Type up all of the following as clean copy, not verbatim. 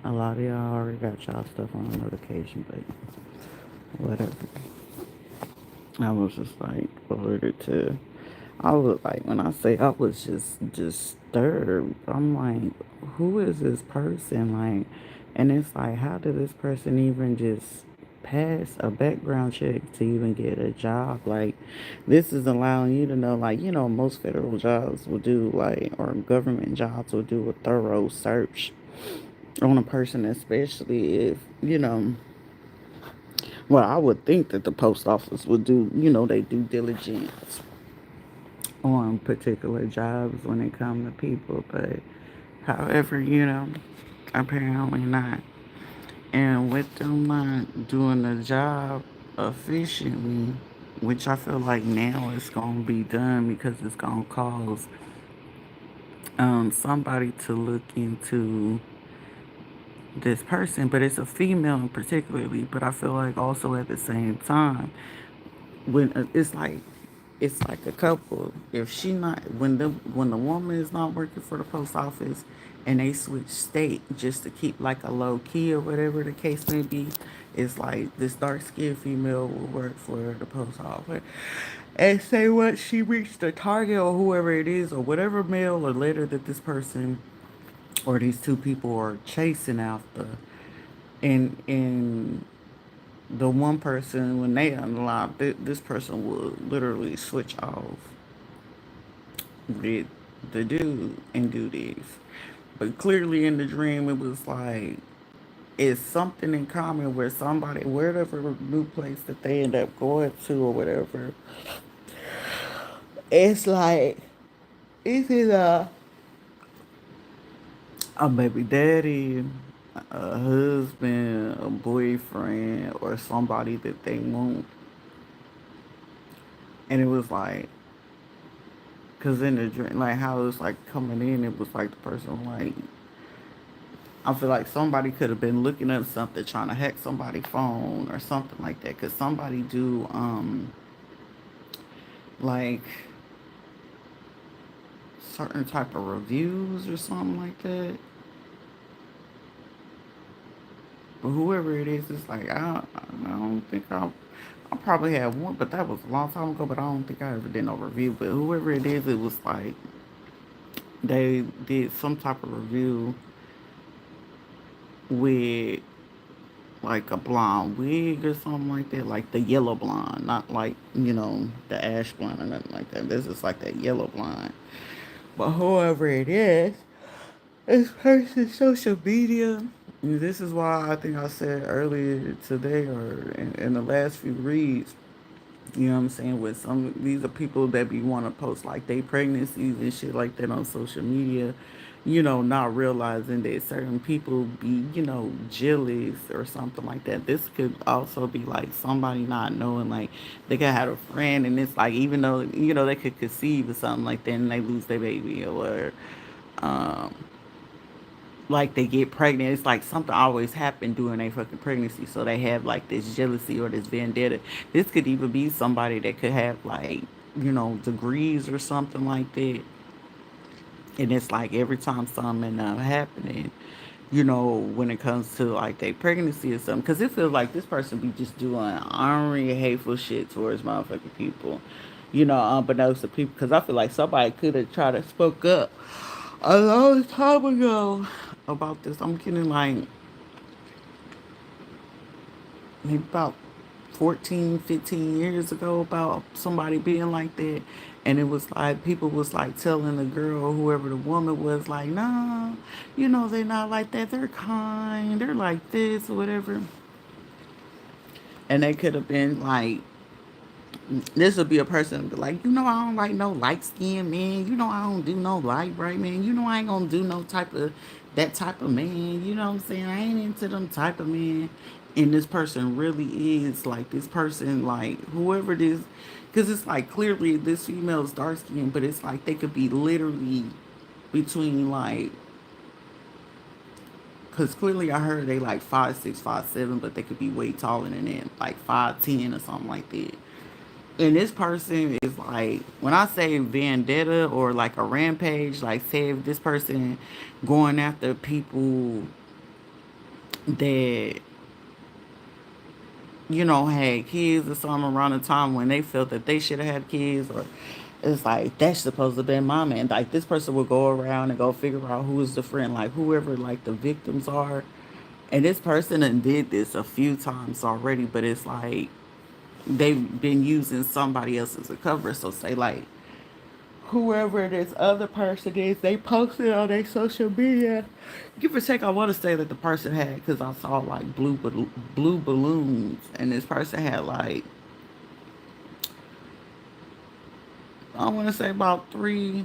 A lot of y'all already got y'all stuff on notification, but whatever. I was just like alerted to. I was like, when I say I was just disturbed, I'm like, who is this person? Like, and it's like, how did this person even just pass a background check to even get a job? Like, this is allowing you to know, like, most federal jobs will do, like, or government jobs will do a thorough search on a person, especially if, well, I would think that the post office would do, they due diligence on particular jobs when it comes to people, but however, apparently not. And with them not doing the job efficiently, which I feel like now it's gonna be done because it's gonna cause somebody to look into this person, but it's a female particularly. But I feel like also at the same time, when it's like a couple. If she not when the woman is not working for the post office and they switch state just to keep like a low key or whatever the case may be, it's like this dark skinned female will work for the post office and say what she reached the target or whoever it is or whatever mail or letter that this person or these two people are chasing after, and the one person, when they unlock this person will literally switch off with the dude and do this. But clearly in the dream it was like it's something in common where somebody, wherever new place that they end up going to or whatever, it's like it's either a baby daddy, a husband, a boyfriend, or somebody that they want. And it was like, cause in the dream, like how it was like coming in, it was like the person like, I feel like somebody could have been looking at something, trying to hack somebody's phone or something like that. Cause somebody do like certain type of reviews or something like that. But whoever it is, it's like I don't think I probably had one, but that was a long time ago. But I don't think I ever did no review. But whoever it is, it was like they did some type of review with like a blonde wig or something like that, like the yellow blonde, not like the ash blonde or nothing like that. This is like that yellow blonde. But whoever it is, this person's social media. And this is why I think I said earlier today or in the last few reads, you know what I'm saying? With some, these are people that be want to post like they pregnancies and shit like that on social media, not realizing that certain people be, jealous or something like that. This could also be like somebody not knowing, like they could have a friend and it's like, even though, they could conceive or something like that and they lose their baby or, um, like they get pregnant. It's like something always happened during their fucking pregnancy. So they have like this jealousy or this vendetta. This could even be somebody that could have like, degrees or something like that. And it's like every time something happening, when it comes to like their pregnancy or something. Because it feels like this person be just doing ornery, hateful shit towards motherfucking people. Unbeknownst to people. Because I feel like somebody could have tried to spoke up a long time ago about this. I'm getting like maybe about 14, 15 years ago about somebody being like that. And it was like people was like telling the girl or whoever the woman was like, nah, they're not like that. They're kind. They're like this or whatever. And they could have been like, this would be a person be like, I don't like no light skinned man. I don't do no light bright man. I ain't gonna do no type of that type of man. You know what I'm saying? I ain't into them type of man. And this person really is like this person, like whoever it is, because it's like clearly this female is dark skinned, but it's like they could be literally between like, because clearly I heard they like 5'6", 5'7", but they could be way taller than that, like 5'10" or something like that. And this person is like, when I say vendetta or like a rampage, like say if this person going after people that, you know, had kids or something around the time when they felt that they should have had kids, or it's like that's supposed to be my man. Like this person will go around and go figure out who is the friend, like whoever like the victims are. And this person done did this a few times already, but it's like they've been using somebody else as a cover. So say like whoever this other person is, they posted on their social media. Give or take, I want to say that the person had, because I saw like blue balloons, and this person had like, I want to say about 3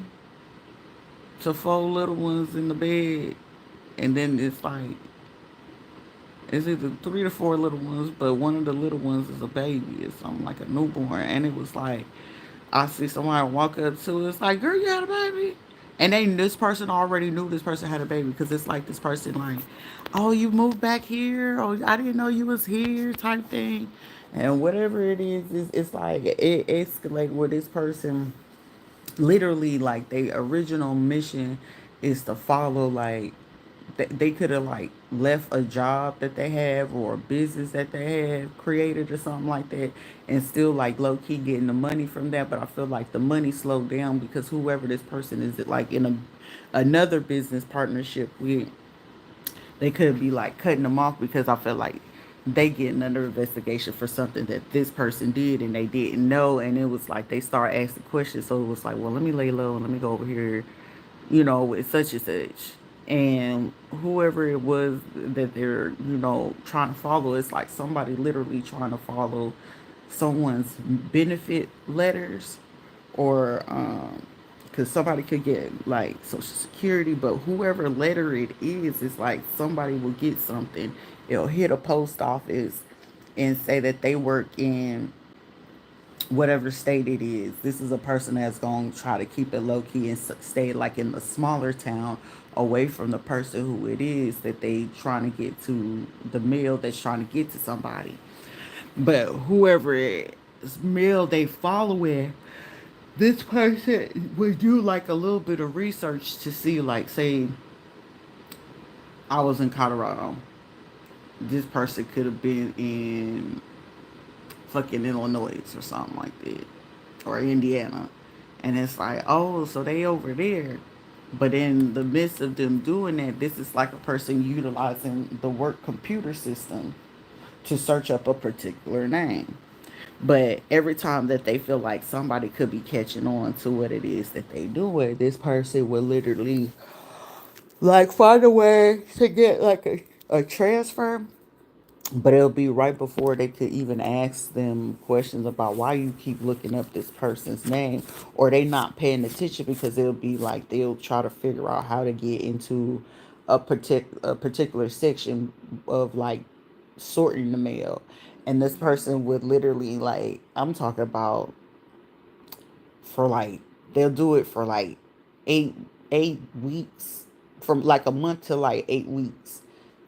to 4 little ones in the bed, and then it's like it's either 3 to 4 little ones, but one of the little ones is a baby or something like a newborn, and it was like I see somebody walk up to it, it's like, girl, you had a baby. And this person already knew this person had a baby because it's like this person like, oh, you moved back here, oh, I didn't know you was here, type thing. And whatever it is, it's like it escalated where this person literally like their original mission is to follow like they could have like left a job that they have or a business that they have created or something like that and still like low key getting the money from that. But I feel like the money slowed down because whoever this person is like in another business partnership with, they could be like cutting them off because I feel like they getting under investigation for something that this person did and they didn't know, and it was like they start asking questions. So it was like, well, let me lay low and let me go over here, you know, with such and such. And whoever it was that they're, you know, trying to follow, it's like somebody literally trying to follow someone's benefit letters, or because somebody could get like social security, but whoever letter it is like somebody will get something. It'll hit a post office and say that they work in whatever state it is. This is a person that's going to try to keep it low key and stay like in the smaller town away from the person who it is that they trying to get to, the mail that's trying to get to somebody. But whoever is mail they following, this person would do like a little bit of research to see, like, say I was in Colorado, this person could have been in fucking Illinois or something like that, or Indiana. And it's like, oh, so they over there. But in the midst of them doing that, this is like a person utilizing the work computer system to search up a particular name. But every time that they feel like somebody could be catching on to what it is that they do, this person will literally like find a way to get like a transfer, but it'll be right before they could even ask them questions about why you keep looking up this person's name, or they not paying attention, because it'll be like they'll try to figure out how to get into a particular section of like sorting the mail. And this person would literally, like, I'm talking about, for like, they'll do it for like eight eight weeks, from like a month to like 8 weeks,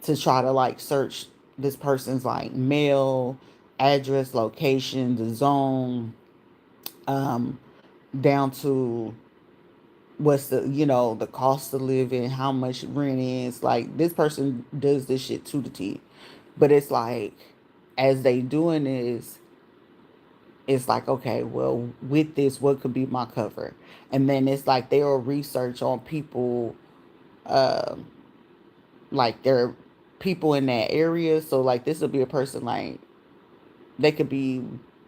to try to like search this person's like mail, address, location, the zone, um down to what's the, you know, the cost of living, how much rent is. Like this person does this shit to the T. But it's like, as they doing this, it's like, okay, well, with this, what could be my cover? And then it's like they'll research on people, um, like they're people in that area. So like this will be a person like, they could be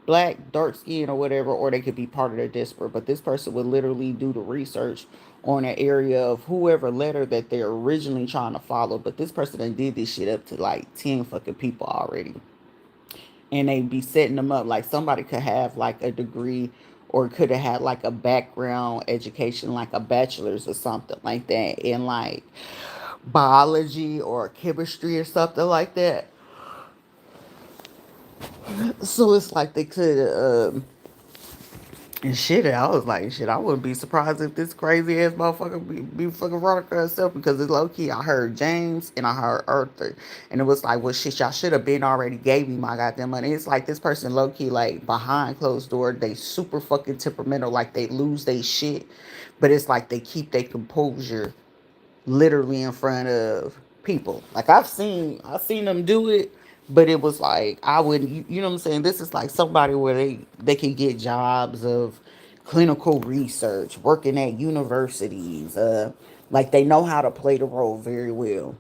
black, dark skin, or whatever, or they could be part of the diaspora. But this person would literally do the research on an area of whoever letter that they're originally trying to follow. But this person done did this shit up to like 10 fucking people already, and they be setting them up. Like somebody could have like a degree, or could have had like a background education, like a bachelor's or something like that, in like biology or chemistry or something like that. So it's like they could, and shit, I was like, shit, I wouldn't be surprised if this crazy ass motherfucker be fucking Veronica herself, because it's low key. I heard James and I heard Arthur. And it was like, well, shit, y'all should have been already gave me my goddamn money. It's like this person low key, like behind closed door, they super fucking temperamental, like they lose they shit. But it's like they keep their composure literally in front of people. Like I've seen them do it, but it was like I wouldn't. You know what I'm saying? This is like somebody where they can get jobs of clinical research, working at universities. Like they know how to play the role very well,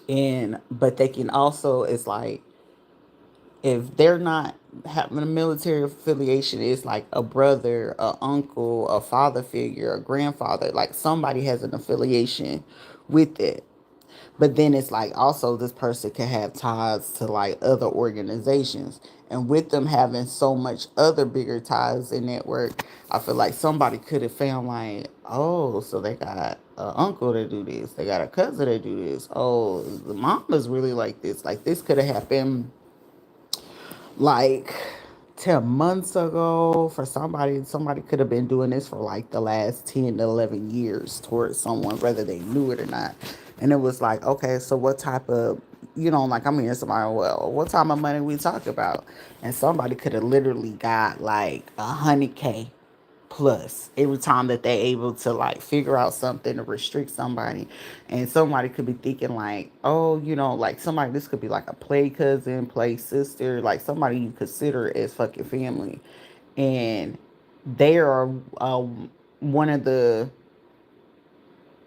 and but they can also, it's like, if they're not having a military affiliation, it's like a brother, a uncle, a father figure, a grandfather, like somebody has an affiliation with it. But then it's like also this person can have ties to like other organizations. And with them having so much other bigger ties in network, I feel like somebody could have found like, oh, so they got an uncle to do this, they got a cousin to do this. Oh, the mama's really like this. Like this could have happened like 10 months ago for somebody could have been doing this for like the last 10 to 11 years towards someone, whether they knew it or not. And it was like, okay, so what type of, like I'm hearing somebody, well, what type of money we talk about? And somebody could have literally got like 100K plus every time that they're able to like figure out something to restrict somebody. And somebody could be thinking like, oh, like somebody, this could be like a play cousin, play sister, like somebody you consider as fucking family, and they are one of the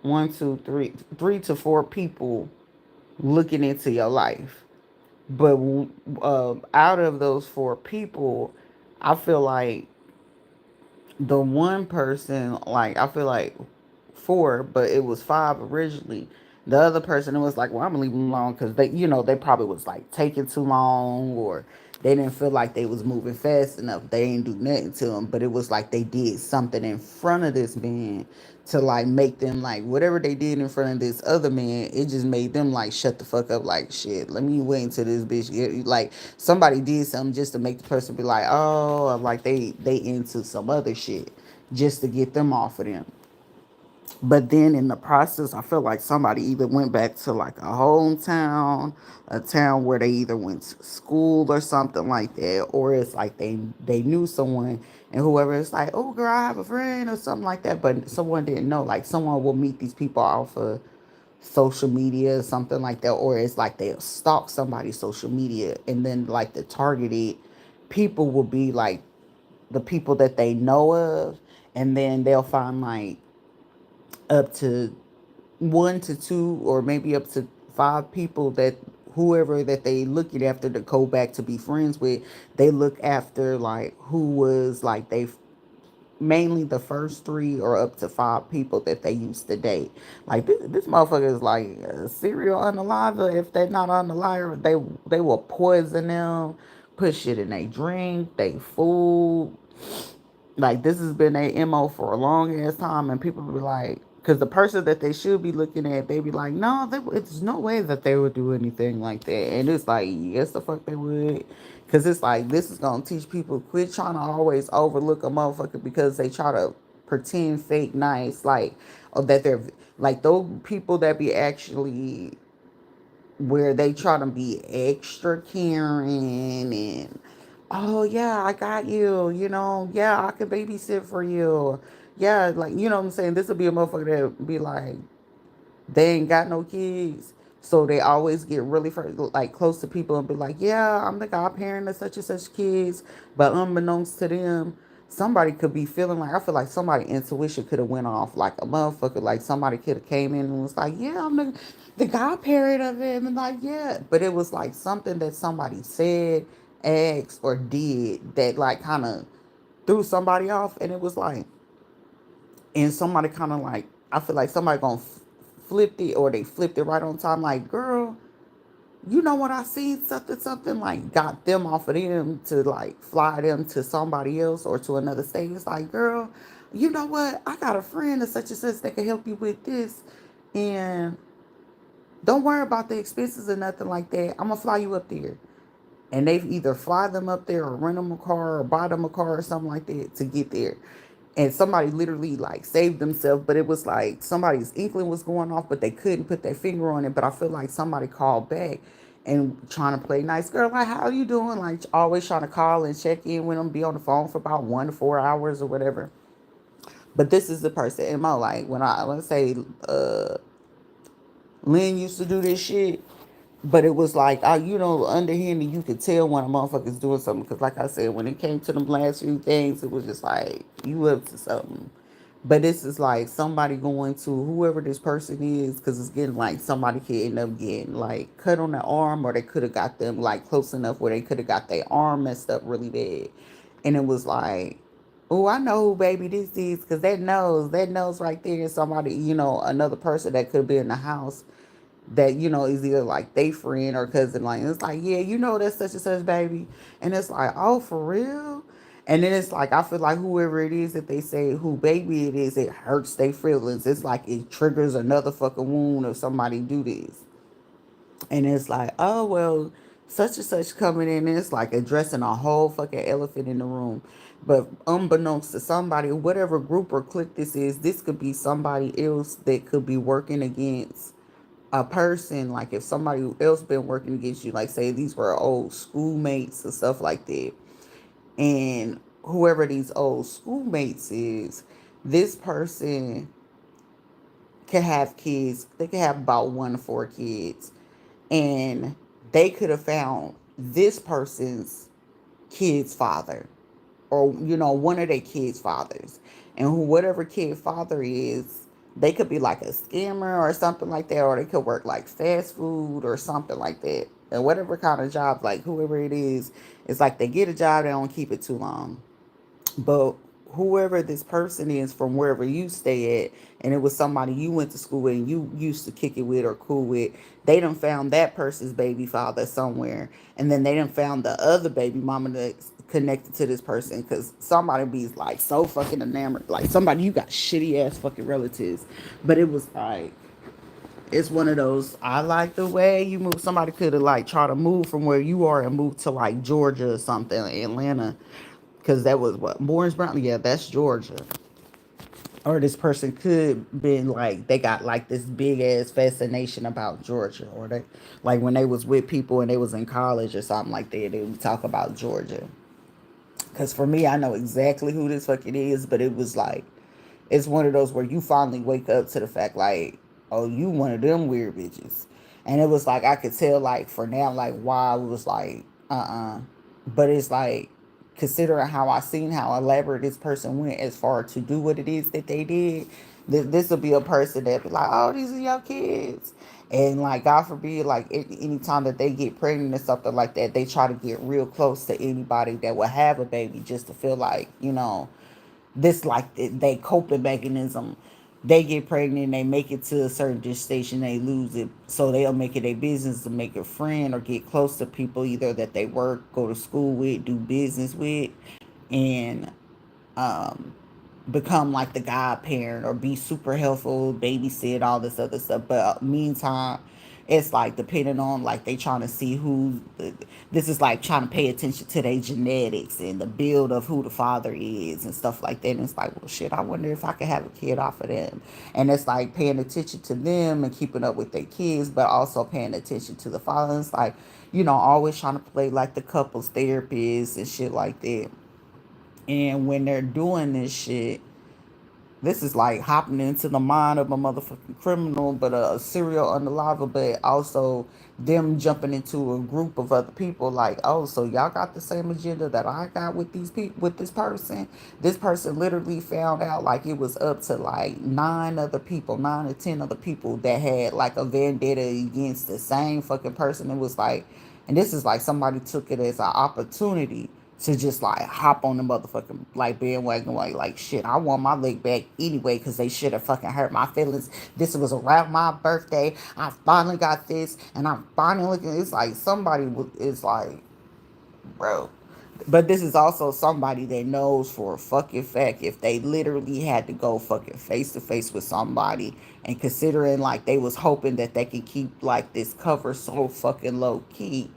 one two three to four people looking into your life. But out of those four people, I feel like the one person, like I feel like four, but it was five originally. The other person, it was like, well, I'm gonna leave them alone because they probably was like taking too long, or they didn't feel like they was moving fast enough. They ain't do nothing to them, but it was like they did something in front of this man to like make them like whatever they did in front of this other man. It just made them like shut the fuck up. Like shit, let me wait until this bitch like somebody did something just to make the person be like, oh, like they into some other shit just to get them off of them. But then in the process, I feel like somebody either went back to like a hometown, a town where they either went to school or something like that, or it's like they knew someone, and whoever is like, oh girl, I have a friend or something like that, but someone didn't know. Like someone will meet these people off of social media or something like that, or it's like they'll stalk somebody's social media, and then like the targeted people will be like the people that they know of, and then they'll find like up to one to two or maybe up to five people that whoever that they looking after to go back to be friends with. They look after like who was like they mainly the first three or up to five people that they used to date. Like this motherfucker is like a serial unaliver. If they're not unaliver, they will poison them, put shit in their drink, they food. Like this has been a mo for a long ass time, and people be like, because the person that they should be looking at, they be like, no, it's no way that they would do anything like that, and it's like, yes, the fuck they would, because it's like this is gonna teach people quit trying to always overlook a motherfucker because they try to pretend fake nice, like, or that they're like those people that be actually where they try to be extra caring and oh yeah, I got you, yeah, I can babysit for you. Yeah, like what I'm saying? This would be a motherfucker that be like, they ain't got no kids. So they always get really like close to people and be like, yeah, I'm the godparent of such and such kids. But unbeknownst to them, somebody could be feeling like, I feel like somebody intuition could have went off like a motherfucker. Like somebody could have came in and was like, yeah, I'm the godparent of him. And like, yeah. But it was like something that somebody said, asked, or did that like kind of threw somebody off. And it was like, and somebody kind of like, I feel like somebody gonna flipped it, or they flipped it right on time. Like, girl, you know what I seen? Something, something like got them off of them to like fly them to somebody else or to another state. It's like, girl, you know what? I got a friend of such and such that can help you with this, and don't worry about the expenses or nothing like that. I'm gonna fly you up there. And they've either fly them up there or rent them a car or buy them a car or something like that to get there. And somebody literally like saved themselves, but it was like somebody's inkling was going off, but they couldn't put their finger on it. But I feel like somebody called back and trying to play nice, girl, like, how you doing? Like always trying to call and check in with them, be on the phone for about 1 to 4 hours or whatever. But this is the person MO. Like when I let's say Lynn used to do this shit. But it was like, underhanded, you could tell when a motherfucker's doing something. Because, like I said, when it came to them last few things, it was just like, you up to something. But this is like somebody going to whoever this person is, because it's getting like somebody could end up getting like cut on the arm, or they could have got them like close enough where they could have got their arm messed up really bad. And it was like, oh, I know who baby this is, because that nose right there is somebody, another person that could be in the house that is either like they friend or cousin. Like, it's like, yeah, that's such and such baby. And it's like, oh, for real. And then it's like, I feel like whoever it is that they say who baby it is, it hurts their feelings. It's like it triggers another fucking wound if somebody do this. And it's like, oh, well, such and such coming in, and it's like addressing a whole fucking elephant in the room. But unbeknownst to somebody, whatever group or clique this could be somebody else that could be working against a person. Like, if somebody else been working against you, like say these were old schoolmates and stuff like that, and whoever these old schoolmates is, this person could have kids. They could have about 1 to 4 kids, and they could have found this person's kid's father, or one of their kids' fathers, and whatever kid father is, they could be like a scammer or something like that, or they could work like fast food or something like that. And whatever kind of job, like whoever it is, it's like they get a job, they don't keep it too long. But whoever this person is from wherever you stay at, and it was somebody you went to school with and you used to kick it with or cool with, they done found that person's baby father somewhere. And then they done found the other baby mama that's connected to this person, because somebody be like so fucking enamored. Like, somebody, you got shitty ass fucking relatives. But it was like, it's one of those, I like the way you move. Somebody could have like tried to move from where you are and move to like Georgia or something, Atlanta, because that was what, Morris Brown. Yeah, that's Georgia. Or this person could been like, they got like this big ass fascination about Georgia, or they, like when they was with people and they was in college or something like that, they would talk about Georgia. Because for me, I know exactly who this fucking is, but it was like, it's one of those where you finally wake up to the fact, like, oh, you one of them weird bitches. And it was like, I could tell, like, for now, like, why I was like, But it's like, considering how I seen how elaborate this person went as far to do what it is that they did, this will be a person that be like, oh, these are your kids. And like, God forbid, like anytime that they get pregnant or something like that, they try to get real close to anybody that will have a baby, just to feel like, this like they coping mechanism. They get pregnant, they make it to a certain gestation, they lose it, so they'll make it a business to make a friend or get close to people either that they work, go to school with, do business with, and um become like the godparent or be super helpful, babysit, all this other stuff. But meantime, it's like depending on, like, they trying to see who. This is like trying to pay attention to their genetics and the build of who the father is and stuff like that. And it's like, well, shit, I wonder if I could have a kid off of them. And it's like paying attention to them and keeping up with their kids, but also paying attention to the father. And it's like, always trying to play like the couples therapist and shit like that. And when they're doing this shit, this is like hopping into the mind of a motherfucking criminal, but a serial unaliver, but also them jumping into a group of other people. Like, oh, so y'all got the same agenda that I got with these people, with this person. This person literally found out like it was up to like 9 or 10 other people that had like a vendetta against the same fucking person. It was like, and this is like somebody took it as an opportunity to just like hop on the motherfucking like bandwagon, like shit, I want my leg back anyway, because they should have fucking hurt my feelings. This was around my birthday. I finally got this, and I'm finally looking. It's like somebody is like, bro. But this is also somebody that knows for a fucking fact, if they literally had to go fucking face to face with somebody, and considering like they was hoping that they could keep like this cover so fucking low key,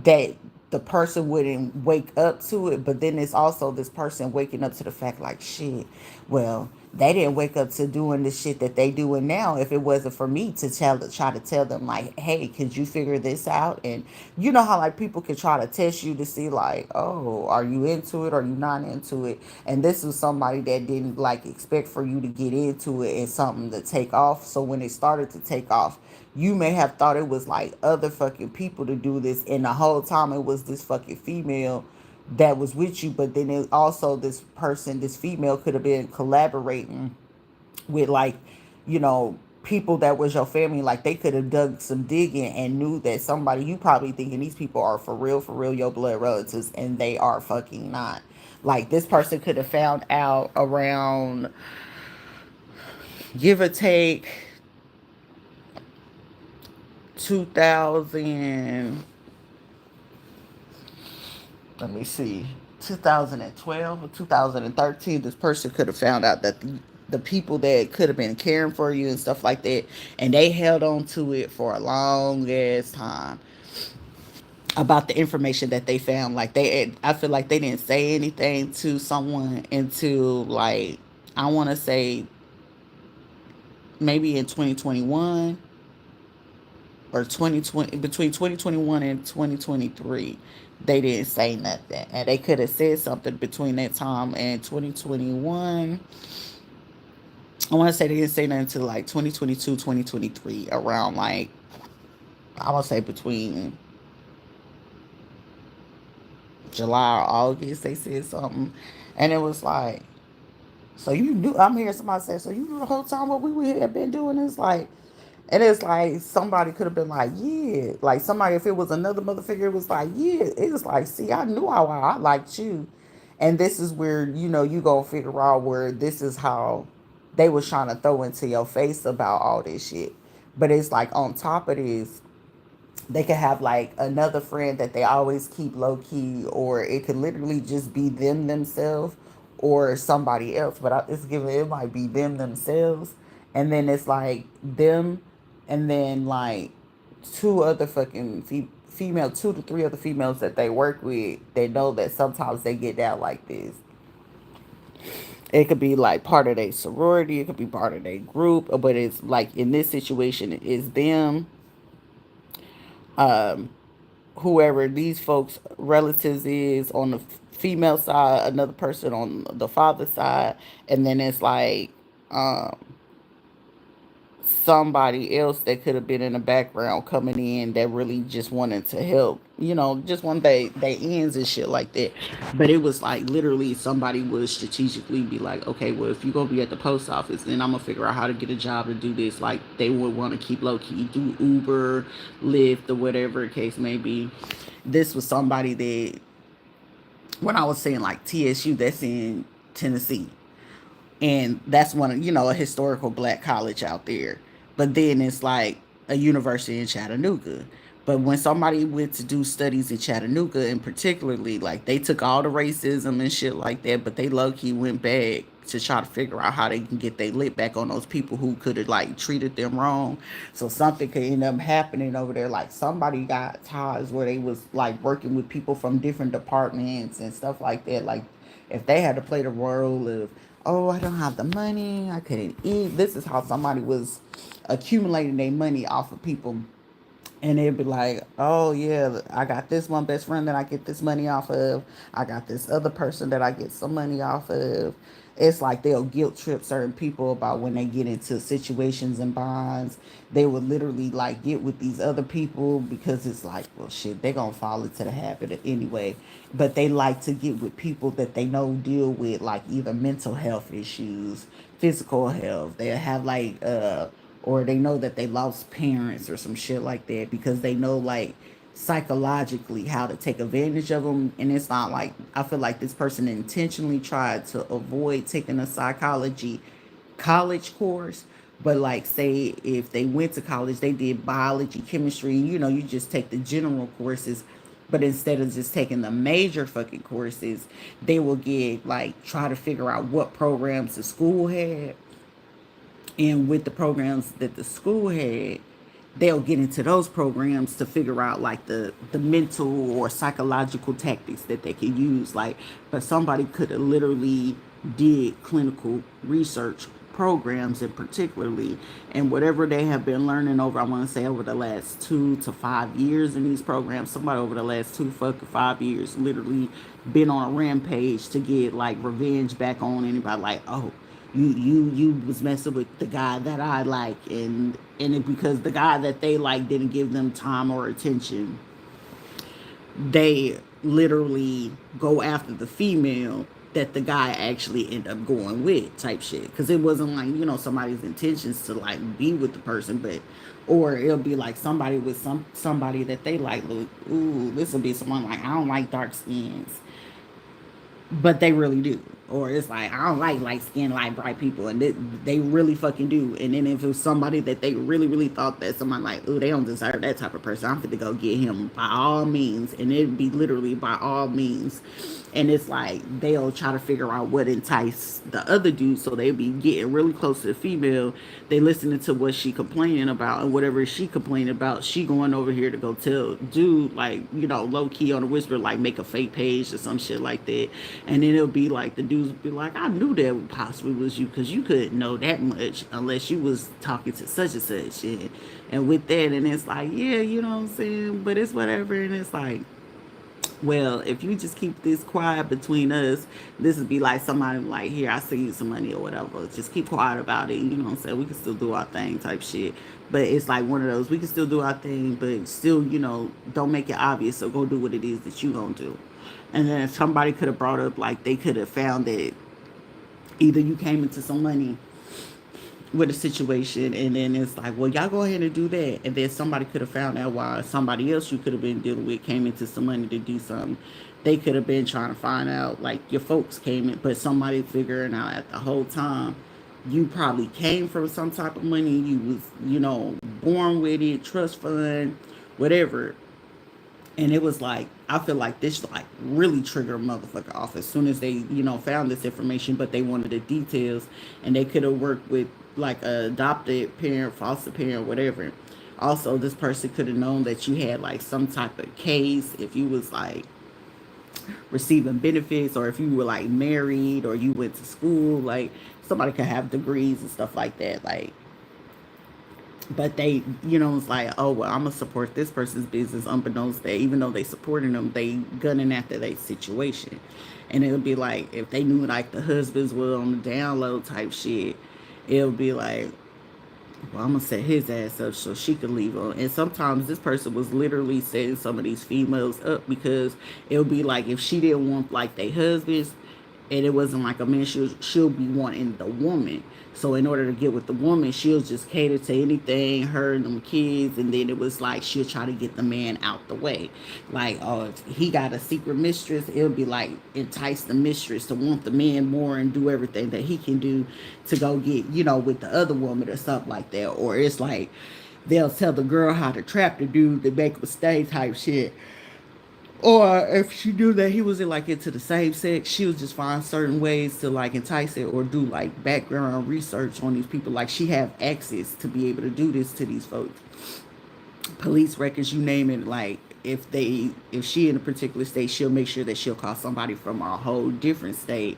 that the person wouldn't wake up to it. But then it's also this person waking up to the fact like, shit, well, They didn't wake up to doing the shit that they doing now if it wasn't for me to try to tell them like, hey, could you figure this out? And you know how like people can try to test you to see like, oh, are you into it or are you not into it? And this is somebody that didn't like expect for you to get into it and something to take off. So when it started to take off, you may have thought it was like other fucking people to do this, and the whole time it was this fucking female that was with you. But then it also, this person, this female, could have been collaborating with like, you know, people that was your family. Like they could have dug some digging and knew that somebody, you probably thinking these people are for real your blood relatives, and they are fucking not. Like this person could have found out around, give or take, 2000, let me see, 2012 or 2013. This person could have found out that the people that could have been caring for you and stuff like that, and they held on to it for a long ass time about the information that they found. Like I feel like they didn't say anything to someone until like, I want to say maybe in 2021 or 2020, between 2021 and 2023. They didn't say nothing, and they could have said something between that time and 2021. I want to say they didn't say nothing until like 2022, 2023, around like, I want to say between July or August. They said something, and it was like, so you knew. I'm hearing somebody say, so you knew the whole time what we had been doing is like. And it's like somebody could have been like, yeah. Like somebody, if it was another mother figure, it was like, yeah. It was like, see, I knew how I liked you. And this is where, you know, you gonna figure out where this is how they was trying to throw into your face about all this shit. But it's like on top of this, they could have like another friend that they always keep low key, or it could literally just be them themselves or somebody else. But it's given, it might be them themselves, and then it's like them, and then like two other fucking female, two to three other females that they work with. They know that sometimes they get down like this. It could be like part of their sorority, it could be part of their group, but it's like in this situation, it's them, whoever these folks relatives is on the female side, another person on the father side, and then it's like um somebody else that could have been in the background coming in that really just wanted to help, you know, just one they ends and shit like that. But it was like literally somebody would strategically be like, okay, well, if you're gonna be at the post office, then I'm gonna figure out how to get a job to do this. Like they would want to keep low key, do Uber, Lyft, or whatever the case may be. This was somebody that, when I was saying like TSU, that's in Tennessee, and that's one of, you know, a historical black college out there. But then it's like a university in Chattanooga. But when somebody went to do studies in Chattanooga, and particularly like they took all the racism and shit like that, but they low key went back to try to figure out how they can get their lit back on those people who could have like treated them wrong. So something could end up happening over there. Like somebody got ties where they was like working with people from different departments and stuff like that. Like if they had to play the role of, oh, I don't have the money, I couldn't eat. This is how somebody was accumulating their money off of people. And they'd be like, oh, yeah, I got this one best friend that I get this money off of. I got this other person that I get some money off of. It's like they'll guilt trip certain people about when they get into situations and bonds. They would literally like get with these other people because it's like, well, shit, they're going to fall into the habit anyway. But they like to get with people that they know deal with like either mental health issues, physical health. They have like, or they know that they lost parents or some shit like that, because they know like psychologically how to take advantage of them. And it's not like, I feel like this person intentionally tried to avoid taking a psychology college course. But like say if they went to college, they did biology, chemistry, you know, you just take the general courses. But instead of just taking the major fucking courses, they will get like, try to figure out what programs the school had, and with the programs that the school had, they'll get into those programs to figure out like the mental or psychological tactics that they can use. Like, but somebody could have literally did clinical research programs in particularly, and whatever they have been learning over, I want to say over the last 2 to 5 years in these programs, somebody over the last 2 fucking 5 years literally been on a rampage to get like revenge back on anybody, like, oh, you was messing with the guy that I like, and it, because the guy that they like didn't give them time or attention, they literally go after the female that the guy actually end up going with, type shit, because it wasn't like, somebody's intentions to like be with the person, but or it'll be like somebody with somebody that they like, look, ooh, this will be someone like, I don't like dark skins, but they really do. Or it's like, I don't like light skinned, light bright people, and they really fucking do. And then if it was somebody that they really, really thought that someone like, oh, they don't deserve that type of person, I'm fit to go get him by all means, and it'd be literally by all means. And it's like they'll try to figure out what enticed the other dude, so they be getting really close to the female. They listening to what she complaining about, and whatever she complaining about, she going over here to go tell dude, like, low key on a whisper, like make a fake page or some shit like that. And then it'll be like the dudes will be like, I knew that possibly was you, because you couldn't know that much unless you was talking to such and such, and with that, and it's like, yeah, you know what I'm saying, but it's whatever. And it's like, well, if you just keep this quiet between us, this would be like somebody like, here, I send you some money or whatever. Just keep quiet about it. You know what I'm saying? We can still do our thing type shit. But it's like one of those, we can still do our thing, but still, don't make it obvious. So go do what it is that you gonna do. And then somebody could have brought up, like, they could have found that either you came into some money with a situation, and then it's like, well, y'all go ahead and do that, and then somebody could have found out why somebody else you could have been dealing with came into some money to do something. They could have been trying to find out, like, your folks came in, but somebody figuring out at the whole time you probably came from some type of money, you was, born with it, trust fund, whatever. And it was like, I feel like this like really triggered a motherfucker off as soon as they, found this information, but they wanted the details, and they could have worked with like a adopted parent, foster parent, whatever. Also, this person could have known that you had like some type of case if you was like receiving benefits, or if you were like married, or you went to school, like somebody could have degrees and stuff like that, like, but they, it's like, oh, well, I'm gonna support this person's business, unbeknownst that even though they supporting them, they gunning after their situation. And it'll be like, if they knew like the husbands were on the down low type shit, it'll be like, well, I'm gonna set his ass up so she could leave him. And sometimes this person was literally setting some of these females up, because it'll be like, if she didn't want like their husbands, and it wasn't like a man, she'll be wanting the woman. So in order to get with the woman, she'll just cater to anything, her and them kids, and then it was like she'll try to get the man out the way. Like, oh, if he got a secret mistress, it'll be like entice the mistress to want the man more and do everything that he can do to go get, with the other woman or something like that. Or it's like they'll tell the girl how to trap the dude to make a stay type shit. Or if she knew that he was in like into the same sex, she would just find certain ways to like entice it, or do like background research on these people. Like, she have access to be able to do this to these folks. Police records, you name it. Like, if she in a particular state, she'll make sure that she'll call somebody from a whole different state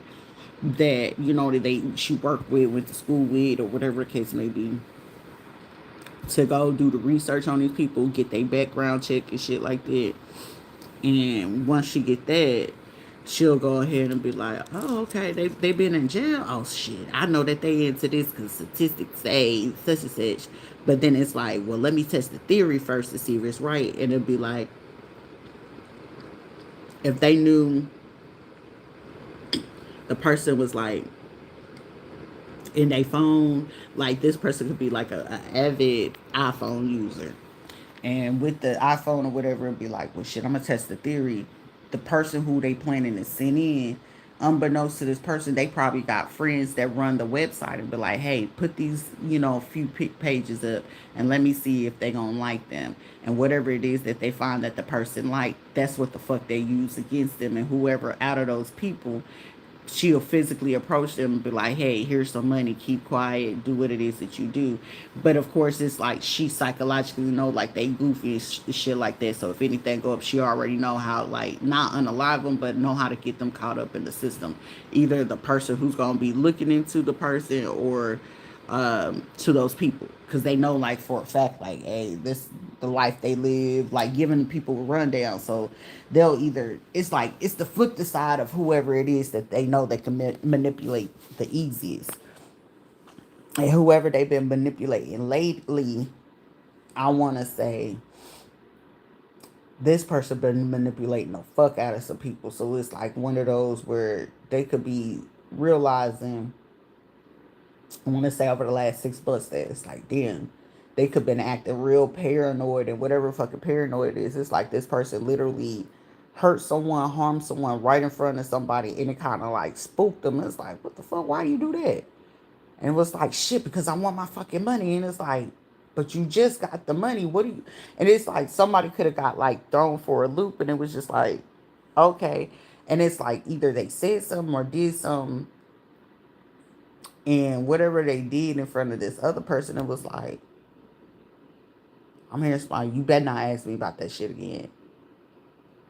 that, that she worked with, went to school with, or whatever the case may be, to go do the research on these people, get their background check and shit like that. And once she get that, she'll go ahead and be like, oh, okay, they been in jail. Oh, shit, I know that they into this because statistics say such and such. But then it's like, well, let me test the theory first to see if it's right. And it'll be like, if they knew the person was like in their phone, like this person could be like a avid iPhone user. And with the iPhone or whatever, it'd be like, well, shit, I'm gonna test the theory. The person who they planning to send in, unbeknownst to this person, they probably got friends that run the website and be like, hey, put these, few pages up and let me see if they gonna like them. And whatever it is that they find that the person like, that's what the fuck they use against them. And whoever out of those people she'll physically approach them and be like, hey, here's some money, keep quiet, do what it is that you do. But of course, it's like she psychologically know like they goofy and shit like that. So if anything go up, she already know how, like, not unalive them, but know how to get them caught up in the system. Either the person who's going to be looking into the person, or to those people, because they know, like, for a fact, like, hey, this the life they live, like giving people a rundown. So they'll either, it's like it's the flip the side of whoever it is that they know they can manipulate the easiest. And whoever they've been manipulating lately, I want to say this person been manipulating the fuck out of some people. So it's like one of those where they could be realizing, I want to say over the last 6 months, that it's like, damn, they could have been acting real paranoid, and whatever fucking paranoid it is, it's like this person literally hurt someone, harmed someone right in front of somebody, and it kind of like spooked them. It's like, what the fuck? Why do you do that? And it was like, shit, because I want my fucking money. And it's like, but you just got the money. What do you? And it's like somebody could have got like thrown for a loop, and it was just like, okay. And it's like either they said something or did something, and whatever they did in front of this other person, it was like, I'm here to like, you better not ask me about that shit again.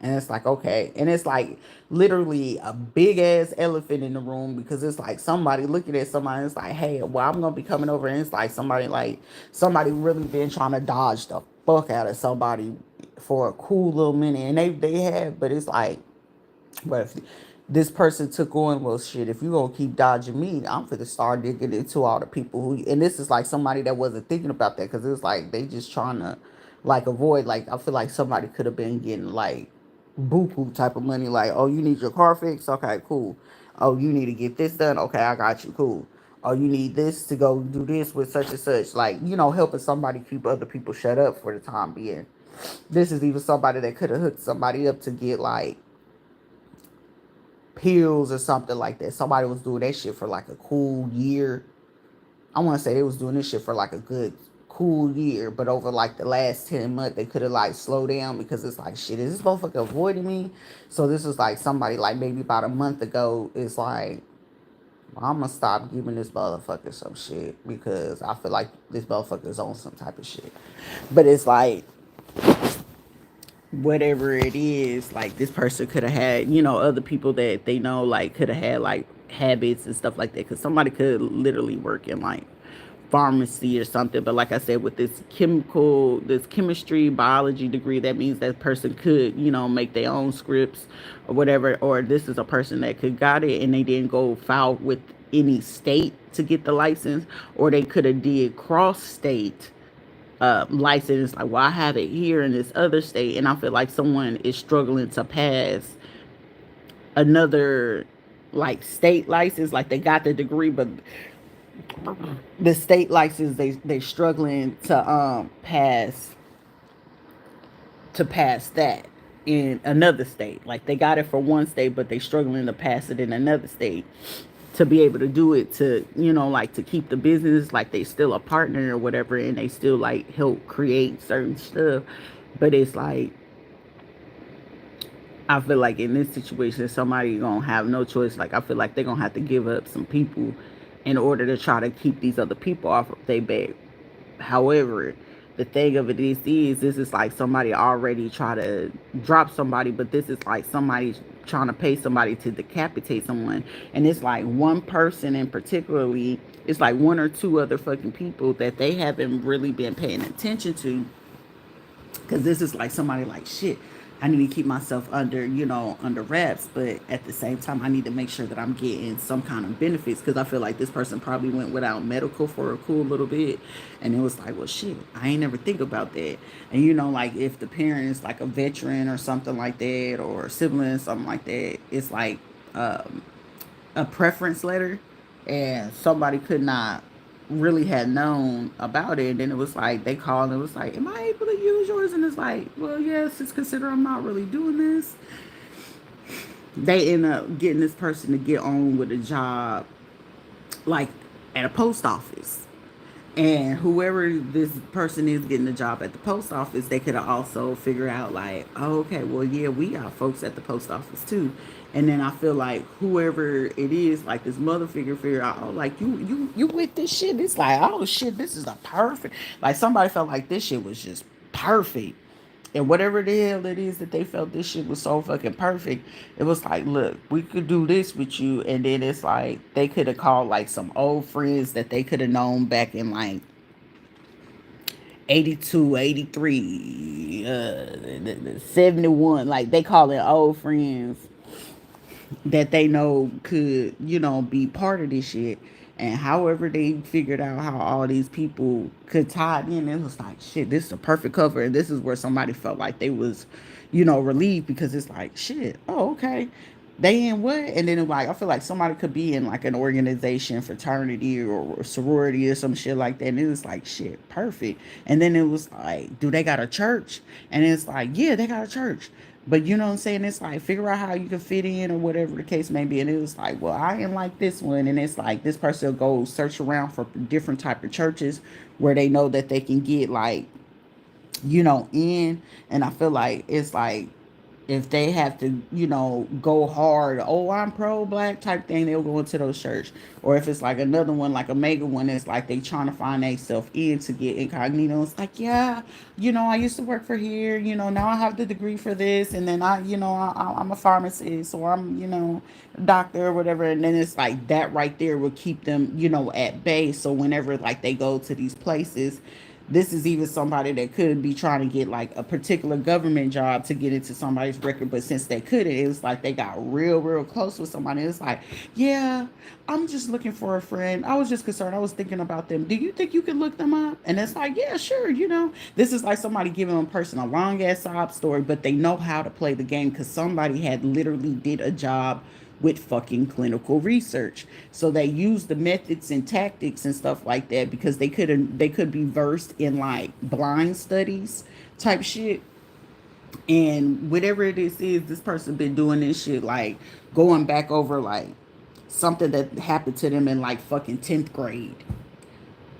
And it's like, okay. And it's like literally a big ass elephant in the room, because it's like somebody looking at somebody and it's like, hey, well, I'm going to be coming over. And it's like somebody really been trying to dodge the fuck out of somebody for a cool little minute. And they have, but it's like, but if this person took on, well, shit, if you gonna keep dodging me, I'm finna start digging into all the people who, and this is like somebody that wasn't thinking about that, because it's like they just trying to like avoid, like, I feel like somebody could have been getting like buku type of money, like, oh, you need your car fixed, okay, cool. Oh, you need to get this done, okay, I got you, cool. Oh, you need this to go do this with such and such, like, helping somebody keep other people shut up for the time being. This is even somebody that could have hooked somebody up to get like pills or something like that. Somebody was doing that shit for like a cool year. I want to say they was doing this shit for like a good cool year, but over like the last 10 months, they could have like slowed down, because it's like, shit, is this motherfucker avoiding me? So this is like somebody like maybe about a month ago is like, I'm gonna stop giving this motherfucker some shit, because I feel like this motherfucker's on some type of shit. But it's like, whatever it is, like this person could have had, other people that they know, like, could have had like habits and stuff like that. Because somebody could literally work in like pharmacy or something. But like I said, with this chemistry, biology degree, that means that person could, make their own scripts or whatever. Or this is a person that could got it and they didn't go file with any state to get the license, or they could have did cross state license, like, well, I have it here in this other state, and I feel like someone is struggling to pass another like state license, like they got the degree, but the state license they struggling to pass that in another state. Like they got it for one state, but they struggling to pass it in another state to be able to do it, to like to keep the business, like they still a partner or whatever, and they still like help create certain stuff. But it's like, I feel like in this situation somebody gonna have no choice. Like I feel like they're gonna have to give up some people in order to try to keep these other people off of their back. However, the thing of it is this is like somebody already try to drop somebody, but this is like somebody trying to pay somebody to decapitate someone. And it's like one person in particularly, it's like one or two other fucking people that they haven't really been paying attention to, because this is like somebody like, shit, I need to keep myself under wraps, but at the same time, I need to make sure that I'm getting some kind of benefits, because I feel like this person probably went without medical for a cool little bit, and it was like, well, shit, I ain't never think about that. And like if the parent is like a veteran or something like that, or a sibling, something like that, it's like a preference letter, and somebody could not really had known about it. And then it was like they called and it was like, am I able to use yours? And it's like, well, yes, it's considered I'm not really doing this. They end up getting this person to get on with a job like at a post office. And whoever this person is getting the job at the post office, they could also figure out like, oh, okay, well, yeah, we got folks at the post office too. And then I feel like whoever it is, like this mother figure out, oh, like you with this shit. It's like, oh shit, this is a perfect. Like somebody felt like this shit was just perfect. And whatever the hell it is that they felt this shit was so fucking perfect, it was like, look, we could do this with you. And then it's like they could have called like some old friends that they could have known back in like 82, 83, 71. Like they call it old friends that they know could, be part of this shit. And however they figured out how all these people could tie it in, it was like, shit, this is a perfect cover. And this is where somebody felt like they was, relieved because it's like, shit, oh, okay. They in what? And then like I feel like somebody could be in like an organization, fraternity or sorority or some shit like that. And it was like shit, perfect. And then it was like, do they got a church? And it's like, yeah, they got a church. But you know what I'm saying? It's like figure out how you can fit in or whatever the case may be. And it was like, well, I ain't like this one. And it's like this person will go search around for different type of churches where they know that they can get like, in. And I feel like it's like if they have to, go hard, oh, I'm pro black type thing, they'll go into those church. Or if it's like another one, like a mega one, it's like they trying to find themselves in to get incognito. It's like, yeah, I used to work for here, now I have the degree for this, and then I'm a pharmacist, or I'm, doctor or whatever. And then it's like that right there will keep them, at bay. So whenever like they go to these places, this is even somebody that could be trying to get like a particular government job to get into somebody's record, but since they couldn't, it was like they got real close with somebody. It's like, yeah, I'm just looking for a friend. I was just concerned. I was thinking about them. Do you think you can look them up? And it's like, yeah, sure. This is like somebody giving a person a long ass sob story, but they know how to play the game because somebody had literally did a job with fucking clinical research. So they use the methods and tactics and stuff like that because they could be versed in like blind studies type shit. And whatever it is this person been doing this shit like going back over like something that happened to them in like fucking 10th grade.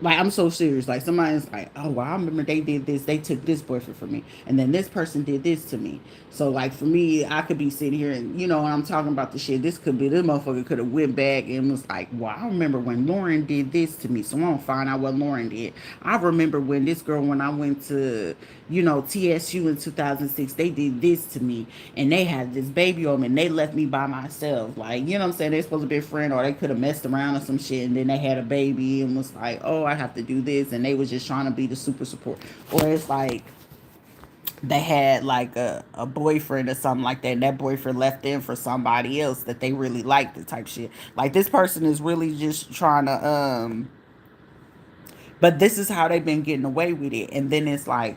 Like I'm so serious. Like somebody's like, oh well, I remember they did this. They took this boyfriend from me, and then this person did this to me. So like for me, I could be sitting here and when I'm talking about the shit, this motherfucker could have went back and was like, well, I remember when Lauren did this to me. So I'm gonna find out what Lauren did. I remember when this girl, when I went to TSU in 2006, they did this to me, and they had this baby on me, and they left me by myself. Like what I'm saying, they're supposed to be a friend, or they could have messed around or some shit, and then they had a baby and was like, oh, I have to do this, and they was just trying to be the super support. Or it's like they had like a boyfriend or something like that, and that boyfriend left in for somebody else that they really liked, the type shit. Like this person is really just trying to but this is how they've been getting away with it. And then it's like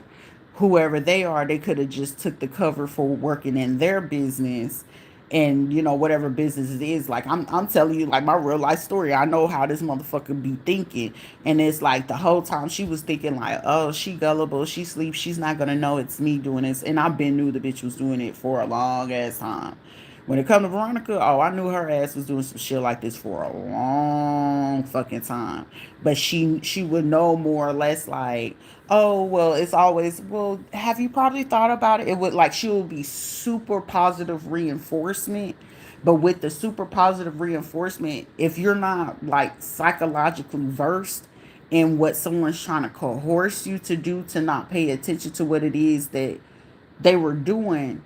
whoever they are, they could have just took the cover for working in their business, and whatever business it is. Like I'm telling you like my real life story. I know how this motherfucker be thinking. And it's like the whole time she was thinking like, oh, she gullible, she sleeps, she's not gonna know it's me doing this. And I've been knew the bitch was doing it for a long ass time. When it come to Veronica, oh, I knew her ass was doing some shit like this for a long fucking time. But she would know more or less like, oh, well, it's always, well, have you probably thought about it? It would like she would be super positive reinforcement. But with the super positive reinforcement, if you're not like psychologically versed in what someone's trying to coerce you to do, to not pay attention to what it is that they were doing,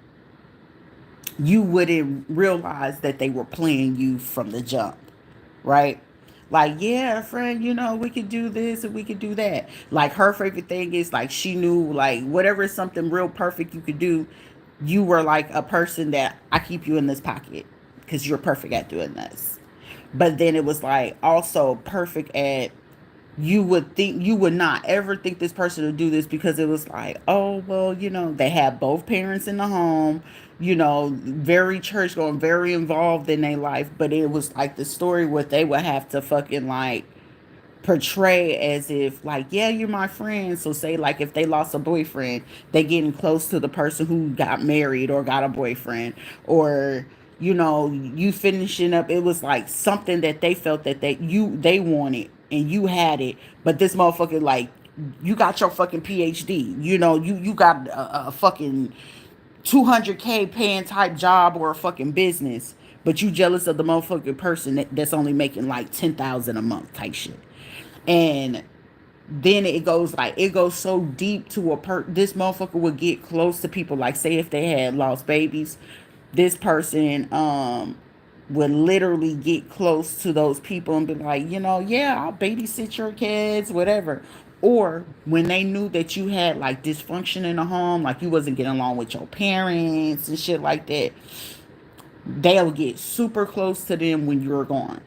you wouldn't realize that they were playing you from the jump, right? Like, yeah, friend, we could do this and we could do that. Like, her favorite thing is like she knew, like, whatever is something real perfect you could do, you were like a person that I keep you in this pocket because you're perfect at doing this. But then it was like also perfect at, you would not ever think this person would do this because it was like, oh well, they have both parents in the home, very church going, very involved in their life. But it was like the story where they would have to fucking like portray as if like, yeah, you're my friend. So say like if they lost a boyfriend, they getting close to the person who got married or got a boyfriend, or you finishing up. It was like something that they felt that they wanted and you had it, but this motherfucker, like, you got your fucking PhD, you got a fucking 200K paying type job or a fucking business, but you jealous of the motherfucking person that's only making like 10,000 a month type shit. And then it goes so deep to this motherfucker would get close to people, like, say if they had lost babies, this person would literally get close to those people and be like, yeah, I'll babysit your kids, whatever. Or when they knew that you had like dysfunction in the home, like you wasn't getting along with your parents and shit like that, they'll get super close to them when you're gone.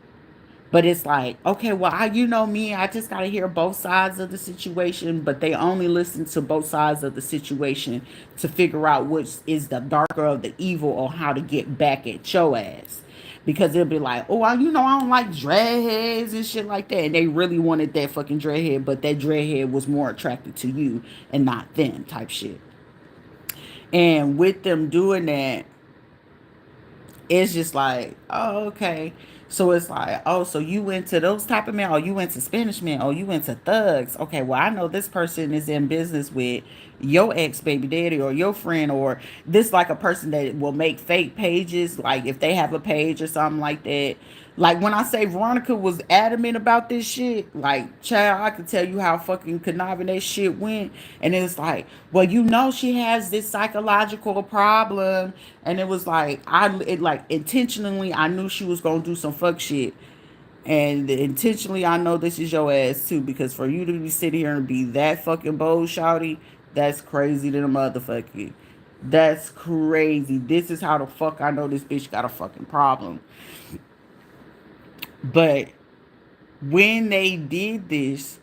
But it's like, okay, well, you know me, I just got to hear both sides of the situation, but they only listen to both sides of the situation to figure out which is the darker of the evil or how to get back at your ass. Because they'll be like, oh, I don't like dreadheads and shit like that. And they really wanted that fucking dreadhead, but that dreadhead was more attracted to you and not them type shit. And with them doing that, it's just like, oh, okay. So it's like, oh, so you went to those type of men, or you went to Spanish men, or you went to thugs. Okay, well, I know this person is in business with your ex baby daddy or your friend, or this like a person that will make fake pages, like if they have a page or something like that. Like when I say Veronica was adamant about this shit, like, child, I could tell you how fucking conniving that shit went. And it's like, well, she has this psychological problem. And it was like, like intentionally, I knew she was gonna do some fuck shit. And intentionally, I know this is your ass too, because for you to be sitting here and be that fucking bold, shouty, that's crazy than a motherfucker. That's crazy. This is how the fuck I know this bitch got a fucking problem. But when they did this,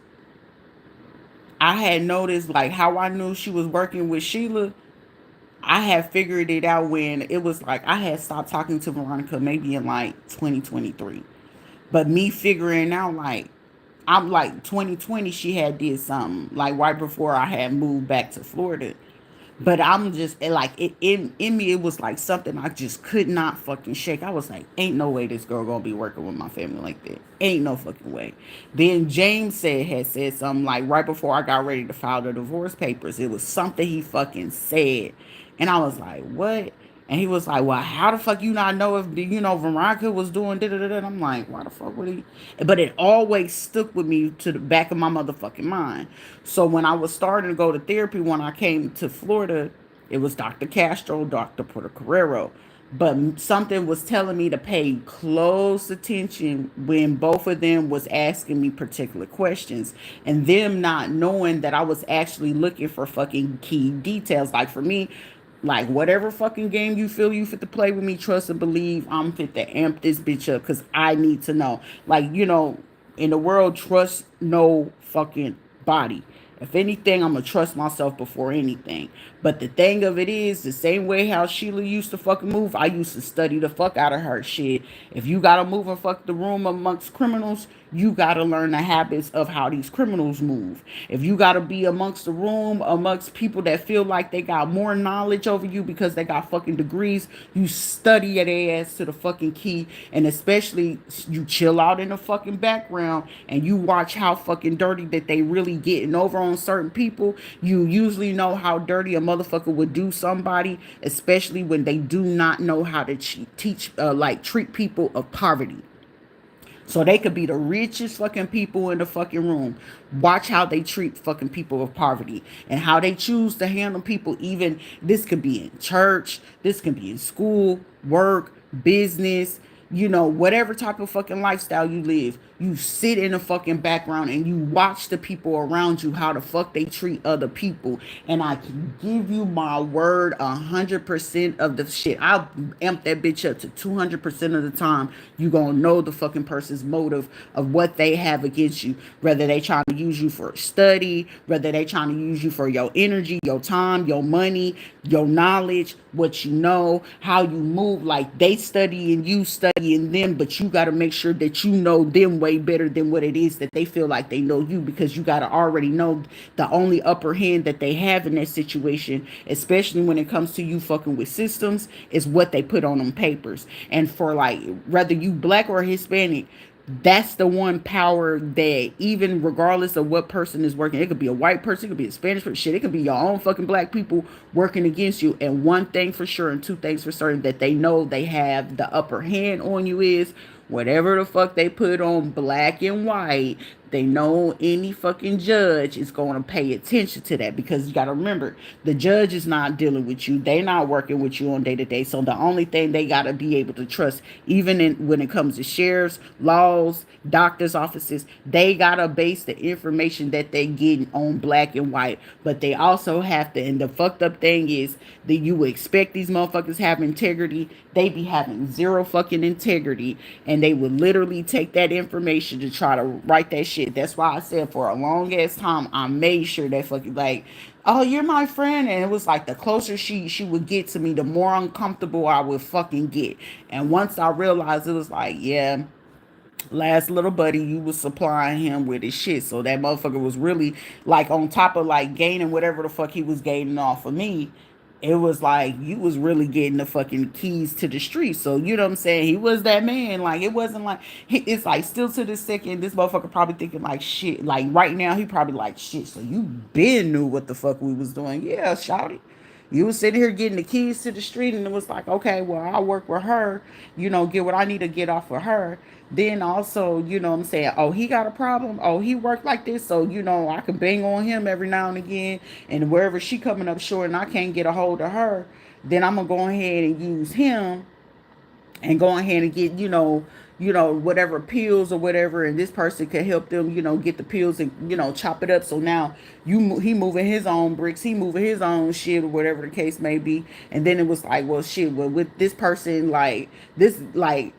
I had noticed like how I knew she was working with Sheila. I had figured it out when it was like I had stopped talking to Veronica maybe in like 2023. But me figuring out like I'm like 2020 she had did something like right before I had moved back to Florida. But I'm just like in me, it was like something I just could not fucking shake. I was like, ain't no way this girl gonna be working with my family like that. Ain't no fucking way. Then James had said something like right before I got ready to file the divorce papers. It was something he fucking said. And I was like, what? And he was like, well, how the fuck you not know if, Veronica was doing da-da-da-da? And I'm like, why the fuck would he? But it always stuck with me to the back of my motherfucking mind. So when I was starting to go to therapy, when I came to Florida, it was Dr. Castro, Dr. Porter Carrero. But something was telling me to pay close attention when both of them was asking me particular questions, and them not knowing that I was actually looking for fucking key details. Like for me, like whatever fucking game you feel you fit to play with me, trust and believe I'm fit to amp this bitch up because I need to know. Like, in the world, trust no fucking body. If anything, I'm gonna trust myself before anything. But the thing of it is, the same way how Sheila used to fucking move, I used to study the fuck out of her shit. If you gotta move and fuck the room amongst criminals, you gotta learn the habits of how these criminals move. If you gotta be amongst the room, amongst people that feel like they got more knowledge over you because they got fucking degrees, you study their ass to the fucking key. And especially you chill out in the fucking background and you watch how fucking dirty that they really getting over on certain people. You usually know how dirty a motherfucker would do somebody, especially when they do not know how to treat people of poverty. So they could be the richest fucking people in the fucking room. Watch how they treat fucking people of poverty and how they choose to handle people. Even this could be in church, this could be in school, work, business, whatever type of fucking lifestyle you live. You sit in the fucking background and you watch the people around you, how the fuck they treat other people. And I can give you my word, 100% of the shit. I'll amp that bitch up to 200% of the time. You gonna know the fucking person's motive of what they have against you. Whether they trying to use you for study, whether they trying to use you for your energy, your time, your money, your knowledge, what you know, how you move. Like they study and you studying them, but you got to make sure that you know them way better than what it is that they feel like they know you, because you got to already know the only upper hand that they have in that situation, especially when it comes to you fucking with systems, is what they put on them papers. And for like, whether you black or Hispanic, That's the one power that, even regardless of what person is working, it could be a white person, it could be a Spanish person, shit, it could be your own fucking black people working against you. And one thing for sure and two things for certain that they know they have the upper hand on you is whatever the fuck they put on black and white. They know any fucking judge is going to pay attention to that, because you got to remember, the judge is not dealing with you. They not working with you on day to day. So the only thing they got to be able to trust, even when it comes to sheriffs, laws, doctors' offices, they got to base the information that they get on black and white. But they also have to, and the fucked up thing is that you expect these motherfuckers have integrity. They be having zero fucking integrity, and they would literally take that information to try to write that shit. That's why I said for a long ass time I made sure that fucking, like, oh, you're my friend. And it was like the closer she would get to me, the more uncomfortable I would fucking get. And once I realized, it was like, yeah, last little buddy, you was supplying him with his shit. So that motherfucker was really like, on top of like gaining whatever the fuck he was gaining off of me, it was like you was really getting the fucking keys to the street. So you know what I'm saying? He was that man. Like, it wasn't like it's like, still to this second, this motherfucker probably thinking like, shit. Like right now, he probably like, shit. So you been knew what the fuck we was doing? Yeah, shout it. You was sitting here getting the keys to the street, and it was like, okay, well, I'll work with her, get what I need to get off of her. Then also, what I'm saying, oh, he got a problem. Oh, he worked like this. So, I can bang on him every now and again. And wherever she coming up short and I can't get a hold of her, then I'm going to go ahead and use him and go ahead and get, whatever pills or whatever, and this person could help them, get the pills and, chop it up. So now he moving his own bricks, he moving his own shit or whatever the case may be. And then it was like, well, shit, well, with this person, like this, like,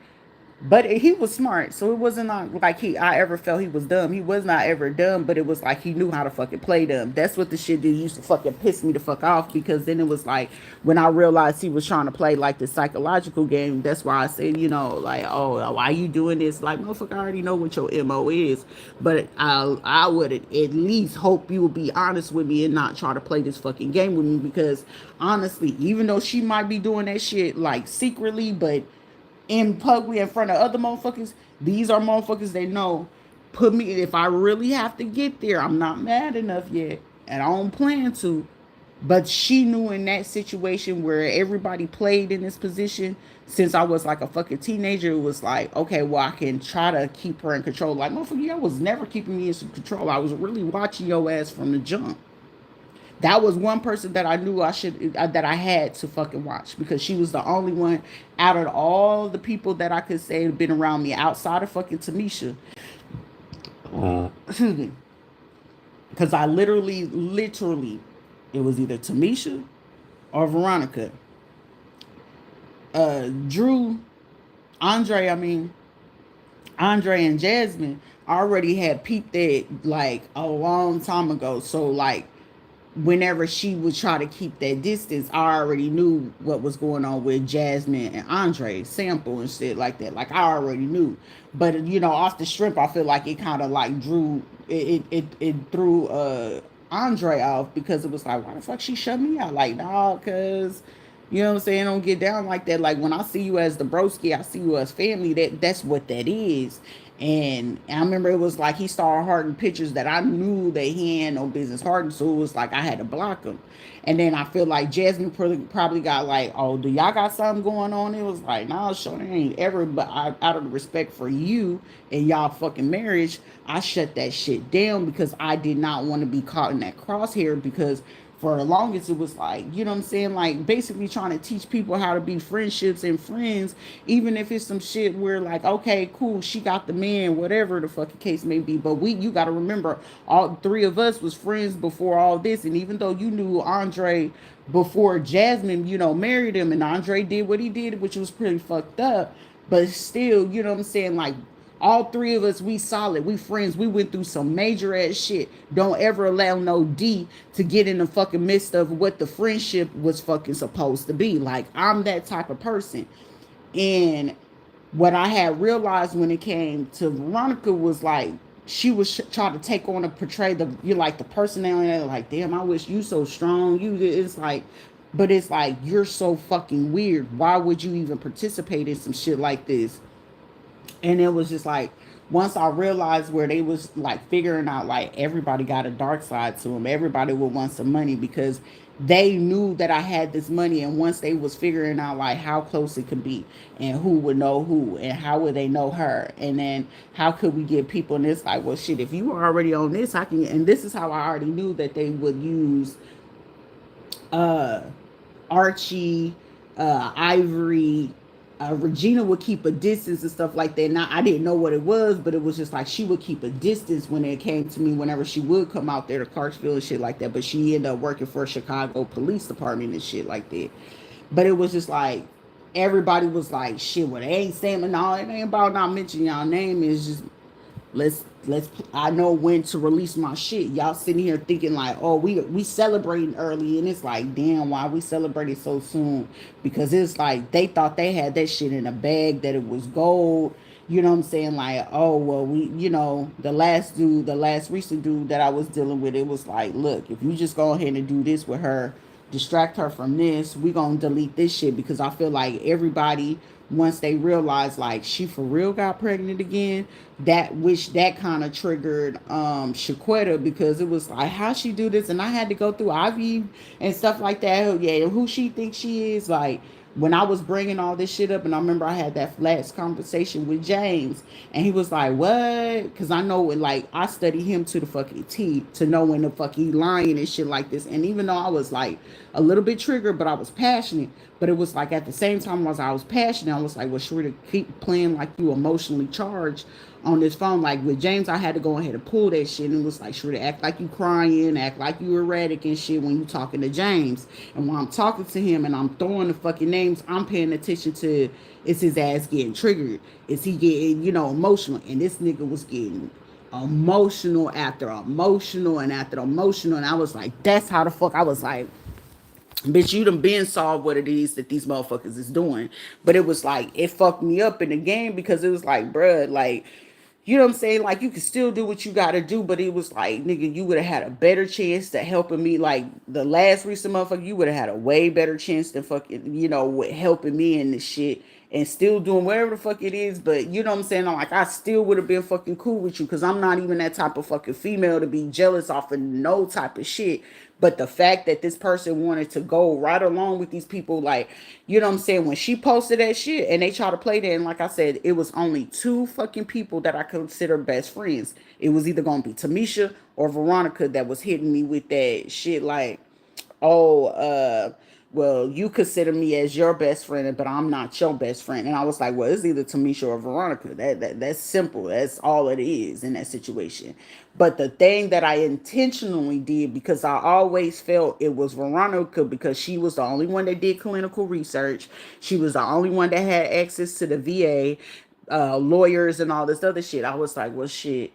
but he was smart, so it wasn't like I ever felt he was dumb. He was not ever dumb, but it was like he knew how to fucking play dumb. That's what the shit that used to fucking piss me the fuck off, because then it was like, when I realized he was trying to play like the psychological game. That's why I said, like, oh, why you doing this? Like, motherfucker, I already know what your MO is, but I would at least hope you would be honest with me and not try to play this fucking game with me, because honestly, even though she might be doing that shit like secretly, but in public in front of other motherfuckers, these are motherfuckers they know. Put me, if I really have to get there, I'm not mad enough yet, and I don't plan to. But she knew in that situation where everybody played in this position since I was like a fucking teenager, it was like, okay, well, I can try to keep her in control. Like, motherfucker, y'all was never keeping me in control. I was really watching your ass from the jump. That was one person that I knew that I had to fucking watch, because she was the only one out of all the people that I could say had been around me outside of fucking Tamisha. Excuse me. Because I literally, it was either Tamisha or Veronica. Drew, Andre and Jasmine already had peeped that like a long time ago. So like, whenever she would try to keep that distance, I already knew what was going on with Jasmine and Andre, sample and shit like that. Like, I already knew. But off the strip, I feel like it kind of like it threw Andre off, because it was like, why the fuck she shut me out? Like, nah, cause you know what I'm saying, don't get down like that. Like, when I see you as the broski, I see you as family. That's what that is. And I remember it was like he started hearting pictures that I knew that he had no business hearting, so it was like I had to block him. And then I feel like Jasmine probably got like, oh, do y'all got something going on? It was like, nah, sure, ain't ever. But out of the respect for you and y'all fucking marriage, I shut that shit down, because I did not want to be caught in that crosshair. Because for the longest, it was like, you know what I'm saying, like basically trying to teach people how to be friendships and friends, even if it's some shit where like, okay, cool, she got the man, whatever the fucking case may be. But you got to remember, all three of us was friends before all this. And even though you knew Andre before Jasmine, married him, and Andre did what he did, which was pretty fucked up, but still, you know what I'm saying, like, all three of us, we solid, we friends, we went through some major ass shit. Don't ever allow no D to get in the fucking midst of what the friendship was fucking supposed to be. Like, I'm that type of person. And what I had realized when it came to Veronica was like, she was trying to take on and portray the personality. Like, damn, I wish you so strong. It's like, but it's like, you're so fucking weird. Why would you even participate in some shit like this? And it was just like, once I realized where they was like figuring out like everybody got a dark side to them, everybody would want some money because they knew that I had this money, and once they was figuring out like how close it could be and who would know who and how would they know her, and then how could we get people, and it's like, well shit, if you were already on this, I can. And this is how I already knew that they would use uh Archie, Ivory, Regina would keep a distance and stuff like that. Now I didn't know what it was, but it was just like she would keep a distance when it came to me. Whenever she would come out there to Clarksville and shit like that, but she ended up working for Chicago Police Department and shit like that. But it was just like everybody was like, shit, well, they ain't saying no, it ain't about not mentioning y'all name. It's just let's I know when to release my shit. Y'all sitting here thinking like, oh, we celebrating early, and it's like, damn, why we celebrating so soon? Because it's like they thought they had that shit in a bag, that it was gold. You know what I'm saying? Like, oh well, we, the last recent dude that I was dealing with, it was like, look, if you just go ahead and do this with her, distract her from this, we gonna delete this shit, because I feel like everybody, once they realized like she for real got pregnant again, that kind of triggered Shaquetta, because it was like, how she do this, and I had to go through Ivy and stuff like that. Yeah, who she thinks she is. Like, when I was bringing all this shit up, and I remember I had that last conversation with James, and he was like, "What?" Because I know it, like I study him to the fucking T to know when the fuck he lying and shit like this. And even though I was like a little bit triggered, but I was passionate. But it was like at the same time as I was passionate, I was like, "Well, sure to keep playing like you emotionally charged on this phone." Like with James, I had to go ahead and pull that shit, and it was like, sure to act like you crying, act like you erratic and shit when you talking to James. And when I'm talking to him and I'm throwing the fucking names, I'm paying attention to, is his ass getting triggered? Is he getting, emotional? And this nigga was getting emotional after emotional and after emotional. And I was like, that's how the fuck I was like, bitch, you done been saw what it is that these motherfuckers is doing. But it was like, it fucked me up in the game, because it was like, bruh, like, you know what I'm saying? Like, you can still do what you gotta do, but it was like, nigga, you would have had a better chance to helping me. Like, the last recent motherfucker, you would have had a way better chance to fucking, with helping me in this shit and still doing whatever the fuck it is. But you know what I'm saying? I'm like, I still would have been fucking cool with you, because I'm not even that type of fucking female to be jealous off of no type of shit. But the fact that this person wanted to go right along with these people, like, you know what I'm saying? When she posted that shit and they try to play that, and like I said, it was only two fucking people that I consider best friends. It was either gonna be Tamisha or Veronica that was hitting me with that shit, like, oh, well, you consider me as your best friend, but I'm not your best friend. And I was like, well, it's either Tamisha or Veronica. That's simple. That's all it is in that situation. But the thing that I intentionally did, because I always felt it was Veronica, because she was the only one that did clinical research. She was the only one that had access to the VA, lawyers, and all this other shit. I was like, well, shit,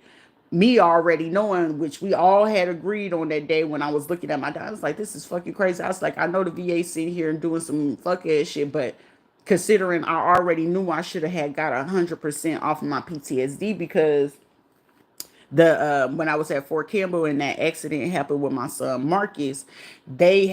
me already knowing, which we all had agreed on that day when I was looking at my dad, I was like, this is fucking crazy. I was like, I know the VA sitting here and doing some fuck ass shit, but considering I already knew I should have had got 100% off of my PTSD, because the when I was at Fort Campbell and that accident happened with my son Marcus, they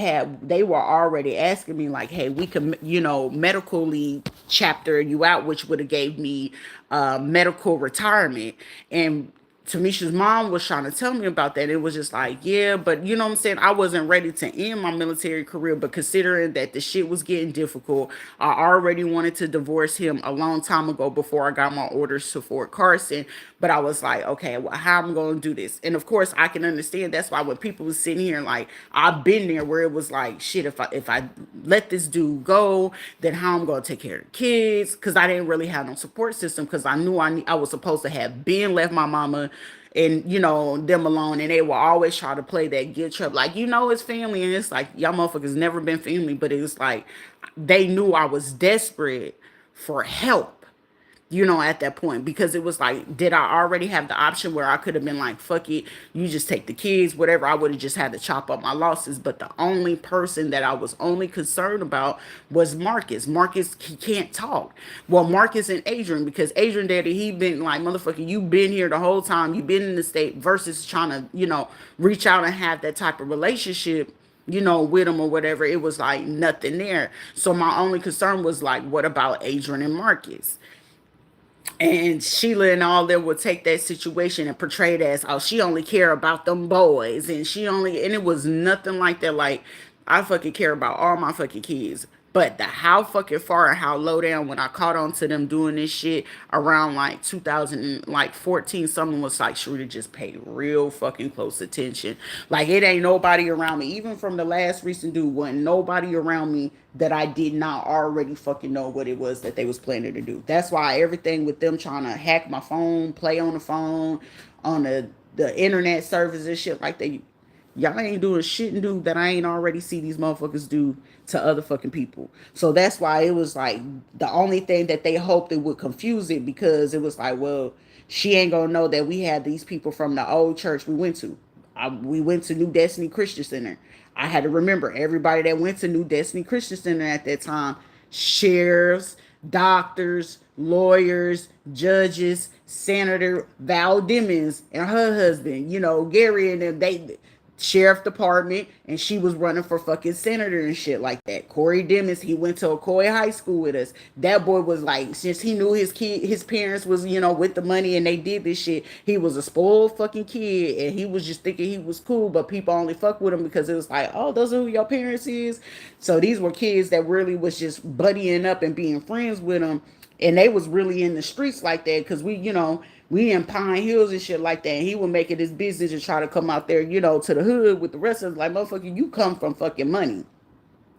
were already asking me like, hey, we can, medically chapter you out, which would have gave me medical retirement. And Tamisha's mom was trying to tell me about that. It was just like, yeah, but you know what I'm saying? I wasn't ready to end my military career, but considering that the shit was getting difficult, I already wanted to divorce him a long time ago before I got my orders to Fort Carson. But I was like, okay, well, how am I going to do this? And of course, I can understand. That's why when people was sitting here, like, I've been there where it was like, shit, if I let this dude go, then how I'm going to take care of the kids? Because I didn't really have no support system, because I knew I was supposed to have been left my mama and them alone, and they will always try to play that guilt trip, like, it's family, and it's like, y'all motherfuckers never been family. But it was like they knew I was desperate for help, at that point, because it was like, did I already have the option where I could have been like, fuck it, you just take the kids, whatever? I would have just had to chop up my losses. But the only person that I was only concerned about was Marcus. Marcus, he can't talk. Well, Marcus and Adrian, because Adrian daddy, he been like, motherfucker, you been here the whole time, you been in the state, versus trying to, reach out and have that type of relationship, with him or whatever. It was like nothing there. So my only concern was like, what about Adrian and Marcus? And Sheila and all them would take that situation and portray it as, oh, she only care about them boys, and she only, and it was nothing like that. Like, I fucking care about all my fucking kids. But the how fucking far and how low down when I caught on to them doing this shit around like 2014, someone was like, Sharita, just pay real fucking close attention. Like, it ain't nobody around me. Even from the last recent dude, wasn't nobody around me that I did not already fucking know what it was that they was planning to do. That's why everything with them trying to hack my phone, play on the phone, on the internet service and shit like that. Y'all ain't doing shit and do that I ain't already see these motherfuckers do to other fucking people. So that's why it was like the only thing that they hoped it would confuse it, because it was like, well, she ain't gonna know that we had these people from the old church we went to. We went to New Destiny Christian Center. I had to remember everybody that went to New Destiny Christian Center at that time: sheriffs, doctors, lawyers, judges, Senator Val Demings and her husband, Gary and them, they sheriff department, and she was running for fucking senator and shit like that. Corey Demings, he went to Ocoee High School with us. That boy was like, since he knew his parents was, with the money and they did this shit, he was a spoiled fucking kid, and he was just thinking he was cool, but people only fuck with him because it was like, oh, those are who your parents is. So these were kids that really was just buddying up and being friends with him, and they was really in the streets like that, because we in Pine Hills and shit like that. And he would make it his business to try to come out there, to the hood with the rest of us. Like, motherfucker, you come from fucking money.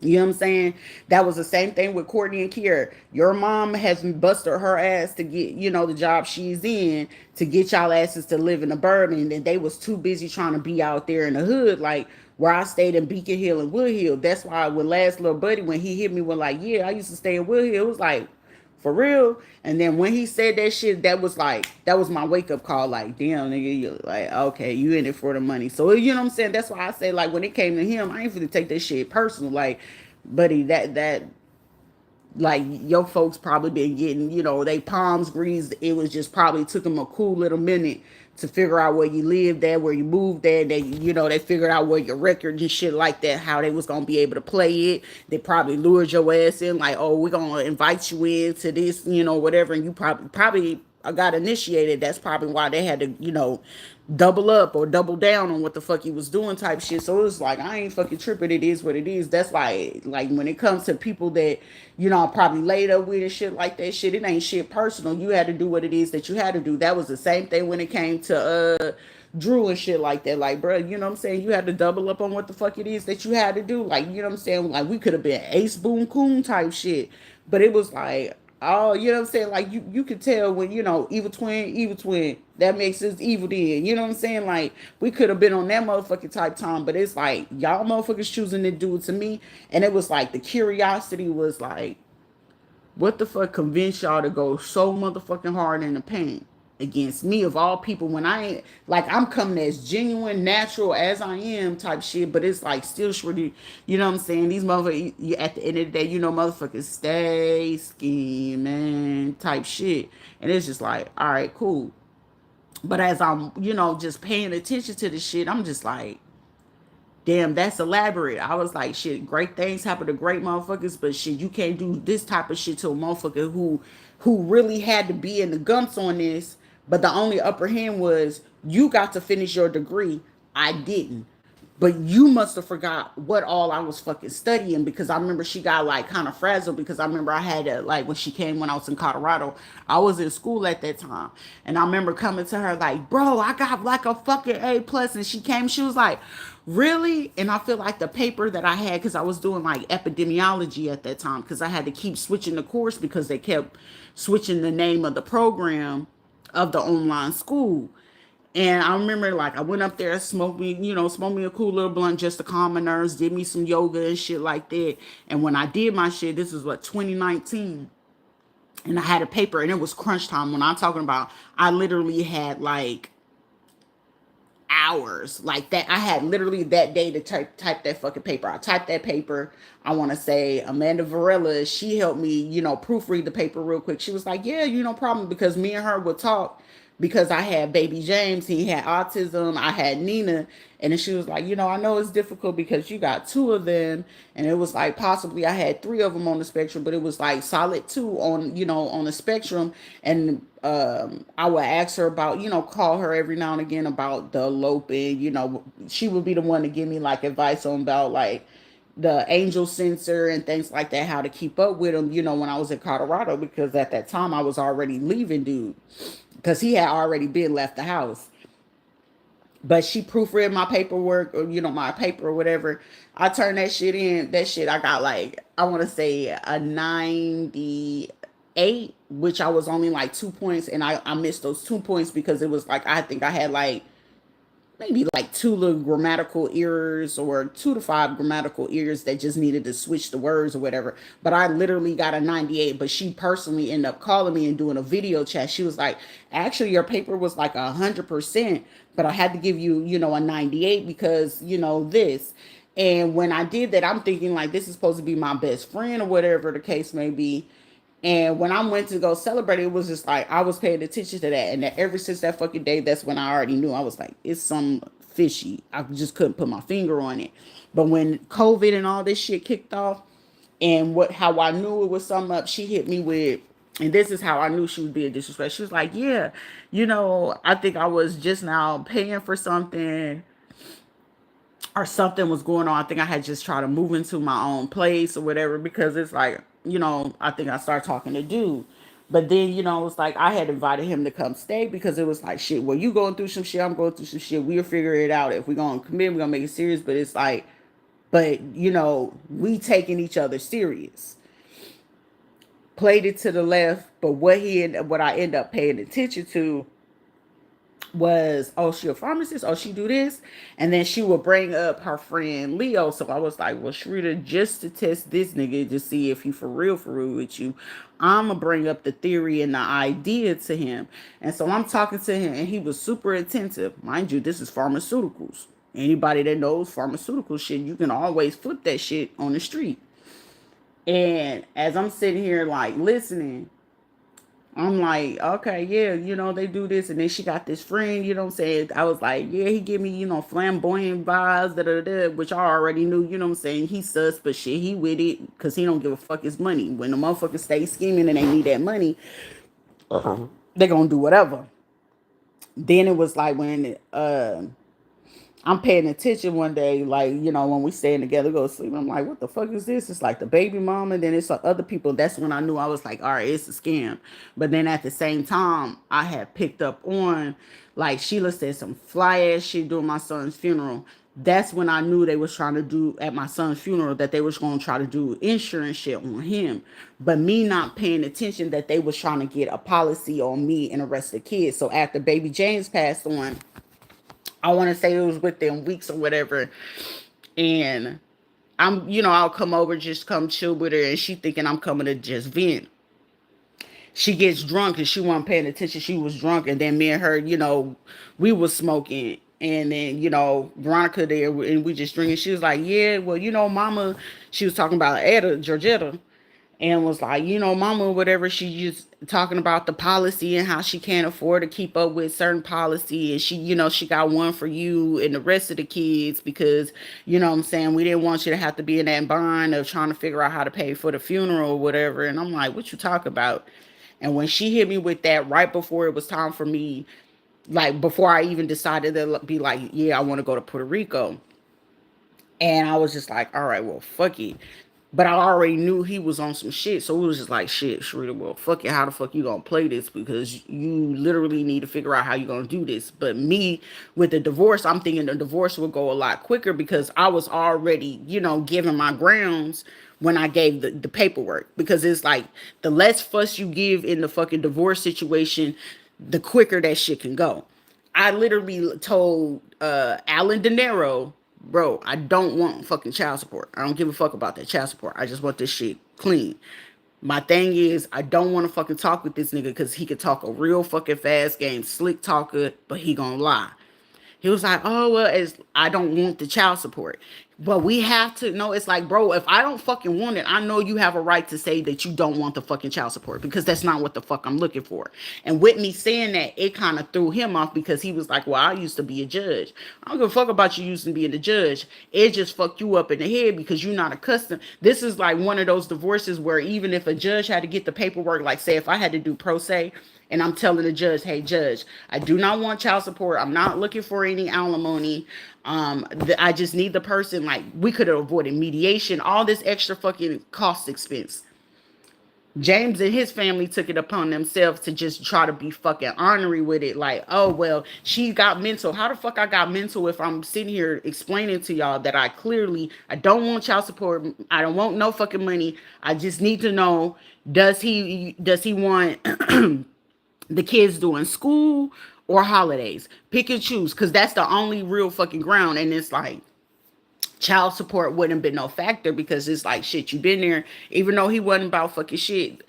You know what I'm saying? That was the same thing with Courtney and Kiera. Your mom has busted her ass to get, the job she's in, to get y'all asses to live in the bourbon. And they was too busy trying to be out there in the hood, like where I stayed in Beacon Hill and Wood Hill. That's why with last little buddy, when he hit me with like, yeah, I used to stay in Wood Hill, it was like, for real. And then when he said that shit, that was my wake up call. Like, damn, nigga, you like, okay, you in it for the money. So you know what I'm saying? That's why I say, like, when it came to him, I ain't finna take that shit personal. Like, buddy, that like your folks probably been getting, they palms greased. It was just probably took them a cool little minute to figure out where you lived at, where you moved at. They figured out where your records and shit like that, how they was gonna be able to play it. They probably lured your ass in, like, oh, we're gonna invite you in to this, whatever, and you probably got initiated. That's probably why they had to, double up or double down on what the fuck he was doing type shit. So it was like, I ain't fucking tripping. It is what it is. That's like when it comes to people that, I probably laid up with and shit like that shit, it ain't shit personal. You had to do what it is that you had to do. That was the same thing when it came to Drew and shit like that. Like, bro, you know what I'm saying? You had to double up on what the fuck it is that you had to do. Like, you know what I'm saying? Like, we could have been Ace Boon Coon type shit. But it was like, oh, you know what I'm saying? Like, you could tell when, evil twin, that makes us evil then. You know what I'm saying? Like, we could have been on that motherfucking type time, but it's like, y'all motherfuckers choosing to do it to me. And it was like, the curiosity was like, what the fuck convinced y'all to go so motherfucking hard in the paint against me of all people, when I ain't, like, I'm coming as genuine, natural as I am type shit, but it's like still shorty, you know what I'm saying? These motherfuckers, at the end of the day, motherfuckers stay scheming type shit. And it's just like, all right, cool. But as I'm, just paying attention to the shit, I'm just like, damn, that's elaborate. I was like, shit, great things happen to great motherfuckers, but shit, you can't do this type of shit to a motherfucker who really had to be in the gumps on this. But the only upper hand was, you got to finish your degree. I didn't. But you must have forgot what all I was fucking studying, because I remember she got like kind of frazzled, because I remember I had to, like, when she came, when I was in Colorado, I was in school at that time. And I remember coming to her like, bro, I got like a fucking A plus. And she came, she was like, really? And I feel like the paper that I had, because I was doing like epidemiology at that time, because I had to keep switching the course because they kept switching the name of the program of the online school. And I remember, like, I went up there, smoked me a cool little blunt just to calm my nerves, did me some yoga and shit like that. And when I did my shit, this was what, 2019. And I had a paper, and it was crunch time. When I'm talking about, I literally had like hours like that. I had literally that day to type that fucking paper. I typed that paper. I want to say Amanda Varela, she helped me, proofread the paper real quick. She was like, yeah, problem, because me and her would talk because I had baby James, he had autism, I had Nina, and then she was like, I know it's difficult because you got two of them, and it was like possibly I had three of them on the spectrum, but it was like solid two on, on the spectrum, and I would ask her about, call her every now and again about the eloping, she would be the one to give me like advice on about like the angel sensor and things like that, how to keep up with them, when I was in Colorado, because at that time I was already leaving dude because he had already been left the house. But she proofread my paperwork or, my paper or whatever. I turned that shit in. That shit, I got like, I want to say a 98, which I was only like 2 points. And I missed those 2 points because it was like, I think I had like maybe like two little grammatical errors or 2 to 5 grammatical errors that just needed to switch the words or whatever. But I literally got a 98. But she personally ended up calling me and doing a video chat. She was like, actually, your paper was like 100%, but I had to give you, a 98 because, this. And when I did that, I'm thinking like this is supposed to be my best friend or whatever the case may be. And when I went to go celebrate, it was just like I was paying attention to that. And that ever since that fucking day, that's when I already knew. I was like, it's some fishy. I just couldn't put my finger on it. But when COVID and all this shit kicked off, and how I knew it was something up, she hit me with, and this is how I knew she was being disrespectful. She was like, yeah, I think I was just now paying for something or something was going on. I think I had just tried to move into my own place or whatever because it's like, I think I started talking to dude. But then, it's like I had invited him to come stay because it was like, shit, well, you going through some shit, I'm going through some shit. We'll figure it out. If we're going to commit, we're going to make it serious. But it's like, but, we taking each other serious. Played it to the left. But what I end up paying attention to was, oh, she a pharmacist, oh, she do this, and then she would bring up her friend Leo. So I was like, well, Rita, just to test this nigga to see if he for real with you, I'm gonna bring up the theory and the idea to him. And so I'm talking to him, and he was super attentive. Mind you, this is pharmaceuticals. Anybody that knows pharmaceutical shit, you can always flip that shit on the street. And as I'm sitting here like listening, I'm like, okay, yeah, they do this. And then she got this friend, you know what I'm saying? I was like, yeah, he give me, flamboyant vibes, which I already knew, you know what I'm saying? He sus, but shit, he with it because he don't give a fuck his money. When the motherfuckers stay scheming and they need that money, they going to do whatever. Then it was like when I'm paying attention one day, like, when we staying together, go to sleep. I'm like, what the fuck is this? It's like the baby mama, and then it's other people. That's when I knew I was like, all right, it's a scam. But then at the same time, I had picked up on, like, Sheila said some fly ass shit during my son's funeral. That's when I knew they was trying to do at my son's funeral that they was going to try to do insurance shit on him. But me not paying attention that they was trying to get a policy on me and the rest of the kids. So after baby James passed on, I want to say it was within weeks or whatever. And I'll come over, just come chill with her. And she thinking I'm coming to just vent. She gets drunk and she wasn't paying attention. She was drunk. And then me and her, we was smoking. And then, Veronica there, and we just drinking. She was like, yeah, well, mama, she was talking about Etta, Georgetta, and was like, mama, whatever, she just talking about the policy and how she can't afford to keep up with certain policy. And she, she got one for you and the rest of the kids because, what I'm saying, we didn't want you to have to be in that bind of trying to figure out how to pay for the funeral or whatever. And I'm like, what you talk about? And when she hit me with that right before it was time for me, like before I even decided to be like, yeah, I want to go to Puerto Rico. And I was just like, all right, well, fuck it. But I already knew he was on some shit. So it was just like, shit, Sharita, well, fuck it. How the fuck you gonna play this? Because you literally need to figure out how you gonna do this. But me, with the divorce, I'm thinking the divorce will go a lot quicker because I was already, giving my grounds when I gave the paperwork. Because it's like, the less fuss you give in the fucking divorce situation, the quicker that shit can go. I literally told Alan De Niro, bro, I don't want fucking child support. I don't give a fuck about that child support. I just want this shit clean. My thing is, I don't want to fucking talk with this nigga because he could talk a real fucking fast game, slick talker, but he gonna lie. He was like, oh, well, I don't want the child support. But we have to know, it's like, bro, if I don't fucking want it, I know you have a right to say that you don't want the fucking child support because that's not what the fuck I'm looking for. And with me saying that, it kind of threw him off because he was like, well, I used to be a judge. I don't give a fuck about you used to being a judge. It just fucked you up in the head because you're not accustomed. This is like one of those divorces where even if a judge had to get the paperwork, like say if I had to do pro se, and I'm telling the judge, hey, judge, I do not want child support. I'm not looking for any alimony. I just need the person. Like, we could have avoided mediation, all this extra fucking cost expense. James and his family took it upon themselves to just try to be fucking ornery with it. Like, oh, well, she got mental. How the fuck I got mental if I'm sitting here explaining to y'all that I don't want child support. I don't want no fucking money. I just need to know, does he want the kids doing school or holidays? Pick and choose, because that's the only real fucking ground. And it's like, child support wouldn't have been no factor because it's like, shit, you been there. Even though he wasn't about fucking shit,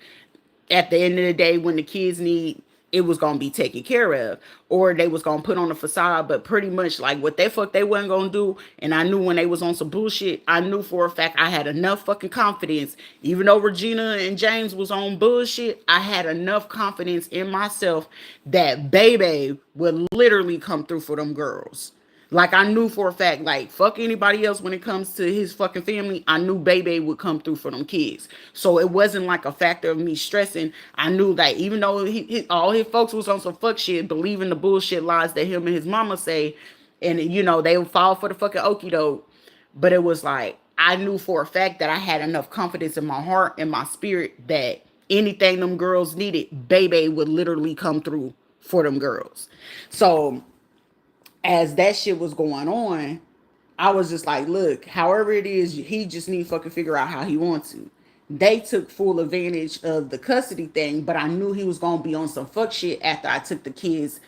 at the end of the day, when the kids need, it was gonna be taken care of, or they was gonna put on a facade. But pretty much like what they fuck they wasn't gonna do. And I knew when they was on some bullshit, I knew for a fact I had enough fucking confidence. Even though Regina and James was on bullshit, I had enough confidence in myself that baby would literally come through for them girls. Like, I knew for a fact, like, fuck anybody else when it comes to his fucking family. I knew Bebe would come through for them kids. So it wasn't like a factor of me stressing. I knew that even though all his folks was on some fuck shit, believing the bullshit lies that him and his mama say, and they would fall for the fucking okie doke. But it was like, I knew for a fact that I had enough confidence in my heart and my spirit that anything them girls needed, Bebe would literally come through for them girls. So as that shit was going on, I was just like, look, however it is, he just need to fucking figure out how he wants to. They took full advantage of the custody thing, but I knew he was gonna be on some fuck shit after I took the kids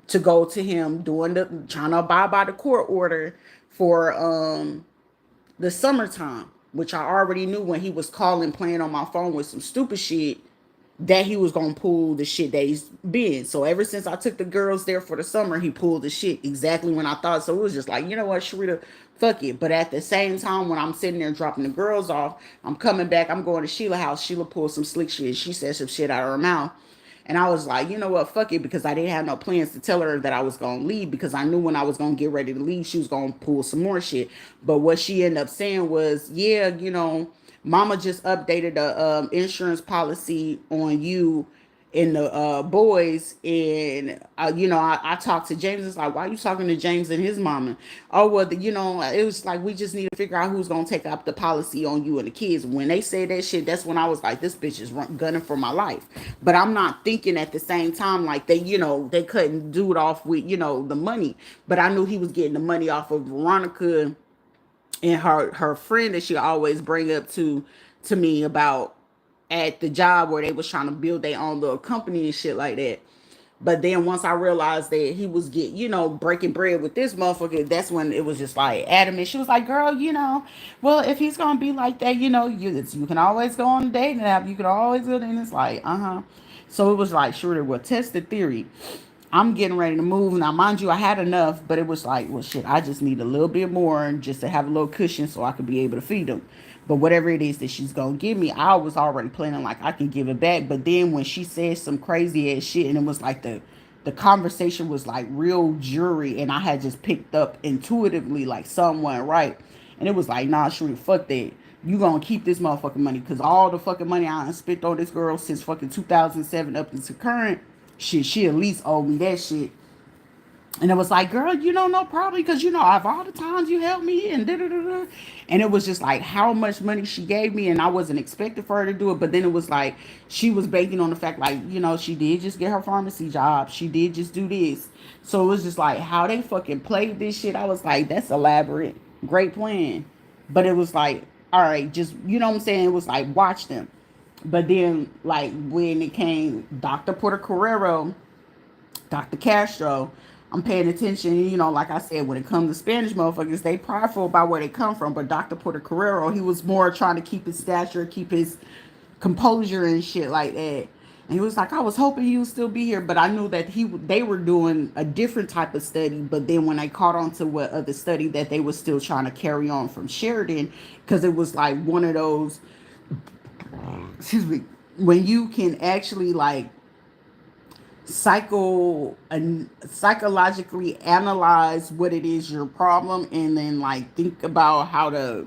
to go to him doing trying to abide by the court order for the summertime, which I already knew when he was calling, playing on my phone with some stupid shit, that he was gonna pull the shit that he's been. So ever since I took the girls there for the summer, he pulled the shit exactly when I thought. So it was just like, you know what, Sharita, fuck it. But at the same time, when I'm sitting there dropping the girls off, I'm coming back, I'm going to Sheila's house. Sheila pulled some slick shit. She said some shit out of her mouth. And I was like, you know what, fuck it, because I didn't have no plans to tell her that I was going to leave, because I knew when I was going to get ready to leave, she was going to pull some more shit. But what she ended up saying was, yeah, mama just updated the insurance policy on you and the boys. And I talked to James. It's like, why are you talking to James and his mama? Oh, well, it was like, we just need to figure out who's gonna take up the policy on you and the kids. When they said that shit, that's when I was like, this bitch is gunning for my life. But I'm not thinking at the same time like they couldn't do it off with the money. But I knew he was getting the money off of Veronica and her friend that she always bring up to me about at the job where they was trying to build their own little company and shit like that. But then once I realized that he was breaking bread with this motherfucker, that's when it was just like adamant. She was like, girl, well, if he's gonna be like that, you can always go on a dating app. You can always go, and it's like, So it was like, sure, well, test the theory. I'm getting ready to move. Now, mind you, I had enough, but it was like, well, shit, I just need a little bit more just to have a little cushion so I could be able to feed them. But whatever it is that she's going to give me, I was already planning like I can give it back. But then when she said some crazy ass shit, and it was like the conversation was like real jury, and I had just picked up intuitively like someone right. And it was like, nah, Sheree, fuck that. You gonna keep this motherfucking money, because all the fucking money I spent on this girl since fucking 2007 up into current, shit, she at least owed me that shit. And it was like, girl, no, probably because, I've all the times you helped me and da-da-da-da. And it was just like how much money she gave me, and I wasn't expecting for her to do it. But then it was like she was banking on the fact, like, she did just get her pharmacy job. She did just do this. So it was just like how they fucking played this shit. I was like, that's elaborate. Great plan. But it was like, all right, just, what I'm saying? It was like, watch them. But then, like, when it came Dr. Porter Carrero, Dr. Castro, I'm paying attention. Like I said, when it comes to Spanish motherfuckers, they prideful about where they come from. But Dr. Porter Carrero, he was more trying to keep his stature, keep his composure and shit like that. And he was like, I was hoping he would still be here, but I knew that they were doing a different type of study. But then when I caught on to what other study that they were still trying to carry on from Sheridan, because it was like one of those, excuse me, when you can actually like psychologically analyze what it is your problem, and then like think about how to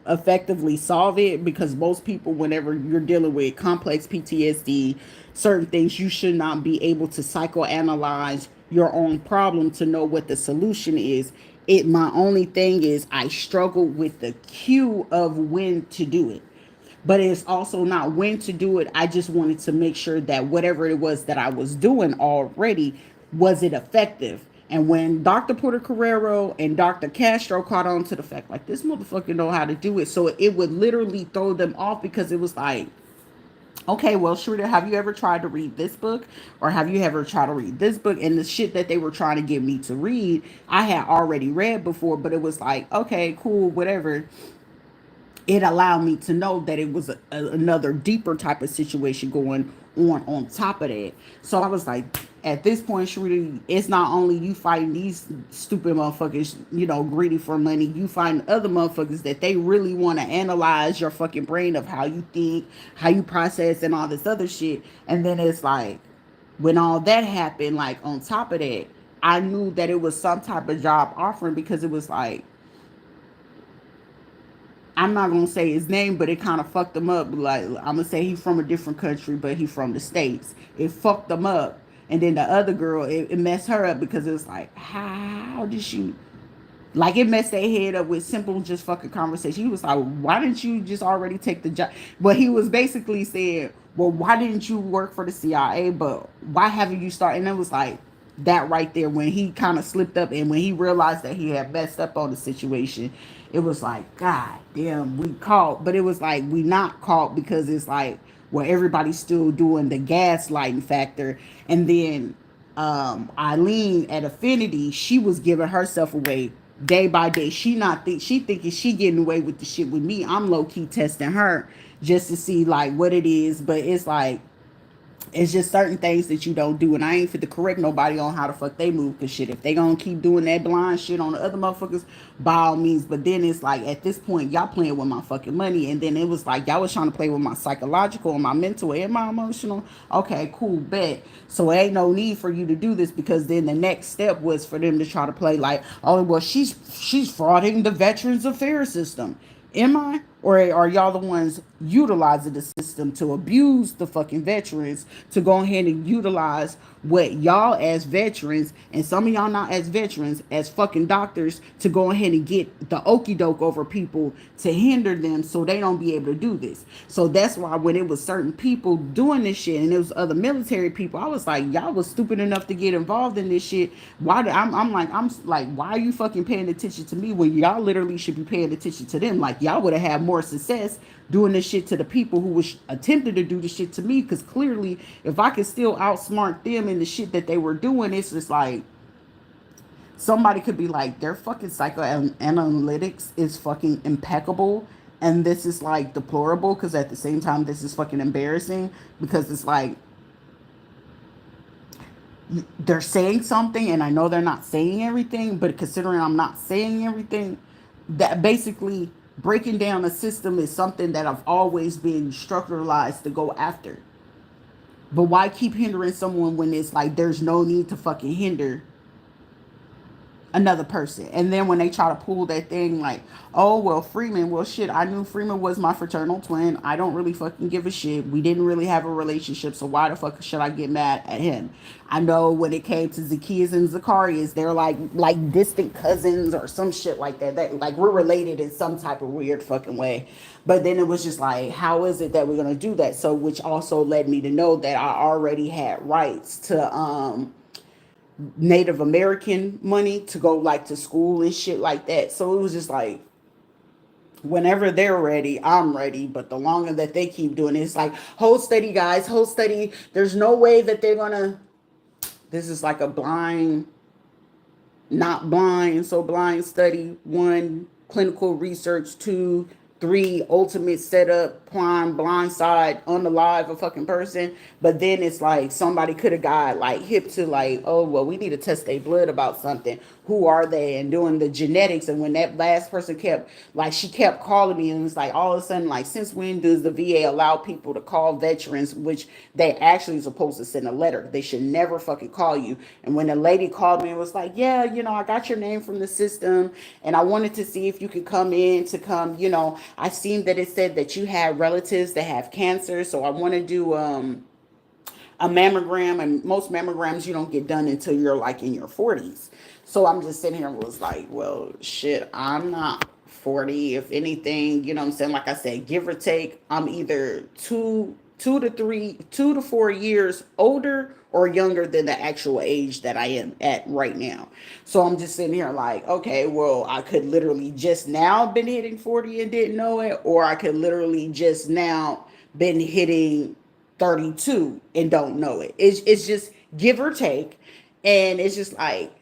effectively solve it, because most people, whenever you're dealing with complex PTSD, certain things, you should not be able to psychoanalyze your own problem to know what the solution is. It My only thing is I struggle with the cue of when to do it, but it's also not when to do it. I just wanted to make sure that whatever it was that I was doing already, was it effective? And when Dr. Porter Carrero and Dr. Castro caught on to the fact, like, this motherfucker know how to do it, so it would literally throw them off, because it was like, okay, well, Shrita, have you ever tried to read this book? Or have you ever tried to read this book? And the shit that they were trying to get me to read, I had already read before, but it was like, okay, cool, whatever. It allowed me to know that it was another deeper type of situation going on top of that. So I was like, at this point, Sharita, it's not only you fighting these stupid motherfuckers, greedy for money. You find other motherfuckers that they really want to analyze your fucking brain of how you think, how you process, and all this other shit. And then it's like, when all that happened, like on top of that, I knew that it was some type of job offering, because it was like, I'm not gonna say his name, but it kind of fucked him up. Like, I'm gonna say he's from a different country, but he's from the States. It fucked him up. And then the other girl, it messed her up, because it's like, how did she, like, it messed their head up with simple, just fucking conversation. He was like, why didn't you just already take the job? But he was basically saying, well, why didn't you work for the CIA? But why haven't you started? And it was like that right there, when he kind of slipped up, and when he realized that he had messed up on the situation, it was like, God damn, we caught. But it was like, we not caught, because it's like, well, everybody's still doing the gaslighting factor. And then Eileen at Affinity, she was giving herself away day by day. She thinking she getting away with the shit with me. I'm low key testing her just to see like what it is. But it's like, it's just certain things that you don't do, and I ain't fit to correct nobody on how the fuck they move. Cause shit, if they gonna keep doing that blind shit on the other motherfuckers, by all means. But then it's like, at this point, y'all playing with my fucking money, and then it was like y'all was trying to play with my psychological and my mental and my emotional. Okay, cool, bet. So it ain't no need for you to do this, because then the next step was for them to try to play like, oh well, she's frauding the Veterans Affairs system. Am I? Or are y'all the ones utilizing the system to abuse the fucking veterans, to go ahead and utilize what y'all as veterans, and some of y'all not as veterans, as fucking doctors, to go ahead and get the okey doke over people to hinder them so they don't be able to do this? So that's why when it was certain people doing this shit, and it was other military people, I was like, y'all was stupid enough to get involved in this shit. I'm like, why are you fucking paying attention to me when y'all literally should be paying attention to them? Like, y'all would have had more success doing this shit to the people who was attempting to do the shit to me, because clearly if I could still outsmart them in the shit that they were doing, it's just like, somebody could be like, their fucking psychoanalytics is fucking impeccable, and this is like deplorable, because at the same time this is fucking embarrassing, because it's like, they're saying something, and I know they're not saying everything, but considering I'm not saying everything, that basically breaking down a system is something that I've always been structuralized to go after. But why keep hindering someone when it's like there's no need to fucking hinder another person? And then when they try to pull that thing like, oh well, Freeman, well shit, I knew Freeman was my fraternal twin. I don't really fucking give a shit. We didn't really have a relationship, so why the fuck should I get mad at him? I know when it came to Zacchaeus and Zacharias, they're like distant cousins or some shit like that. That like we're related in some type of weird fucking way. But then it was just like, how is it that we're gonna do that? So which also led me to know that I already had rights to Native American money to go like to school and shit like that. So it was just like, whenever they're ready, I'm ready. But the longer that they keep doing it, it's like, hold steady, guys, hold steady. There's no way that they're gonna. This is like a blind, not blind, so blind study. One, clinical research. Two, three, ultimate setup. blind side unalive a fucking person. But then it's like somebody could have got like hip to like, oh well, we need to test their blood about something. Who are they? And doing the genetics. And when that last person kept like, she kept calling me, and it's like all of a sudden, like, since when does the VA allow people to call veterans, which they actually supposed to send a letter? They should never fucking call you. And when the lady called me and was like, yeah, I got your name from the system, and I wanted to see if you could come in to come, I seen that it said that you had relatives that have cancer, so I want to do a mammogram, and most mammograms you don't get done until you're like in your 40s. So I'm just sitting here and was like, well, shit, I'm not 40. If anything, you know what I'm saying? Like I said, give or take, I'm either 2 to 4 years older or younger than the actual age that I am at right now. So I'm just sitting here like, okay, well, I could literally just now been hitting 40 and didn't know it, or I could literally just now been hitting 32 and don't know it. It's just give or take. And it's just like,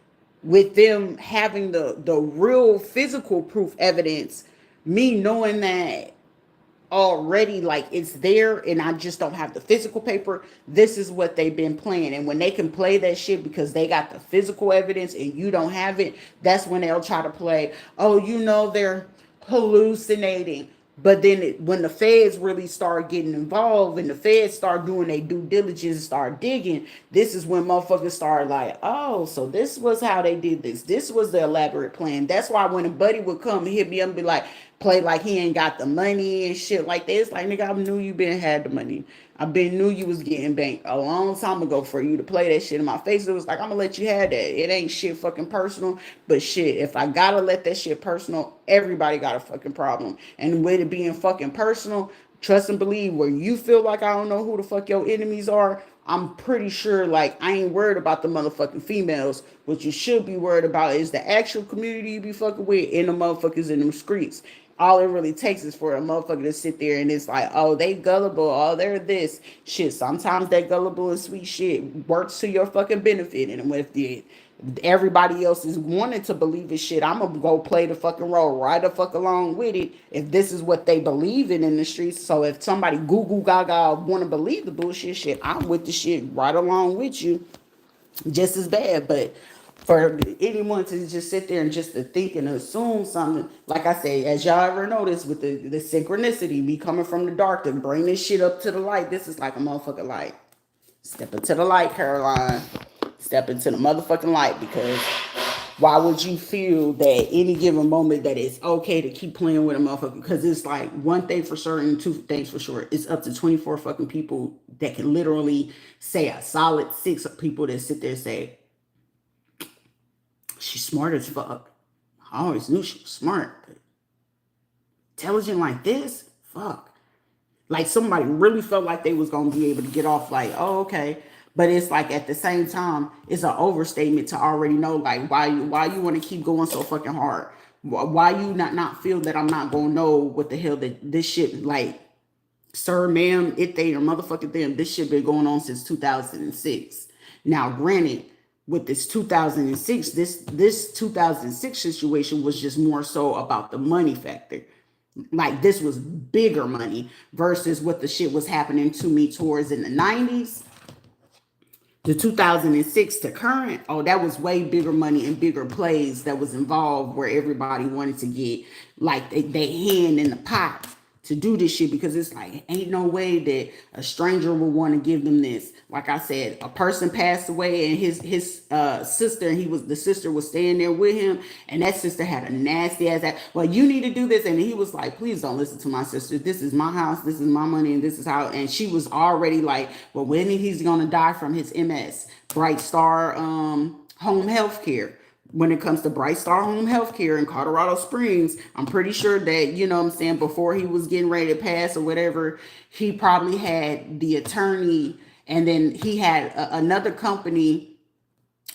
with them having the real physical proof evidence, me knowing that already, like, it's there, and I just don't have the physical paper. This is what they've been playing. And when they can play that shit because they got the physical evidence and you don't have it, that's when they'll try to play, oh, they're hallucinating. But then when the feds really start getting involved and the feds start doing their due diligence and start digging, this is when motherfuckers start like, oh, so this was how they did this. This was the elaborate plan. That's why when a buddy would come and hit me up and be like, play like he ain't got the money and shit like that, it's like, nigga, I knew you been had the money. I been knew you was getting banked a long time ago. For you to play that shit in my face, it was like, I'm gonna let you have that. It ain't shit fucking personal, but shit, if I gotta let that shit personal, everybody got a fucking problem. And with it being fucking personal, trust and believe, where you feel like I don't know who the fuck your enemies are, I'm pretty sure, like, I ain't worried about the motherfucking females. What you should be worried about is the actual community you be fucking with and the motherfuckers in them streets. All it really takes is for a motherfucker to sit there and it's like, oh, they gullible, oh, they're this shit. Sometimes that gullible and sweet shit works to your fucking benefit. And if everybody else is wanting to believe this shit, I'm gonna go play the fucking role right the fuck along with it if this is what they believe in the streets. So if somebody goo gaga want to believe the bullshit shit, I'm with the shit right along with you, just as bad. But for anyone to just sit there and just to think and assume something, like I say, as y'all ever notice with the synchronicity, me coming from the dark to bring this shit up to the light, this is like a motherfucking light. Step into the light, Caroline. Step into the motherfucking light, because why would you feel that any given moment that it's okay to keep playing with a motherfucker? Because it's like, one thing for certain, two things for sure. It's up to 24 fucking people that can literally say, a solid 6 people that sit there and say, she's smart as fuck. I always knew she was smart, but intelligent like this? Fuck. Like, somebody really felt like they was gonna be able to get off like, oh, okay. But it's like, at the same time, it's an overstatement to already know, like, why you want to keep going so fucking hard. Why you not feel that I'm not gonna know what the hell that this shit, like, sir, ma'am, it they or motherfucking them, this shit been going on since 2006. Now, granted, with this 2006, this 2006 situation was just more so about the money factor. Like, this was bigger money versus what the shit was happening to me towards in the 90s. The 2006 to current, oh, that was way bigger money and bigger plays that was involved, where everybody wanted to get like they hand in the pot to do this shit, because it's like, ain't no way that a stranger would want to give them this. Like I said, a person passed away and his sister, and the sister was staying there with him, and that sister had a nasty ass act. Well, you need to do this, and he was like, please don't listen to my sister. This is my house, this is my money, and this is how. And she was already like, well, when he's gonna die from his MS, Bright Star Home Health Care. When it comes to Bright Star Home Healthcare in Colorado Springs, I'm pretty sure that, you know what I'm saying, before he was getting ready to pass or whatever, he probably had the attorney, and then he had another company,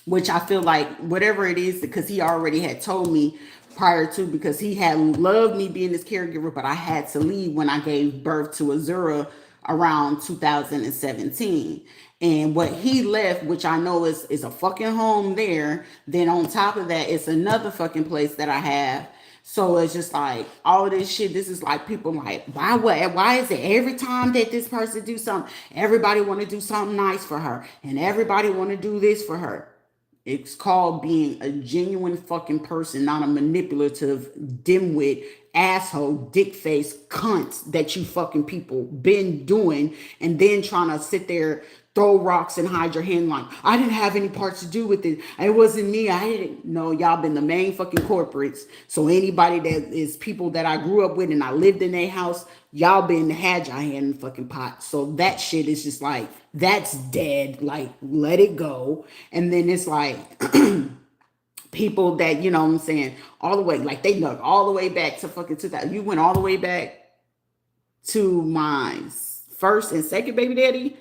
which I feel like whatever it is, because he already had told me prior to, because he had loved me being his caregiver, but I had to leave when I gave birth to Azura around 2017. And what he left, which I know is a fucking home there. Then on top of that, it's another fucking place that I have So it's just like all of this shit. This is like people like, why is it every time that this person do something, everybody want to do something nice for her and everybody want to do this for her? It's called being a genuine fucking person, not a manipulative, dimwit, asshole, dick face cunt that you fucking people been doing, and then trying to sit there, throw rocks and hide your hand like, I didn't have any part to do with it. It wasn't me. I didn't. No, y'all been the main fucking corporates. So anybody that is people that I grew up with and I lived in their house, y'all been had your hand in the fucking pot. So that shit is just like, that's dead. Like, let it go. And then it's like people that, you know what I'm saying, all the way, like they dug all the way back to fucking 2000. You went all the way back to my first and second baby daddy.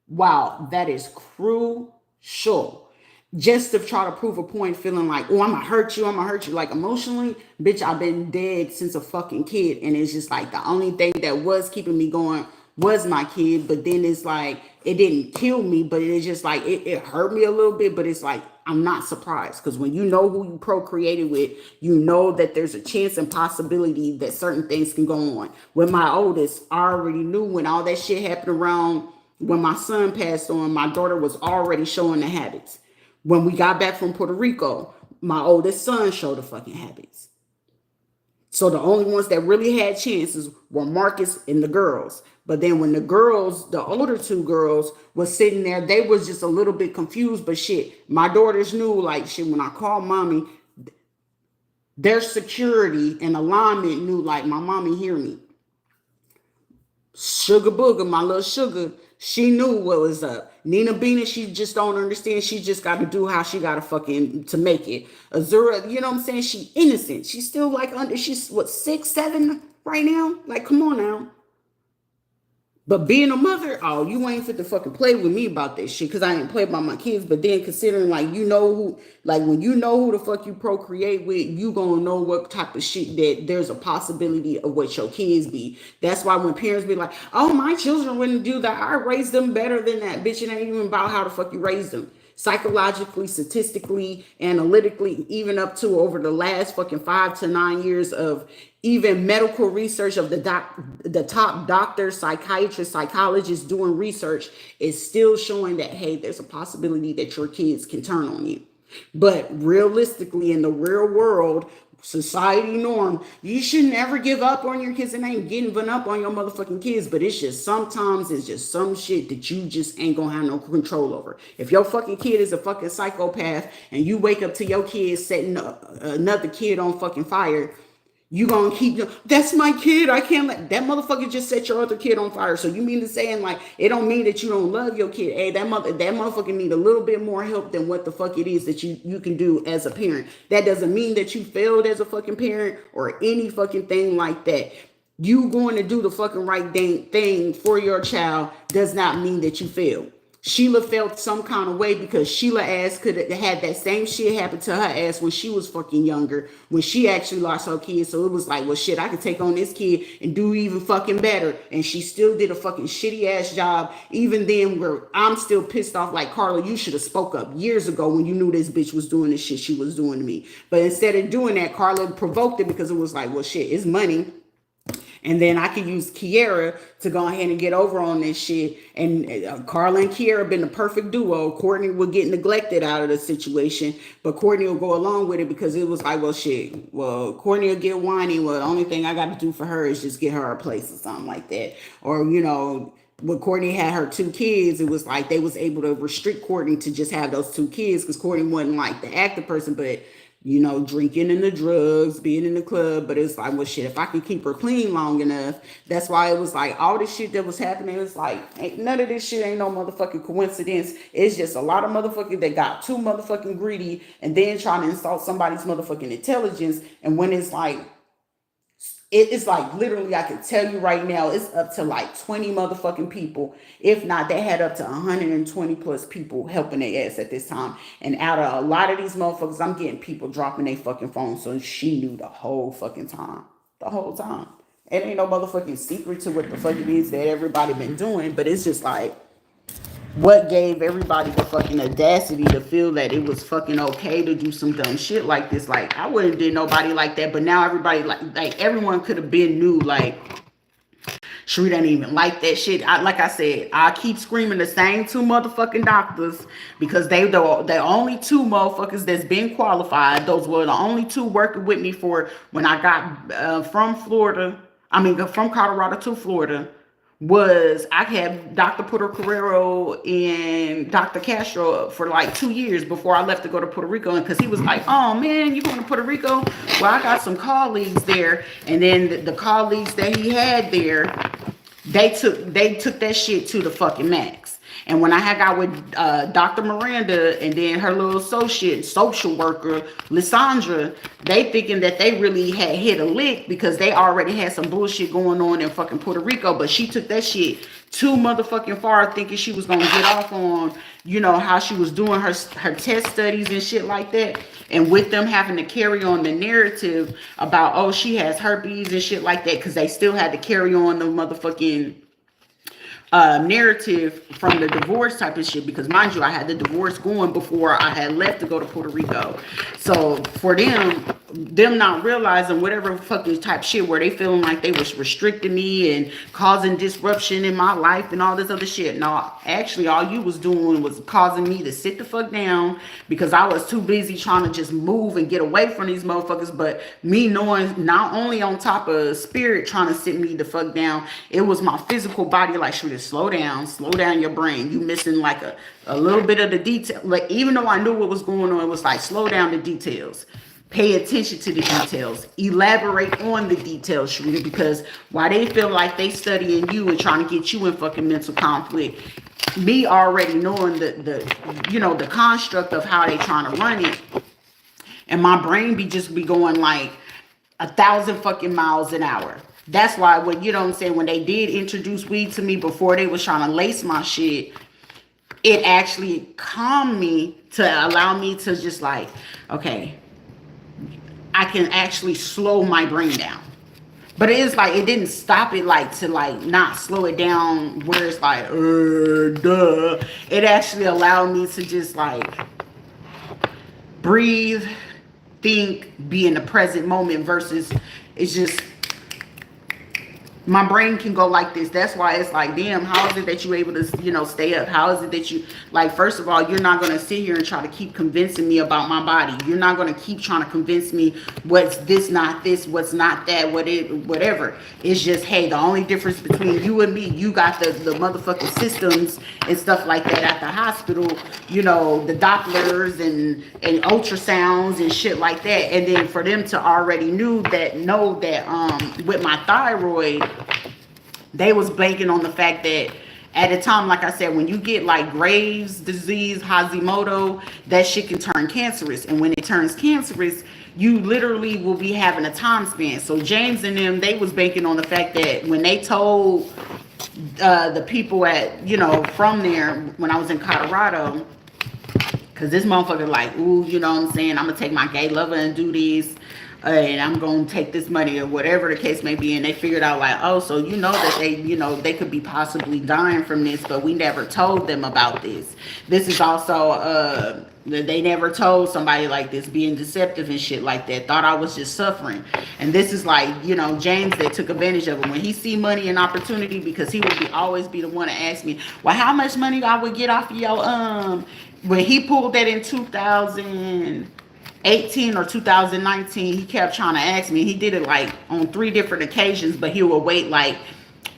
Wow, that is crucial. Just to try to prove a point, feeling like, oh, I'm gonna hurt you, I'm gonna hurt you. Like emotionally, bitch, I've been dead since a fucking kid. And it's just like the only thing that was keeping me going was my kid. But then it's like, it didn't kill me, but it's just like, it hurt me a little bit. But it's like, I'm not surprised, because when you know who you procreated with, you know that there's a chance and possibility that certain things can go on. With my oldest, I already knew when all that shit happened around when my son passed on, my daughter was already showing the habits. When we got back from Puerto Rico, my oldest son showed the fucking habits. So the only ones that really had chances were Marcus and the girls. But then when the girls, the older two girls, was sitting there, they was just a little bit confused. But shit, my daughters knew, like, shit, when I called mommy, their security and alignment knew, like, my mommy hear me. Sugar Booger, my little sugar, she knew what was up. Nina Bina, she just don't understand. She just got to do how she got to fucking to make it. Azura, you know what I'm saying? She innocent. She's still like under, she's what, 6, 7 right now? Like, come on now. But being a mother, oh, you ain't fit to fucking play with me about this shit, because I ain't play about my kids. But then considering, like, you know who, like, when you know who the fuck you procreate with, you gonna know what type of shit that there's a possibility of what your kids be. That's why when parents be like, oh, my children wouldn't do that, I raised them better than that. Bitch, it ain't even about how the fuck you raised them. Psychologically, statistically, analytically, even up to over the last fucking 5 to 9 years of even medical research of the top doctors, psychiatrists, psychologists doing research is still showing that, hey, there's a possibility that your kids can turn on you. But realistically, in the real world, society norm, you should never give up on your kids, and ain't giving up on your motherfucking kids. But it's just sometimes it's just some shit that you just ain't gonna have no control over. If your fucking kid is a fucking psychopath and you wake up to your kid setting another kid on fucking fire, you gonna keep, that's my kid, I can't let that motherfucker just set your other kid on fire. So you mean to saying, like, it don't mean that you don't love your kid. Hey, that motherfucker need a little bit more help than what the fuck it is that you can do as a parent. That doesn't mean that you failed as a fucking parent or any fucking thing like that. You going to do the fucking right thing for your child does not mean that you failed. Sheila felt some kind of way because Sheila ass could have had that same shit happen to her ass when she was fucking younger, when she actually lost her kid. So it was like, well, shit, I could take on this kid and do even fucking better. And she still did a fucking shitty ass job. Even then, where I'm still pissed off, like, Carla, you should have spoke up years ago when you knew this bitch was doing the shit she was doing to me. But instead of doing that, Carla provoked it because it was like, well, shit, it's money. And then I could use Kiera to go ahead and get over on this shit. And Carla and Kiera been the perfect duo. Courtney would get neglected out of the situation, but Courtney will go along with it because it was like, well, shit. Well, Courtney will get whiny. Well, the only thing I got to do for her is just get her a place or something like that. Or, you know, when Courtney had her 2 kids, it was like they was able to restrict Courtney to just have those 2 kids because Courtney wasn't like the active person, but, you know, drinking and the drugs, being in the club. But it's like, well, shit, if I can keep her clean long enough, that's why it was like all this shit that was happening. It was like, ain't none of this shit ain't no motherfucking coincidence. It's just a lot of motherfuckers that got too motherfucking greedy and then trying to insult somebody's motherfucking intelligence. And when it's like, it's like literally, I can tell you right now, it's up to like 20 motherfucking people. If not, they had up to 120 plus people helping their ass at this time. And out of a lot of these motherfuckers, I'm getting people dropping their fucking phone. So she knew the whole fucking time. The whole time. It ain't no motherfucking secret to what the fuck it is that everybody been doing. But it's just like, what gave everybody the fucking audacity to feel that it was fucking okay to do some dumb shit like this? Like, I wouldn't did nobody like that, but now everybody like everyone could have been new. Like, Sheree didn't even like that shit. Like I said, I keep screaming the same two motherfucking doctors because the only two motherfuckers that's been qualified. Those were the only two working with me for when I got from Florida. I mean, from Colorado to Florida. Was I had Dr. Puerto Carrero and Dr. Castro for like 2 years before I left to go to Puerto Rico, and because he was like, oh man, you going to Puerto Rico? Well, I got some colleagues there, and then the colleagues that he had there, they took that shit to the fucking max. And when I had got with Dr. Miranda and then her little associate, social worker, Lysandra, they thinking that they really had hit a lick because they already had some bullshit going on in fucking Puerto Rico. But she took that shit too motherfucking far, thinking she was gonna get off on, how she was doing her test studies and shit like that. And with them having to carry on the narrative about, oh, she has herpes and shit like that, because they still had to carry on the motherfucking narrative from the divorce type of shit, because mind you, I had the divorce going before I had left to go to Puerto Rico. So for them not realizing whatever fucking type shit where they feeling like they was restricting me and causing disruption in my life and all this other shit. No, actually all you was doing was causing me to sit the fuck down because I was too busy trying to just move and get away from these motherfuckers. But me knowing not only on top of spirit trying to sit me the fuck down, it was my physical body like, should slow down your brain. You missing like a little bit of the detail. Like, even though I knew what was going on, it was like, slow down the details. Pay attention to the details. Elaborate on the details, Sharita, because while they feel like they studying you and trying to get you in fucking mental conflict, me already knowing the construct of how they trying to run it, and my brain be going like 1,000 fucking miles an hour. That's why when, when they did introduce weed to me before they was trying to lace my shit, it actually calmed me to allow me to just like, okay, I can actually slow my brain down. But it is like, it didn't stop it like to like not slow it down where it's like, duh. It actually allowed me to just like breathe, think, be in the present moment versus it's just, my brain can go like this. That's why it's like, damn, how is it that you're able to, stay up? How is it that you, like, first of all, you're not going to sit here and try to keep convincing me about my body. You're not going to keep trying to convince me what's this, not this, what's not that, whatever. It's just, hey, the only difference between you and me, you got the motherfucking systems and stuff like that at the hospital, the Dopplers and ultrasounds and shit like that. And then for them to already know that with my thyroid, they was banking on the fact that at a time, like I said, when you get like Graves' disease, Hashimoto, that shit can turn cancerous. And when it turns cancerous, you literally will be having a time span. So James and them, they was banking on the fact that when they told the people at, from there, when I was in Colorado, because this motherfucker like, ooh, you know what I'm saying, I'm going to take my gay lover and do this. And I'm going to take this money or whatever the case may be. And they figured out like, oh, so that they could be possibly dying from this, but we never told them about this. This is also, they never told somebody like this, being deceptive and shit like that. Thought I was just suffering. And this is like, James that took advantage of it. When he see money and opportunity, because he would always be the one to ask me, well, how much money I would get off of your, when he pulled that in 2018 or 2019, he kept trying to ask me. He did it like on 3 different occasions, but he would wait like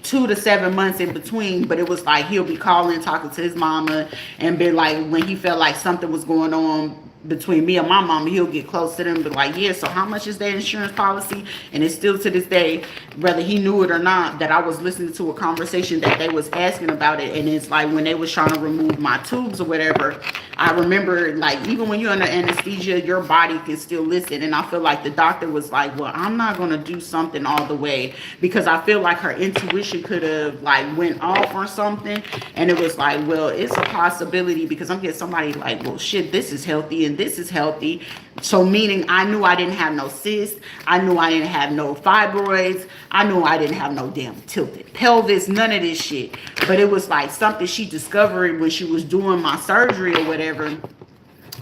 2 to 7 months in between. But it was like he'll be calling, talking to his mama, and be like, when he felt like something was going on between me and my mama, he'll get close to them, but like, yeah, so how much is that insurance policy? And it's still to this day, whether he knew it or not, that I was listening to a conversation that they was asking about it. And it's like when they was trying to remove my tubes or whatever, I remember like, even when you're under anesthesia, your body can still listen. And I feel like the doctor was like, well, I'm not going to do something all the way, because I feel like her intuition could have like went off or something. And it was like, well, it's a possibility, because I'm getting somebody like, well, shit, this is healthy and and this is healthy. So meaning I knew I didn't have no cysts. I knew I didn't have no fibroids. I knew I didn't have no damn tilted pelvis, none of this shit. But it was like something she discovered when she was doing my surgery or whatever.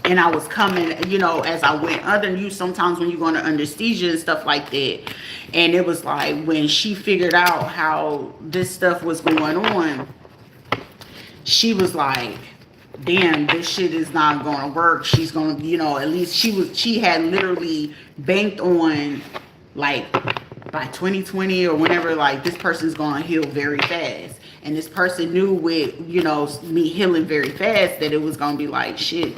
And I was coming, you know, as I went under you, sometimes when you go under anesthesia and stuff like that. And it was like when she figured out how this stuff was going on, she was like, damn, this shit is not gonna work. She's gonna, you know, at least she had literally banked on, like, by 2020 or whenever, like, this person's gonna heal very fast. And this person knew with, you know, me healing very fast that it was gonna be like, shit,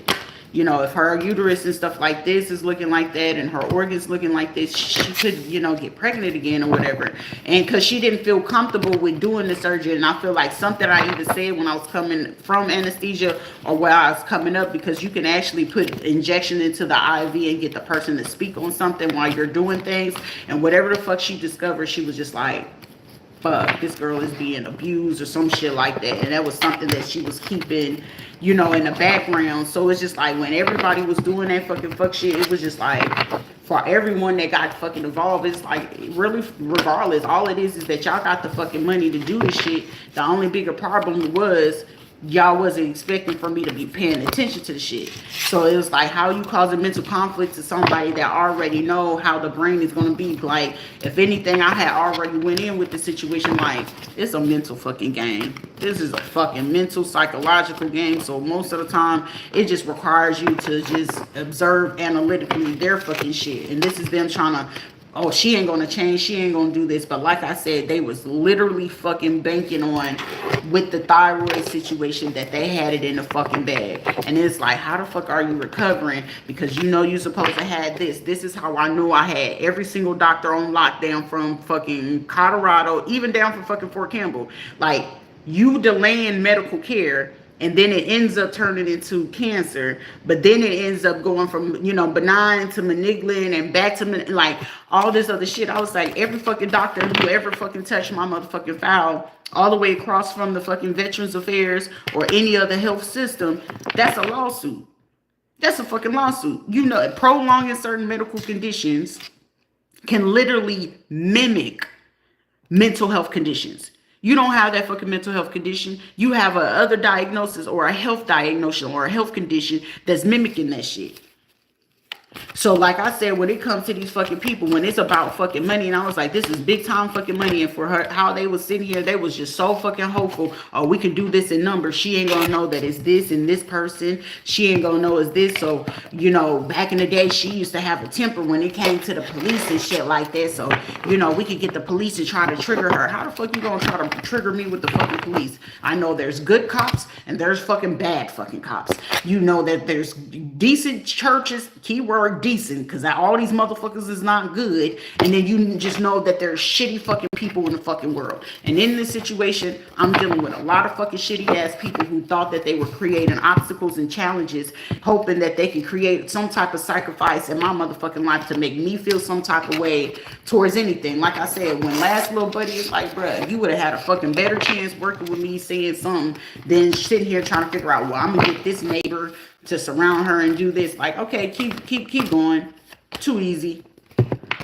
you know, if her uterus and stuff like this is looking like that and her organs looking like this, she could, you know, get pregnant again or whatever. And because she didn't feel comfortable with doing the surgery, and I feel like something I either said when I was coming from anesthesia or while I was coming up, because you can actually put injection into the IV and get the person to speak on something while you're doing things. And whatever the fuck she discovered, she was just like, fuck, this girl is being abused or some shit like that. And that was something that she was keeping, you know, in the background. So it's just like when everybody was doing that fucking fuck shit, it was just like, for everyone that got fucking involved, it's like, really, regardless, all it is that y'all got the fucking money to do this shit. The only bigger problem was y'all wasn't expecting for me to be paying attention to the shit. So it was like, how you causing mental conflict to somebody that already know how the brain is going to be. Like, if anything, I had already went in with the situation like, it's a mental fucking game. This is a fucking mental, psychological game. So most of the time, it just requires you to just observe analytically their fucking shit. And this is them trying to, oh, she ain't gonna change, she ain't gonna do this. But like I said, they was literally fucking banking on, with the thyroid situation, that they had it in the fucking bag. And it's like, how the fuck are you recovering? Because you know you supposed to have this. This is how I knew I had every single doctor on lockdown from fucking Colorado, even down from fucking Fort Campbell. Like, you delaying medical care, and then it ends up turning into cancer, but then it ends up going from, you know, benign to malignant and back to, like, all this other shit. I was like, every fucking doctor who ever fucking touched my motherfucking file, all the way across from the fucking Veterans Affairs or any other health system, that's a lawsuit. That's a fucking lawsuit. You know, prolonging certain medical conditions can literally mimic mental health conditions. You don't have that fucking mental health condition. You have a other diagnosis or a health diagnosis or a health condition that's mimicking that shit. So like I said, when it comes to these fucking people, when it's about fucking money, and I was like, this is big time fucking money. And for her, how they was sitting here, they was just so fucking hopeful. Oh, we can do this in numbers. She ain't gonna know that it's this and this person. She ain't gonna know it's this. So, you know, back in the day, she used to have a temper when it came to the police and shit like that. So, you know, we could get the police to try to trigger her. How the fuck you gonna try to trigger me with the fucking police? I know there's good cops and there's fucking bad fucking cops. You know that there's decent churches, keyword decent, because all these motherfuckers is not good. And then you just know that there's shitty fucking people in the fucking world. And in this situation, I'm dealing with a lot of fucking shitty ass people who thought that they were creating obstacles and challenges, hoping that they can create some type of sacrifice in my motherfucking life to make me feel some type of way towards anything. Like I said, when last little buddy is like, bruh, you would have had a fucking better chance working with me saying something than sitting here trying to figure out, well, I'm gonna get this neighbor to surround her and do this. Like, okay, keep going. Too easy.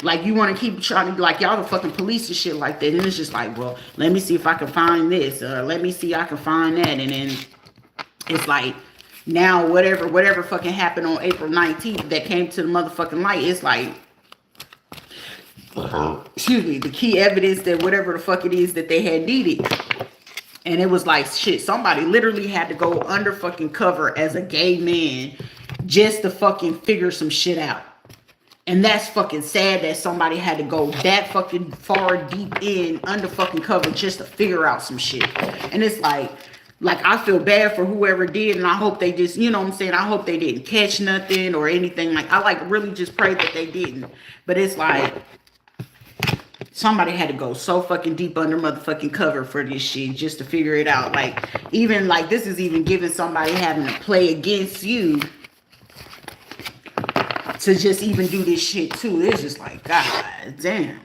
Like, you want to keep trying to, like, y'all the fucking police and shit like that. And it's just like, well, let me see if I can find this. Let me see I can find that. And then it's like, now whatever fucking happened on April 19th that came to the motherfucking light, it's like, excuse me, the key evidence that whatever the fuck it is that they had needed. And it was like, shit, somebody literally had to go under fucking cover as a gay man just to fucking figure some shit out. And that's fucking sad that somebody had to go that fucking far deep in under fucking cover just to figure out some shit. And it's like I feel bad for whoever did, and I hope they just, you know what I'm saying, I hope they didn't catch nothing or anything. Like, I like really just pray that they didn't. But it's like, somebody had to go so fucking deep under motherfucking cover for this shit just to figure it out. Like, even like, this is even giving somebody having to play against you to just even do this shit too. It's just like, god damn.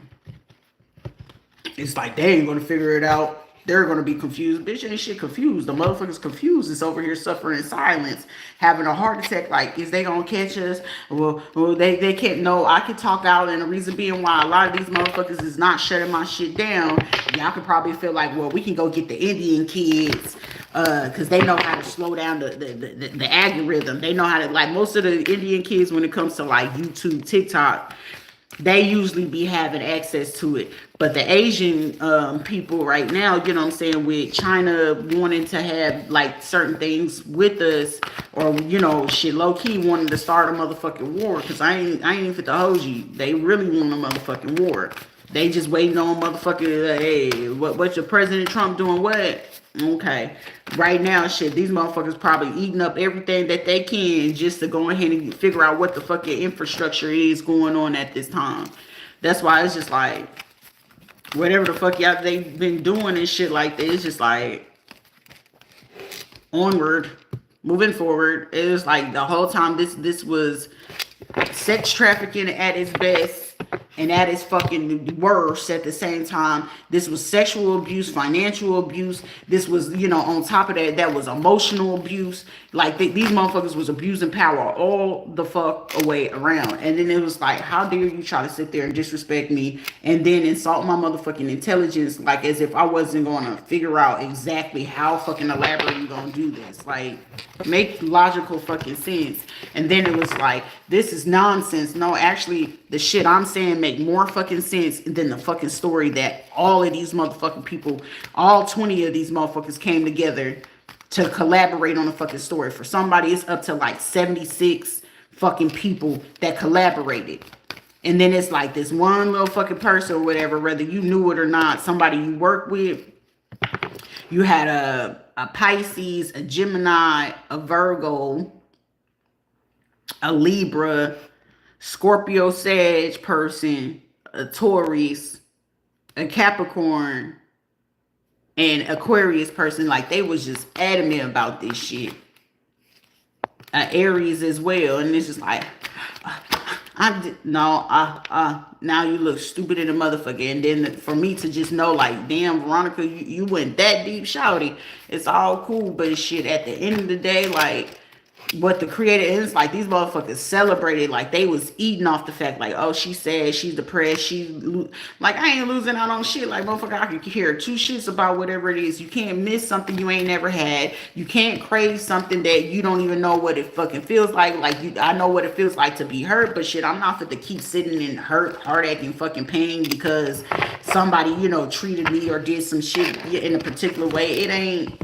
It's like, they ain't gonna figure it out. They're gonna be confused. Bitch, ain't shit confused. The motherfuckers confused is over here suffering in silence, having a heart attack. Like, is they gonna catch us? Well, they can't know. I can talk out, and the reason being why a lot of these motherfuckers is not shutting my shit down. Y'all could probably feel like, well, we can go get the Indian kids, because they know how to slow down the algorithm. They know how to, like, most of the Indian kids when it comes to like YouTube, TikTok, they usually be having access to it. But the Asian people right now, you know what I'm saying, with China wanting to have like certain things with us, or you know, shit, low key wanting to start a motherfucking war. Cause I ain't even fit to hold you. They really want a motherfucking war. They just waiting on motherfucking, hey, what your President Trump doing what? Okay. Right now, shit, these motherfuckers probably eating up everything that they can just to go ahead and figure out what the fucking infrastructure is going on at this time. That's why it's just like, whatever the fuck y'all they've been doing and shit like that, it's just like, onward, moving forward. It was like the whole time this was sex trafficking at its best and at its fucking worst at the same time. This was sexual abuse, financial abuse. This was, you know, on top of that, that was emotional abuse. Like, these motherfuckers was abusing power all the fuck away around. And then it was like, how dare you try to sit there and disrespect me and then insult my motherfucking intelligence, like as if I wasn't going to figure out exactly how fucking elaborate you going to do this. Like, make logical fucking sense. And then it was like, this is nonsense. No, actually, the shit I'm saying make more fucking sense than the fucking story that all of these motherfucking people, all 20 of these motherfuckers came together to collaborate on a fucking story. For somebody, it's up to like 76 fucking people that collaborated. And then it's like this one little fucking person or whatever, whether you knew it or not, somebody you work with. You had a Pisces, a Gemini, a Virgo, a Libra, Scorpio, Sag person, a Taurus, a Capricorn, and Aquarius person. Like, they was just adamant about this shit. Aries as well. And it's just like, now you look stupid in a motherfucker. And then for me to just know, like, damn, Veronica, you went that deep, shouty. It's all cool, but shit, at the end of the day, like, what the creator is, like, these motherfuckers celebrated like they was eating off the fact, like, oh, she sad, she's depressed, like, I ain't losing out on shit. Like, motherfucker, I can hear two shits about whatever it is. You can't miss something you ain't never had. You can't crave something that you don't even know what it fucking feels like. I know what it feels like to be hurt, but shit, I'm not fit to keep sitting in heartache and fucking pain because somebody, you know, treated me or did some shit in a particular way. It ain't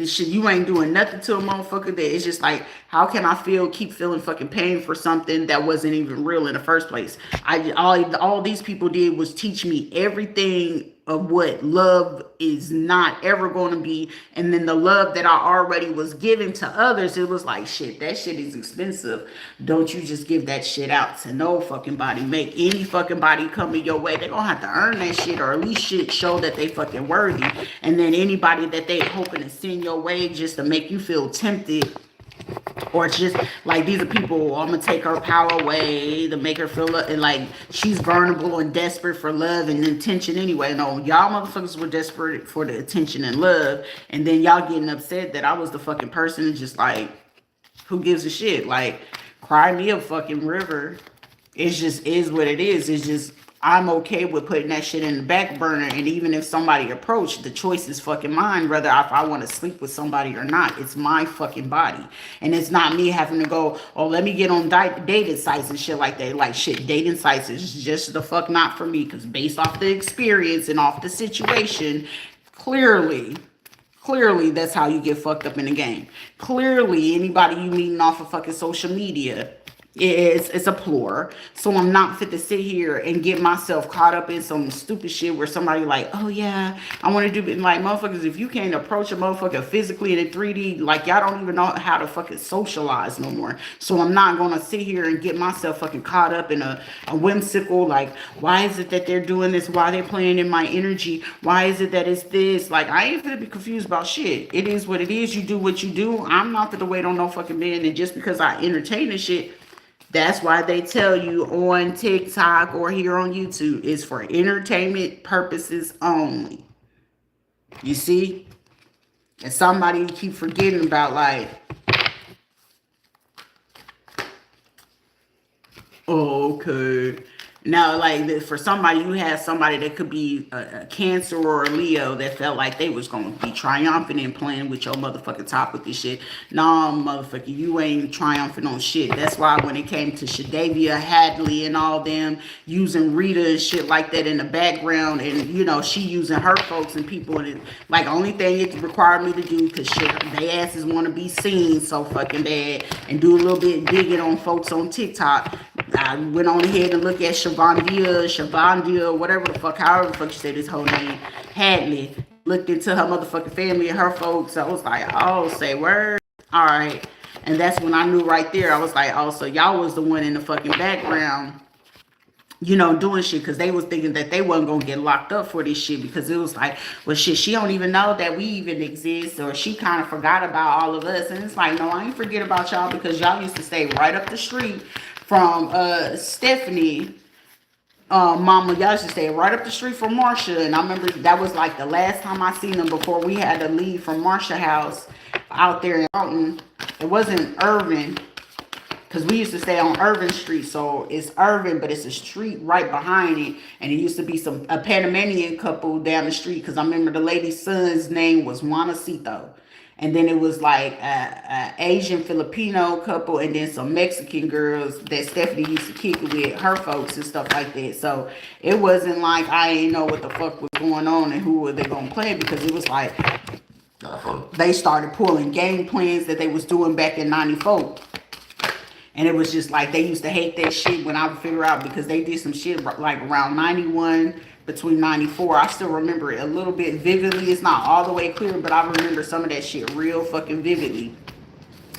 shit. You ain't doing nothing to a motherfucker that it's just like, how can I keep feeling fucking pain for something that wasn't even real in the first place? All these people did was teach me everything of what love is not ever going to be. And then the love that I already was giving to others, it was like, shit, that shit is expensive. Don't you just give that shit out to no fucking body. Make any fucking body come in your way. They're going to have to earn that shit, or at least shit show that they fucking worthy. And then anybody that they hoping to send your way just to make you feel tempted, or it's just like, these are people, I'm gonna take her power away to make her feel like she's vulnerable and desperate for love and attention anyway. No, y'all motherfuckers were desperate for the attention and love, and then y'all getting upset that I was the fucking person. Just like, who gives a shit? Like, cry me a fucking river. It just is what it is. It's just, I'm okay with putting that shit in the back burner. And even if somebody approached, the choice is fucking mine, whether if I want to sleep with somebody or not. It's my fucking body. And it's not me having to go, oh, let me get on dating sites and shit like that. Like, shit, dating sites is just the fuck not for me. Because based off the experience and off the situation, clearly that's how you get fucked up in the game. Clearly, anybody you meeting off of fucking social media, it's a plur. So I'm not fit to sit here and get myself caught up in some stupid shit where somebody like, oh yeah, I want to do it. Like, motherfuckers, if you can't approach a motherfucker physically in 3D, like, y'all don't even know how to fucking socialize no more. So I'm not gonna sit here and get myself fucking caught up in a whimsical, like, why is it that they're doing this? Why are they playing in my energy? Why is it that it's this? Like, I ain't gonna be confused about shit. It is what it is. You do what you do. I'm not gonna wait on no fucking man. And just because I entertain this shit, that's why they tell you on TikTok or here on YouTube, it's for entertainment purposes only. You see? And somebody you keep forgetting about, like, oh, okay. Now, like for somebody, you had somebody that could be a Cancer or a Leo that felt like they was gonna be triumphant and playing with your motherfucking top with this shit. Nah, motherfucker, you ain't triumphant on shit. That's why when it came to Shadavia Hadley and all them using Rita and shit like that in the background, and you know she using her folks and people, and like only thing it required me to do, cause shit, they asses want to be seen so fucking bad, and do a little bit digging on folks on TikTok. I went on ahead and looked at Shavandia, whatever the fuck, however the fuck you say this whole name, Hadley. Looked into her motherfucking family and her folks. I was like, oh, say word. All right. And that's when I knew right there. I was like, oh, so y'all was the one in the fucking background, you know, doing shit, because they was thinking that they wasn't gonna get locked up for this shit, because it was like, well, shit, she don't even know that we even exist, or she kind of forgot about all of us. And it's like, no, I ain't forget about y'all, because y'all used to stay right up the street from Stephanie, mama. Y'all used to stay right up the street from Marsha. And I remember that was like the last time I seen them before we had to leave from Marsha house out there in Mountain. It wasn't Irvin, because we used to stay on Irvin Street. So it's Irvin, but it's a street right behind it. And it used to be a Panamanian couple down the street, because I remember the lady's son's name was Juanacito. And then it was like a Asian Filipino couple, and then some Mexican girls that Stephanie used to kick it with her folks and stuff like that. So it wasn't like I ain't know what the fuck was going on and who were they gonna play, because it was like they started pulling game plans that they was doing back in '94. And it was just like they used to hate that shit when I would figure out, because they did some shit like around 91, between 94. I still remember it a little bit vividly. It's not all the way clear, but I remember some of that shit real fucking vividly.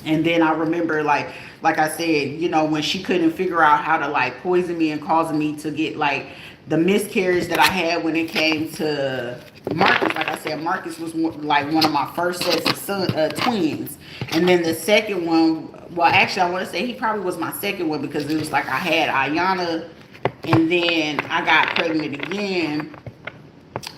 And then I remember, like I said, you know, when she couldn't figure out how to like poison me and causing me to get like the miscarriage that I had when it came to Marcus. Like I said, Marcus was like one of my first sets of twins. And then the second one, well, actually, I want to say he probably was my second one, because it was like I had Ayana, and then I got pregnant again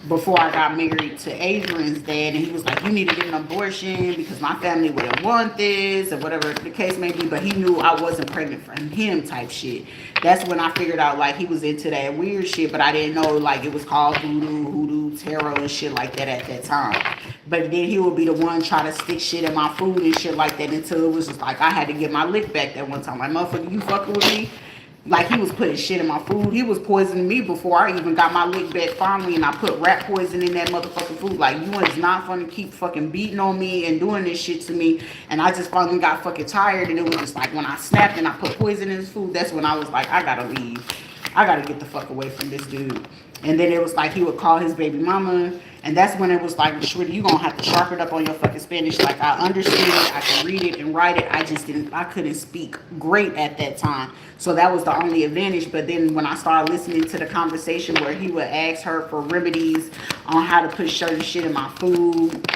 before I got married to Adrian's dad, and he was like, you need to get an abortion because my family wouldn't want this, or whatever the case may be. But he knew I wasn't pregnant from him type shit. That's when I figured out like he was into that weird shit, but I didn't know like it was called hoodoo, tarot and shit like that at that time. But then he would be the one trying to stick shit in my food and shit like that, until it was just like I had to get my lick back that one time. Like, motherfucker, you fucking with me? Like, he was putting shit in my food. He was poisoning me before I even got my lick back finally, and I put rat poison in that motherfucking food. Like, you is not gonna keep fucking beating on me and doing this shit to me. And I just finally got fucking tired, and it was just like when I snapped and I put poison in his food, that's when I was like, I gotta leave. I gotta get the fuck away from this dude. And then it was like he would call his baby mama, and that's when it was like, Shrita, you gonna have to sharpen up on your fucking Spanish. Like, I understand it, I can read it and write it. I couldn't speak great at that time. So that was the only advantage. But then when I started listening to the conversation where he would ask her for remedies on how to put certain shit in my food,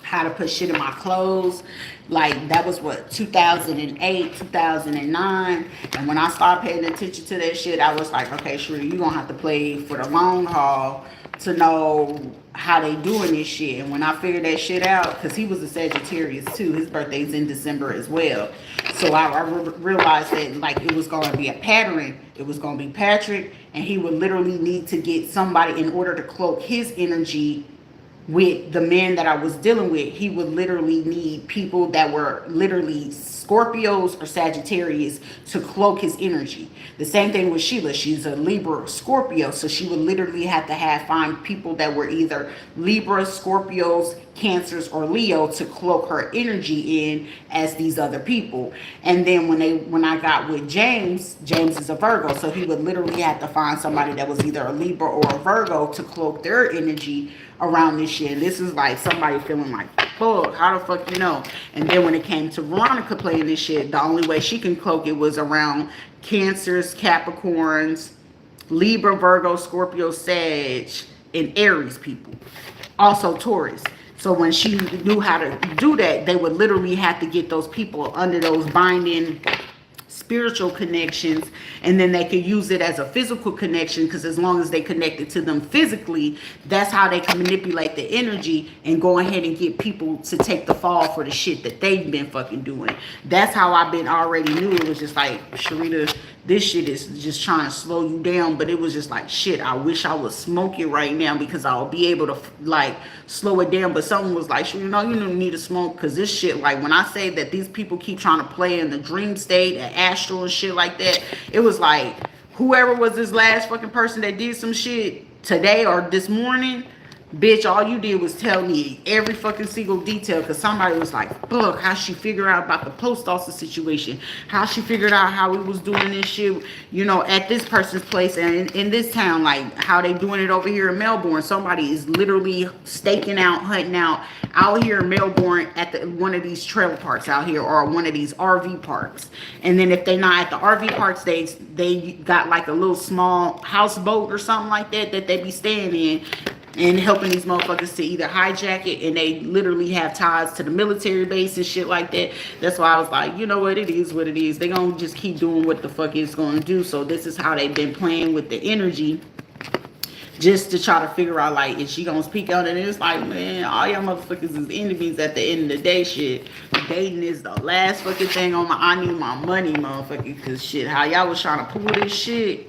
how to put shit in my clothes, like that was what, 2008, 2009. And when I started paying attention to that shit, I was like, okay, sure, you're gonna have to play for the long haul to know how they doing this shit. And when I figured that shit out, because he was a Sagittarius too, his birthday's in December as well. So I realized that like it was going to be a pattern. It was going to be Patrick, and he would literally need to get somebody in order to cloak his energy with the men that I was dealing with. He would literally need people that were literally Scorpios or Sagittarius to cloak his energy. The same thing with Sheila. She's a Libra or Scorpio, so she would literally have to find people that were either Libra, Scorpios, Cancers, or Leo to cloak her energy in as these other people. And then when I got with James is a Virgo, so he would literally have to find somebody that was either a Libra or a Virgo to cloak their energy around this shit. And this is like somebody feeling like, fuck, how the fuck you know? And then when it came to Veronica playing this shit, the only way she can cloak it was around Cancers, Capricorns, Libra, Virgo, Scorpio, Sag, and Aries people. Also Taurus. So when she knew how to do that, they would literally have to get those people under those binding spiritual connections, and then they could use it as a physical connection, because as long as they connect it to them physically, that's how they can manipulate the energy and go ahead and get people to take the fall for the shit that they've been fucking doing. That's how I've been already knew. It was just like, Sharita, this shit is just trying to slow you down. But it was just like, shit, I wish I was smoking right now, because I'll be able to like slow it down. But someone was like, you know, you don't need to smoke, because this shit, like when I say that these people keep trying to play in the dream state and astral and shit like that, it was like whoever was this last fucking person that did some shit today or this morning, bitch, all you did was tell me every fucking single detail, because somebody was like, fuck, how she figured out about the post office situation, how she figured out how we was doing this shit, you know, at this person's place and in this town, like how they doing it over here in Melbourne. Somebody is literally staking out, hunting out here in Melbourne at one of these trailer parks out here, or one of these RV parks. And then if they not at the RV parks, they got like a little small houseboat or something like that they be staying in, and helping these motherfuckers to either hijack it, and they literally have ties to the military base and shit like that. That's why I was like, you know what, it is what it is. They gonna just keep doing what the fuck it's gonna do. So this is how they've been playing with the energy, just to try to figure out, like, is she gonna speak out? And it's like, man, all y'all motherfuckers is enemies at the end of the day. Shit, dating is the last fucking thing on my I need my money motherfucker, because shit, how y'all was trying to pull this shit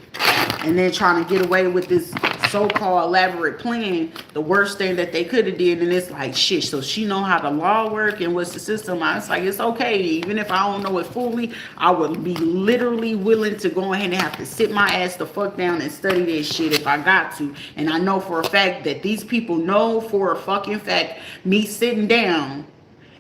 and then trying to get away with this so-called elaborate plan, the worst thing that they could have did. And it's like, shit, so she know how the law work and what's the system. I was like, it's okay, even if I don't know it fully, I would be literally willing to go ahead and have to sit my ass the fuck down and study this shit if I got to. And I know for a fact that these people know for a fucking fact, me sitting down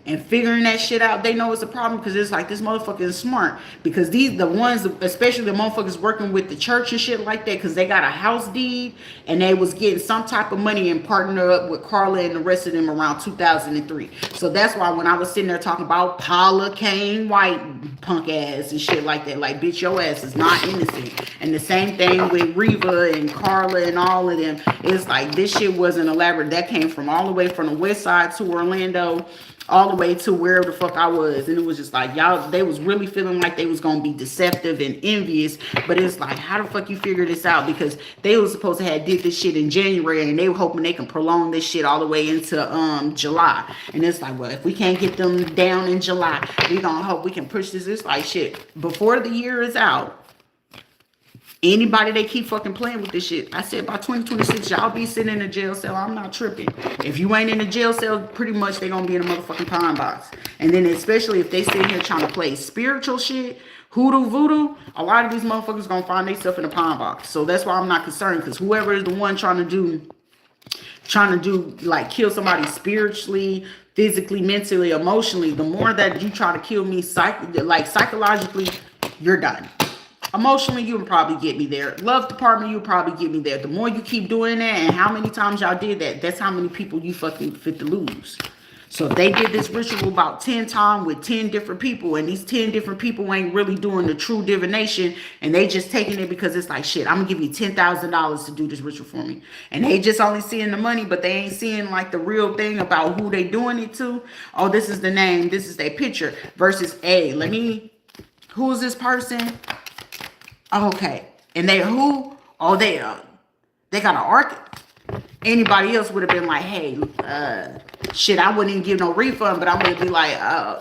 and figuring that shit out, they know it's a problem, because it's like, this motherfucker is smart. Because the ones, especially the motherfuckers working with the church and shit like that, because they got a house deed and they was getting some type of money and partner up with Carla and the rest of them around 2003. So that's why when I was sitting there talking about Paula Kane White punk ass and shit like that, like, bitch, your ass is not innocent. And the same thing with Rita and Carla and all of them. It's like, this shit wasn't elaborate. That came from all the way from the west side to Orlando, all the way to where the fuck I was. And it was just like, y'all, they was really feeling like they was gonna be deceptive and envious. But it's like, how the fuck you figure this out? Because they was supposed to have did this shit in January, and they were hoping they can prolong this shit all the way into July. And it's like, well, if we can't get them down in July, we gonna hope we can push this. It's like, shit, before the year is out, anybody they keep fucking playing with this shit, I said by 2026, y'all be sitting in a jail cell. I'm not tripping. If you ain't in a jail cell, pretty much they gonna be in a motherfucking pine box. And then especially if they sit here trying to play spiritual shit, hoodoo voodoo, a lot of these motherfuckers gonna find themselves in a pine box. So that's why I'm not concerned, because whoever is the one trying to do like kill somebody spiritually, physically, mentally, emotionally, the more that you try to kill me psychologically, you're done. Emotionally, you'll probably get me there. Love department, you'll probably get me there. The more you keep doing that, and how many times y'all did that, that's how many people you fucking fit to lose. So if they did this ritual about 10 times with 10 different people, and these 10 different people ain't really doing the true divination, and they just taking it because it's like, shit, I'm gonna give you $10,000 to do this ritual for me. And they just only seeing the money, but they ain't seeing like the real thing about who they doing it to. Oh, this is the name, this is their picture, versus, hey, who is this person? Okay, and they who? Oh, they got an arc. Anybody else would have been like, hey, shit, I wouldn't even give no refund, but I'm gonna be like,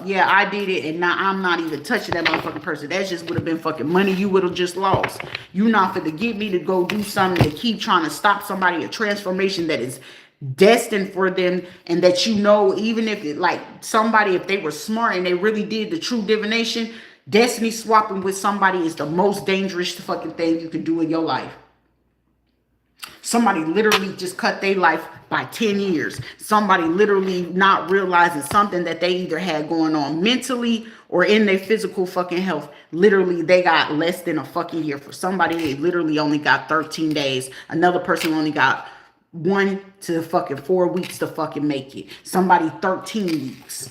yeah, I did it, and now I'm not even touching that motherfucking person. That just would have been fucking money you would have just lost. You not finna get me to go do something to keep trying to stop somebody, a transformation that is destined for them, and that, you know, even if it, like somebody, if they were smart and they really did the true divination, destiny swapping with somebody is the most dangerous fucking thing you can do in your life. Somebody literally just cut their life by 10 years. Somebody literally not realizing something that they either had going on mentally or in their physical fucking health. Literally, they got less than a fucking year. For somebody, they literally only got 13 days. Another person only got 1 to fucking 4 weeks to fucking make it. Somebody 13 weeks.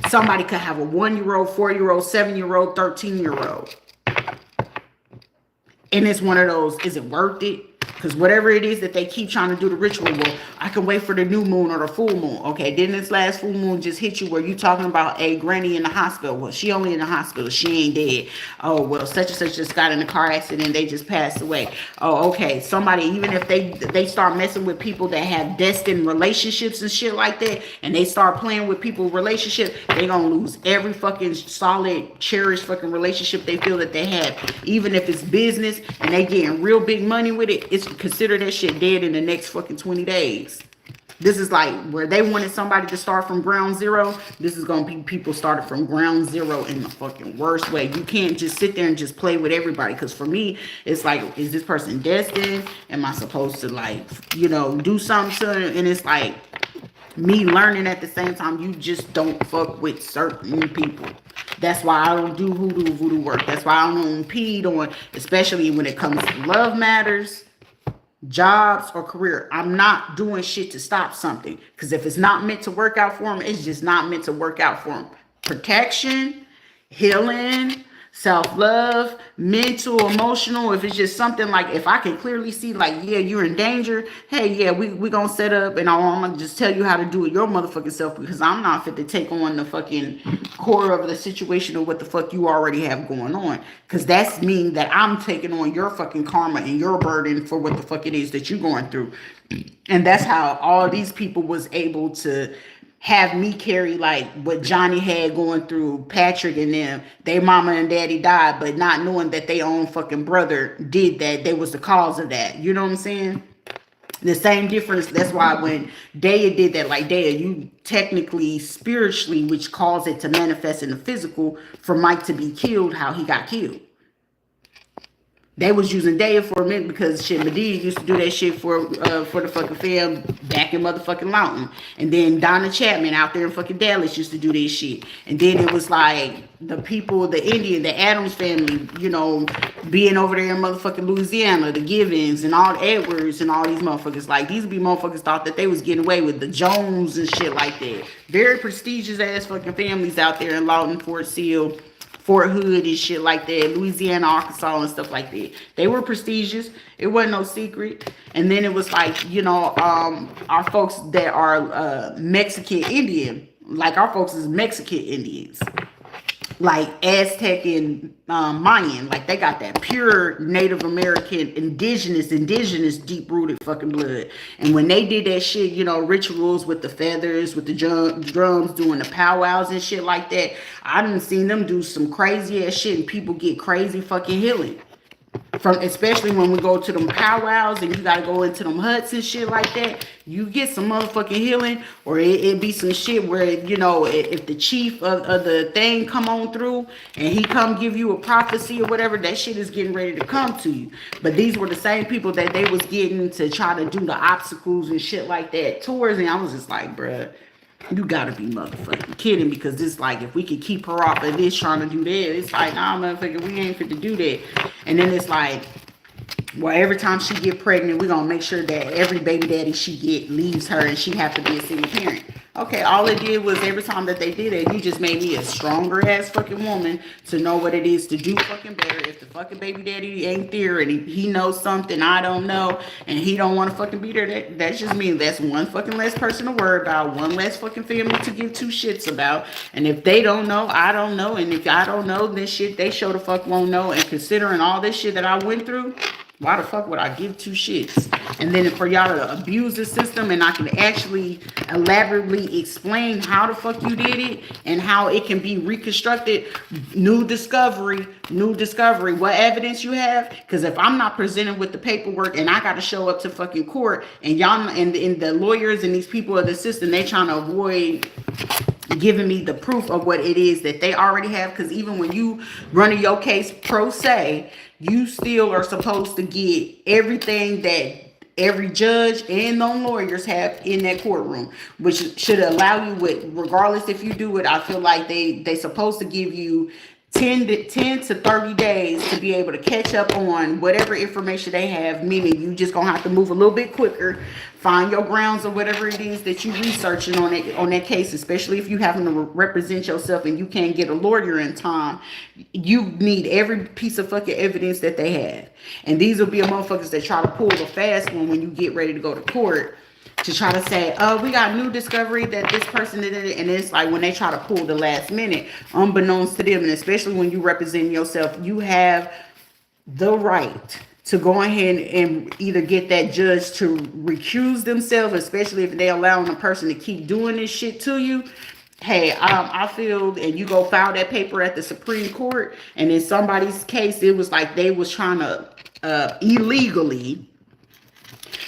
Somebody could have a 1-year-old, 4-year-old, 7-year-old, 13-year-old. And it's one of those, is it worth it? Because whatever it is that they keep trying to do the ritual, well, I can wait for the new moon or the full moon. Okay, then this last full moon just hit you where you talking about a granny in the hospital. Well, she only in the hospital. She ain't dead. Oh, well, such and such just got in a car accident. They just passed away. Oh, okay. Somebody, even if they start messing with people that have destined relationships and shit like that, and they start playing with people's relationship, they gonna lose every fucking solid, cherished fucking relationship they feel that they have. Even if it's business and they getting real big money with it, it's consider that shit dead in the next fucking 20 days. This is like where they wanted somebody to start from ground zero. This is going to be people started from ground zero in the fucking worst way. You can't just sit there and just play with everybody. Because for me, it's like, is this person destined? Am I supposed to, like, you know, do something to them? And it's like me learning at the same time, you just don't fuck with certain people. That's why I don't do voodoo work. That's why I don't impede on, especially when it comes to love matters, jobs, or career. I'm not doing shit to stop something. Because if it's not meant to work out for them, it's just not meant to work out for them. Protection, healing, self-love, mental, emotional. If it's just something like, if I can clearly see like, yeah, you're in danger. Hey, yeah, we gonna set up and I'm gonna just tell you how to do it your motherfucking self, because I'm not fit to take on the fucking core of the situation of what the fuck you already have going on. Because that's mean that I'm taking on your fucking karma and your burden for what the fuck it is that you're going through. And that's how all these people was able to have me carry like what Johnny had going through, Patrick and them. They mama and daddy died, but not knowing that their own fucking brother did that. They was the cause of that. You know what I'm saying? The same difference. That's why when Daya did that, like Daya, you technically spiritually, which caused it to manifest in the physical, for Mike to be killed, how he got killed. They was using Daya for a minute because shit, Medea used to do that shit for the fucking fam back in motherfucking Mountain. And then Donna Chapman out there in fucking Dallas used to do this shit. And then it was like the people, the Indian, the Adams family, you know, being over there in motherfucking Louisiana, the Givens and all the Edwards and all these motherfuckers. Like, these be motherfuckers thought that they was getting away with the Jones and shit like that. Very prestigious ass fucking families out there in Lawton, Fort Sill, Fort Hood and shit like that, Louisiana, Arkansas and stuff like that. They were prestigious. It wasn't no secret. And then it was like, you know, our folks that are Mexican Indian, like our folks is Mexican Indians, like Aztec and Mayan, like they got that pure Native American, indigenous, deep-rooted fucking blood. And when they did that shit, you know, rituals with the feathers, with the drums, doing the powwows and shit like that, I done seen them do some crazy ass shit and people get crazy fucking healing. From, especially when we go to them powwows and you gotta go into them huts and shit like that, you get some motherfucking healing. Or it be some shit where, you know, if the chief of the thing come on through and he come give you a prophecy or whatever, that shit is getting ready to come to you. But these were the same people that they was getting to try to do the obstacles and shit like that towards, and I was just like, bruh, you gotta be motherfucking kidding, because this, like, if we could keep her off of this trying to do that, it's like, nah, motherfucker, we ain't fit to do that. And then it's like, well, every time she get pregnant, we gonna make sure that every baby daddy she get leaves her and she have to be a single parent. Okay, all it did was every time that they did it, you just made me a stronger ass fucking woman to know what it is to do fucking better. If the fucking baby daddy ain't there and he knows something I don't know and he don't want to fucking be there, that's just me. That's one fucking less person to worry about, one less fucking family to give two shits about. And if they don't know, I don't know. And if I don't know, then shit, they sure the fuck won't know. And considering all this shit that I went through, why the fuck would I give two shits? And then for y'all to abuse the system and I can actually elaborately explain how the fuck you did it and how it can be reconstructed. New discovery. What evidence you have? Because if I'm not presented with the paperwork and I got to show up to fucking court and y'all and the lawyers and these people of the system, they trying to avoid giving me the proof of what it is that they already have. Because even when you run your case pro se, you still are supposed to get everything that every judge and non lawyers have in that courtroom, which should allow you with, regardless if you do it, I feel like they supposed to give you 10 to 30 days to be able to catch up on whatever information they have, meaning you just gonna have to move a little bit quicker, find your grounds or whatever it is that you researching on that case, especially if you having to represent yourself and you can't get a lawyer in time. You need every piece of fucking evidence that they have. And these will be a motherfuckers that try to pull the fast one when you get ready to go to court, to try to say, oh, we got new discovery that this person did it. And it's like when they try to pull the last minute, unbeknownst to them, and especially when you represent yourself, you have the right to go ahead and either get that judge to recuse themselves, especially if they allowing a person to keep doing this shit to you. Hey, I feel, and you go file that paper at the Supreme Court, and in somebody's case, it was like they was trying to illegally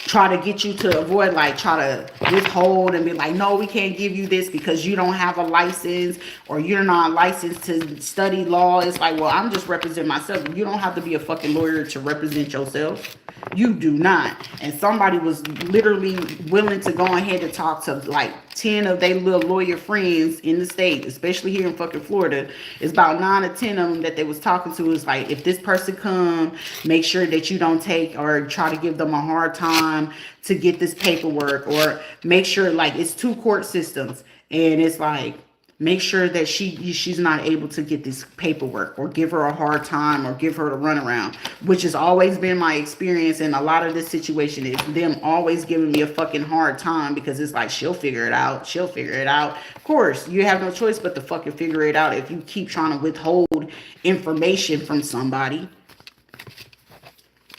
try to get you to avoid, like try to withhold and be like, no, we can't give you this because you don't have a license or you're not licensed to study law. It's like, well, I'm just representing myself. You don't have to be a fucking lawyer to represent yourself. You do not. And somebody was literally willing to go ahead and talk to like 10 of their little lawyer friends in the state, especially here in fucking Florida. It's about 9 or 10 of them that they was talking to. Is like, if this person come, make sure that you don't take or try to give them a hard time to get this paperwork, or make sure, like, it's 2 court systems, and it's like, make sure that she's not able to get this paperwork, or give her a hard time, or give her the runaround, which has always been my experience. And a lot of this situation is them always giving me a fucking hard time, because it's like, she'll figure it out. She'll figure it out. Of course, you have no choice but to fucking figure it out if you keep trying to withhold information from somebody.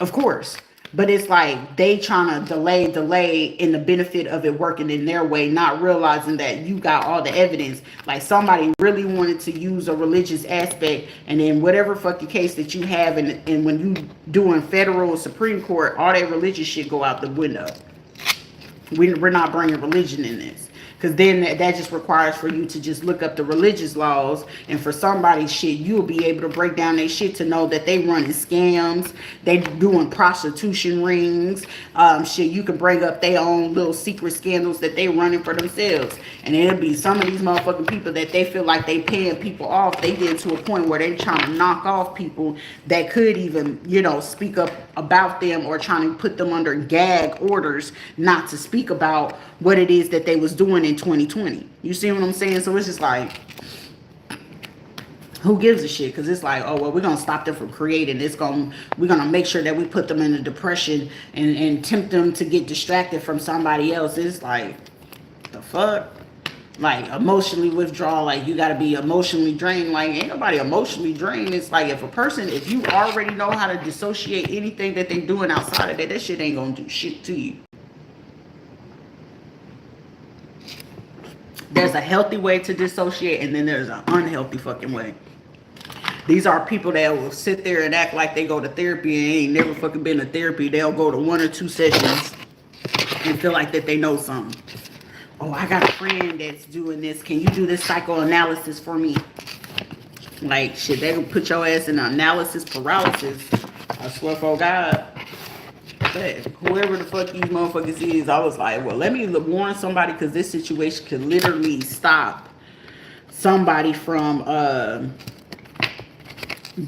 Of course. But it's like they trying to delay in the benefit of it working in their way, not realizing that you got all the evidence. Like somebody really wanted to use a religious aspect, and then whatever fucking case that you have, and when you doing federal Supreme Court, all that religious shit go out the window. We're not bringing religion in this. Because then that just requires for you to just look up the religious laws. And for somebody's shit, you'll be able to break down their shit to know that they running scams. They doing prostitution rings. Shit, you can bring up their own little secret scandals that they running for themselves. And it'll be some of these motherfucking people that they feel like they paying people off. They get to a point where they trying to knock off people that could even, speak up about them, or trying to put them under gag orders not to speak about what it is that they was doing in 2020. You see what I'm saying? So it's just like, who gives a shit? Because it's like, oh, well, we're going to stop them from creating. We're going to make sure that we put them in a depression and tempt them to get distracted from somebody else. It's like, the fuck? Like, emotionally withdraw, like, you got to be emotionally drained. Like, ain't nobody emotionally drained. It's like, if you already know how to dissociate anything that they doing outside of that shit ain't going to do shit to you. There's a healthy way to dissociate, and then there's an unhealthy fucking way. These are people that will sit there and act like they go to therapy and ain't never fucking been to therapy. They'll go to 1 or 2 sessions and feel like that they know something. Oh, I got a friend that's doing this. Can you do this psychoanalysis for me? Like, shit, they gonna put your ass in analysis paralysis. I swear for God. But whoever the fuck these motherfuckers is, I was like, well, let me warn somebody, because this situation could literally stop somebody from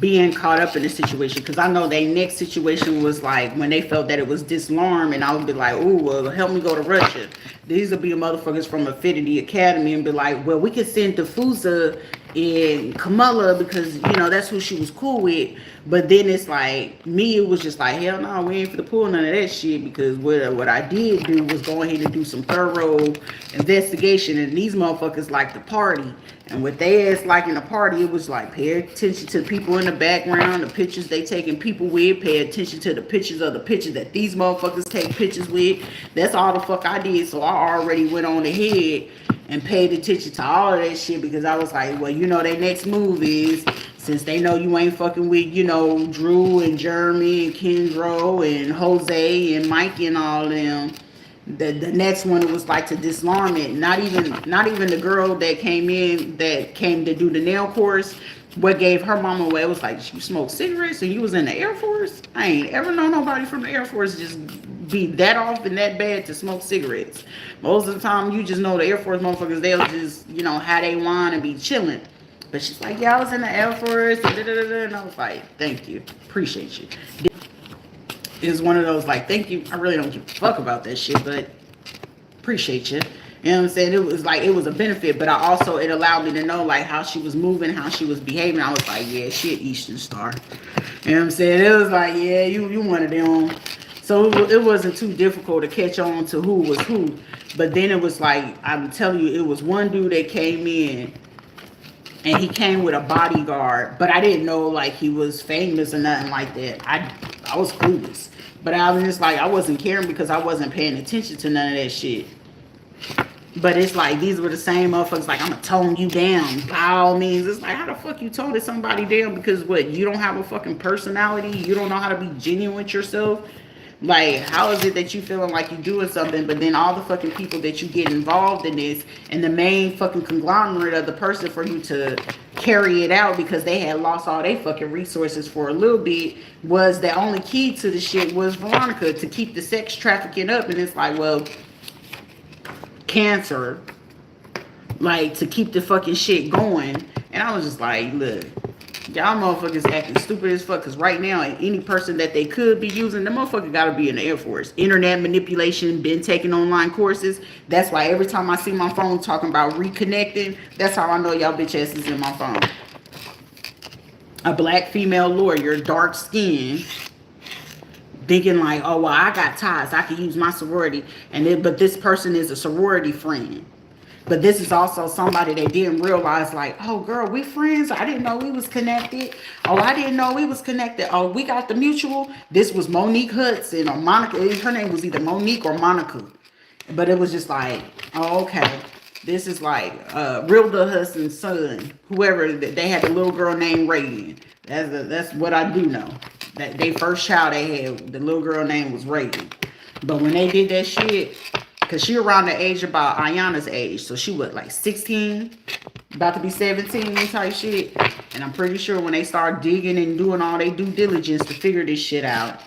being caught up in this situation. Because I know their next situation was like when they felt that it was disarmed, and I would be like, oh, well, help me go to Russia. These will be the motherfuckers from Affinity Academy and be like, well, we could send Diffusa and Kamala because, that's who she was cool with. But then it's like, me, it was just like, hell no, we ain't for the pull none of that shit, because what I did do was go ahead and do some thorough investigation, and these motherfuckers like to party. And what they ass like in the party, it was like, pay attention to the people in the background, the pictures they taking people with, pay attention to the pictures of the pictures that these motherfuckers take pictures with. That's all the fuck I did. So I already went on ahead and paid attention to all of that shit, because I was like, well, their next move is, since they know you ain't fucking with, Drew and Jeremy and Kendro and Jose and Mikey and all of them, the next one, it was like to disarm it. Not even the girl that came to do the nail course. What gave her mama away, it was like, you smoke cigarettes and you was in the Air Force? I ain't ever known nobody from the Air Force just be that off and that bad to smoke cigarettes. Most of the time, you just know the Air Force motherfuckers, they'll just, how they whine and be chilling. But she's like, yeah, I was in the Air Force, and, da, da, da, da. And I was like, thank you, appreciate you. It was one of those like, thank you, I really don't give a fuck about that shit, but appreciate you. You know what I'm saying? It was like, it was a benefit, but I also, it allowed me to know like how she was moving, how she was behaving. I was like, yeah, she an Eastern Star. You know what I'm saying? It was like, yeah, you one of them. So it wasn't too difficult to catch on to who was who. But then it was like, I'm telling you, it was one dude that came in and he came with a bodyguard, but I didn't know like he was famous or nothing like that. I was clueless. But I was just like, I wasn't caring because I wasn't paying attention to none of that shit. But it's like, these were the same motherfuckers like, I'm gonna tone you down by all means. It's like, how the fuck you toning somebody down because what, you don't have a fucking personality? You don't know how to be genuine with yourself? Like, how is it that you feeling like you doing something, but then all the fucking people that you get involved in this, and the main fucking conglomerate of the person for you to carry it out because they had lost all their fucking resources for a little bit, was the only key to the shit was Veronica, to keep the sex trafficking up. And it's like, well, cancer, like, to keep the fucking shit going. And I was just like, look, y'all motherfuckers acting stupid as fuck. Because right now, any person that they could be using, the motherfucker gotta be in the Air Force. Internet manipulation, been taking online courses. That's why every time I see my phone talking about reconnecting, that's how I know y'all bitch asses in my phone. A black female lawyer, dark skin, thinking like, oh, well, I got ties, I can use my sorority. And then, but this person is a sorority friend. But this is also somebody that didn't realize, like, oh, girl, we friends. I didn't know we was connected. Oh, I didn't know we was connected. Oh, we got the mutual. This was Monique Hudson or Monica. Her name was either Monique or Monica. But it was just like, oh, okay. This is like Rita Hudson's son. Whoever, they had a little girl named Raven. That's what I do know. That they first child they had, the little girl name was Raven. But when they did that shit, because she around the age about Ayana's age. So she was like 16, about to be 17 type shit. And I'm pretty sure when they start digging and doing all their due diligence to figure this shit out,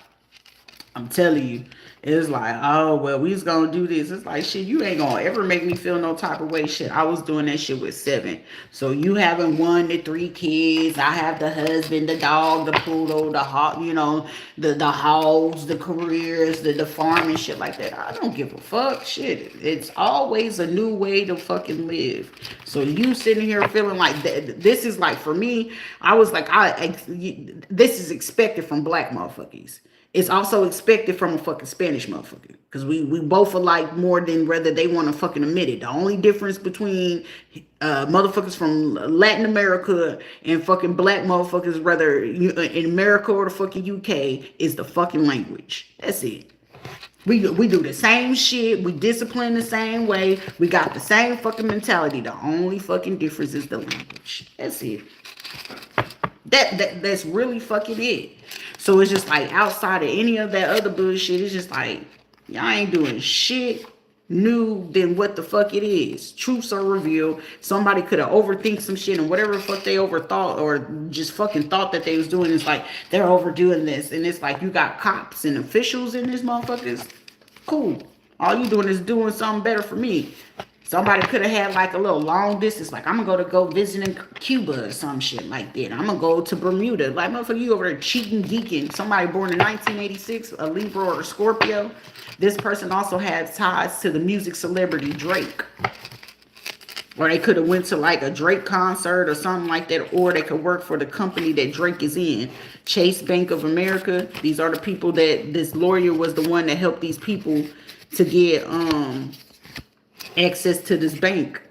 I'm telling you, it's like, oh, well, we was gonna do this. It's like, shit, you ain't gonna ever make me feel no type of way. Shit, I was doing that shit with 7. So you having 1 to 3 kids. I have the husband, the dog, the poodle, the hawk, you know, the hogs, the careers, the farm and shit like that. I don't give a fuck. Shit, it's always a new way to fucking live. So you sitting here feeling like this is like, for me, I was like, this is expected from black motherfuckers. It's also expected from a fucking Spanish motherfucker. Because we both alike more than whether they want to fucking admit it. The only difference between motherfuckers from Latin America and fucking black motherfuckers, whether in America or the fucking UK, is the fucking language. That's it. We do the same shit. We discipline the same way. We got the same fucking mentality. The only fucking difference is the language. That's it. That's really fucking it. So it's just like, outside of any of that other bullshit, it's just like, y'all ain't doing shit new than what the fuck it is. Truths are revealed. Somebody could have overthink some shit, and whatever the fuck they overthought or just fucking thought that they was doing, is like, they're overdoing this. And it's like, you got cops and officials in this motherfuckers. Cool. All you doing is doing something better for me. Somebody could have had like a little long distance, like, I'm gonna go visit in Cuba or some shit like that. I'm gonna go to Bermuda. Like, motherfucker, you over there cheating, geeking. Somebody born in 1986, a Libra or a Scorpio. This person also has ties to the music celebrity Drake. Or they could have went to like a Drake concert or something like that. Or they could work for the company that Drake is in. Chase Bank of America. These are the people that this lawyer was the one that helped these people to get access to this bank.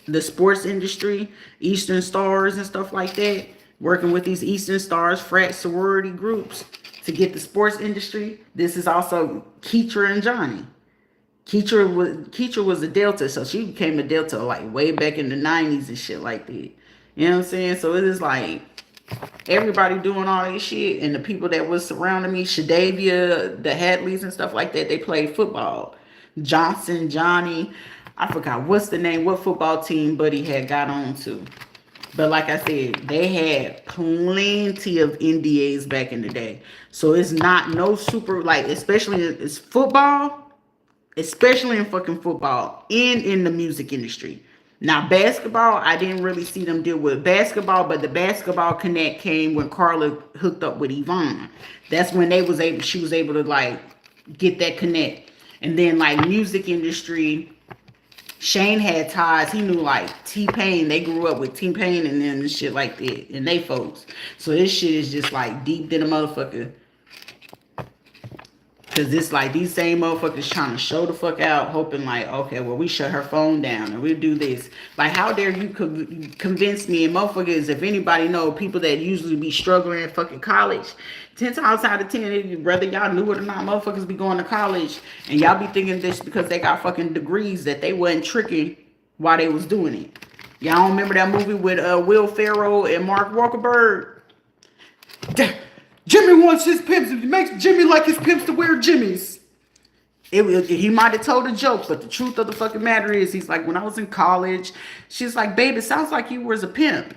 The sports industry, Eastern Stars and stuff like that, working with these Eastern Stars frat sorority groups to get the sports industry. This is also Keitra and Johnny. Keitra was a Delta, so she became a Delta like way back in the 90s and shit like that. You know what I'm saying? So it is like, everybody doing all this shit, and the people that was surrounding me, Shadavia, the Hadleys and stuff like that, they played football. Johnson, Johnny, I forgot what's the name, what football team Buddy had got on to. But like I said, they had plenty of NDAs back in the day. So it's not no super, like, especially it's football, especially in fucking football and in the music industry. Now basketball, I didn't really see them deal with basketball, but the basketball connect came when Carla hooked up with Yvonne. That's when she was able to like get that connect. And then like music industry, Shane had ties. He knew like T-Pain. They grew up with T-Pain and them and shit like that. And they folks. So this shit is just like deep in a motherfucker. Cause it's like these same motherfuckers trying to show the fuck out, hoping like, okay, well we shut her phone down and we'll do this. Like, how dare you convince me? And motherfuckers, if anybody know people that usually be struggling in fucking college, 10 times out of 10, whether y'all knew it or not, motherfuckers be going to college and y'all be thinking this because they got fucking degrees that they wasn't tricking while they was doing it. Y'all don't remember that movie with Will Ferrell and Mark Wahlberg? Jimmy wants his pimps. It makes Jimmy like his pimps to wear Jimmys. He might have told a joke, but the truth of the fucking matter is, he's like, when I was in college, she's like, babe, it sounds like you was a pimp.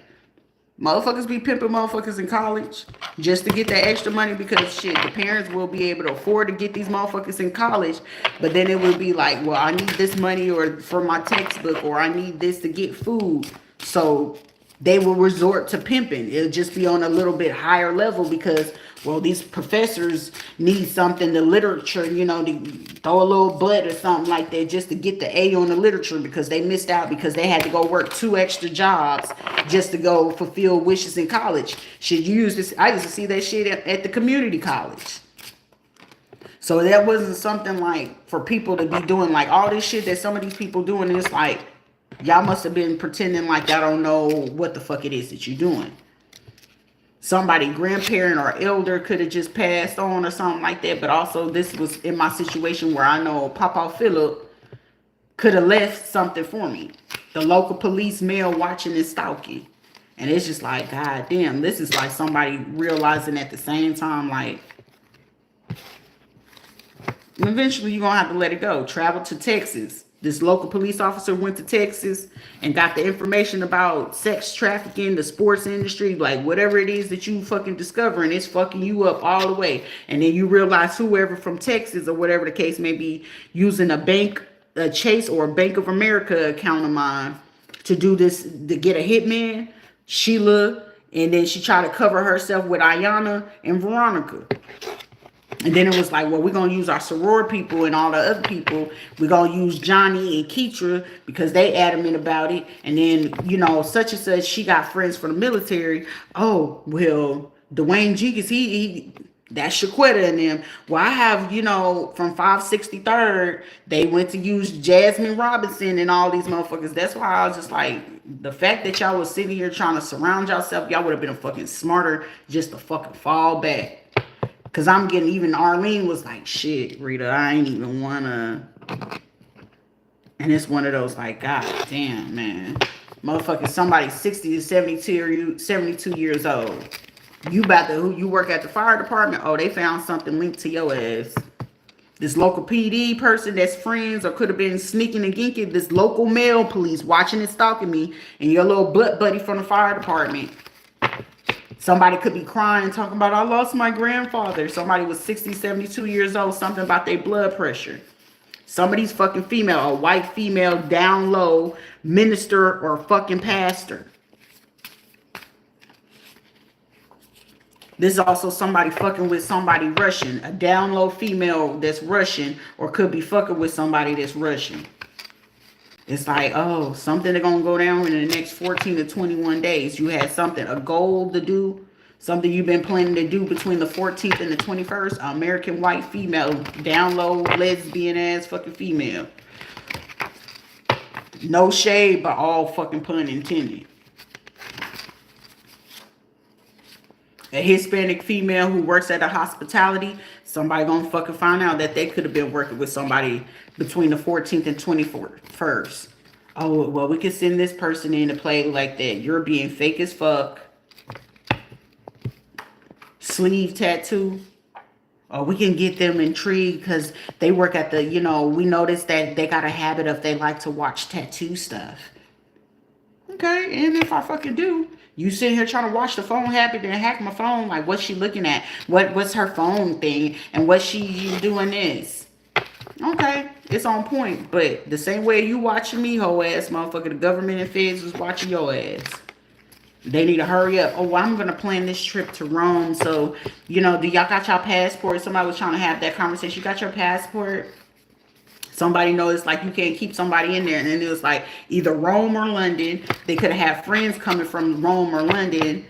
Motherfuckers be pimping motherfuckers in college just to get that extra money because shit, the parents will be able to afford to get these motherfuckers in college, but then it would be like, well, I need this money or for my textbook, or I need this to get food. So they will resort to pimping. It'll just be on a little bit higher level because, well, these professors need something, the literature, you know, to throw a little butt or something like that just to get the A on the literature because they missed out because they had to go work 2 extra jobs just to go fulfill wishes in college. Should you use this? I used to see that shit at the community college. So that wasn't something like for people to be doing like all this shit that some of these people doing. And it's like, y'all must have been pretending like y'all don't know what the fuck it is that you're doing. Somebody, grandparent or elder, could have just passed on or something like that. But also, this was in my situation where I know Papa Phillip could have left something for me. The local police male watching and stalking. And it's just like, God damn, this is like somebody realizing at the same time, like, eventually you're going to have to let it go. Travel to Texas. This local police officer went to Texas and got the information about sex trafficking, the sports industry, like whatever it is that you fucking discovering, it's fucking you up all the way. And then you realize whoever from Texas or whatever the case may be using a Chase or a Bank of America account of mine to do this, to get a hitman, Sheila, and then she tried to cover herself with Ayana and Veronica. And then it was like, well, we're going to use our soror people and all the other people. We're going to use Johnny and Keitra because they adamant about it. And then, you know, such and such, she got friends from the military. Oh, well, Dwayne Jenkins, that's Shaquetta and them. Well, I have, you know, from 563rd, they went to use Jasmine Robinson and all these motherfuckers. That's why I was just like, the fact that y'all was sitting here trying to surround yourself, y'all would have been a fucking smarter just to fucking fall back. Cause I'm getting, even Arlene was like, shit, Rita, I ain't even wanna. And it's one of those like, God damn, man. Motherfucker, somebody 60 to 72 years old. You work at the fire department? Oh, they found something linked to your ass. This local PD person that's friends or could have been sneaking and ginking, this local male police watching and stalking me, and your little butt buddy from the fire department. Somebody could be crying, talking about, I lost my grandfather. Somebody was 60, 72 years old, something about their blood pressure. Somebody's fucking female, a white female, down low, minister or fucking pastor. This is also somebody fucking with somebody Russian, a down low female that's Russian, or could be fucking with somebody that's Russian. It's like, oh, something that's going to go down in the next 14 to 21 days. You had something, a goal to do, something you've been planning to do between the 14th and the 21st. American white female, down low, lesbian ass fucking female. No shade, but all fucking pun intended. A Hispanic female who works at a hospitality, somebody gonna fucking find out that they could have been working with somebody between the 14th and 21st. Oh, well, we can send this person in to play like that. You're being fake as fuck. Sleeve tattoo. Or we can get them intrigued because they work at the, you know, we noticed that they got a habit of they like to watch tattoo stuff. Okay, and if I fucking do, you sitting here trying to watch the phone happy to hack my phone, like what's she looking at? What's her phone thing? And what's she doing this? Okay, it's on point. But the same way you watching me, hoe ass motherfucker, the government and feds is watching your ass. They need to hurry up. Oh, well, I'm gonna plan this trip to Rome. So, do y'all got your passport? Somebody was trying to have that conversation. You got your passport? Somebody knows like you can't keep somebody in there, and then it was like either Rome or London. They could have had friends coming from Rome or London.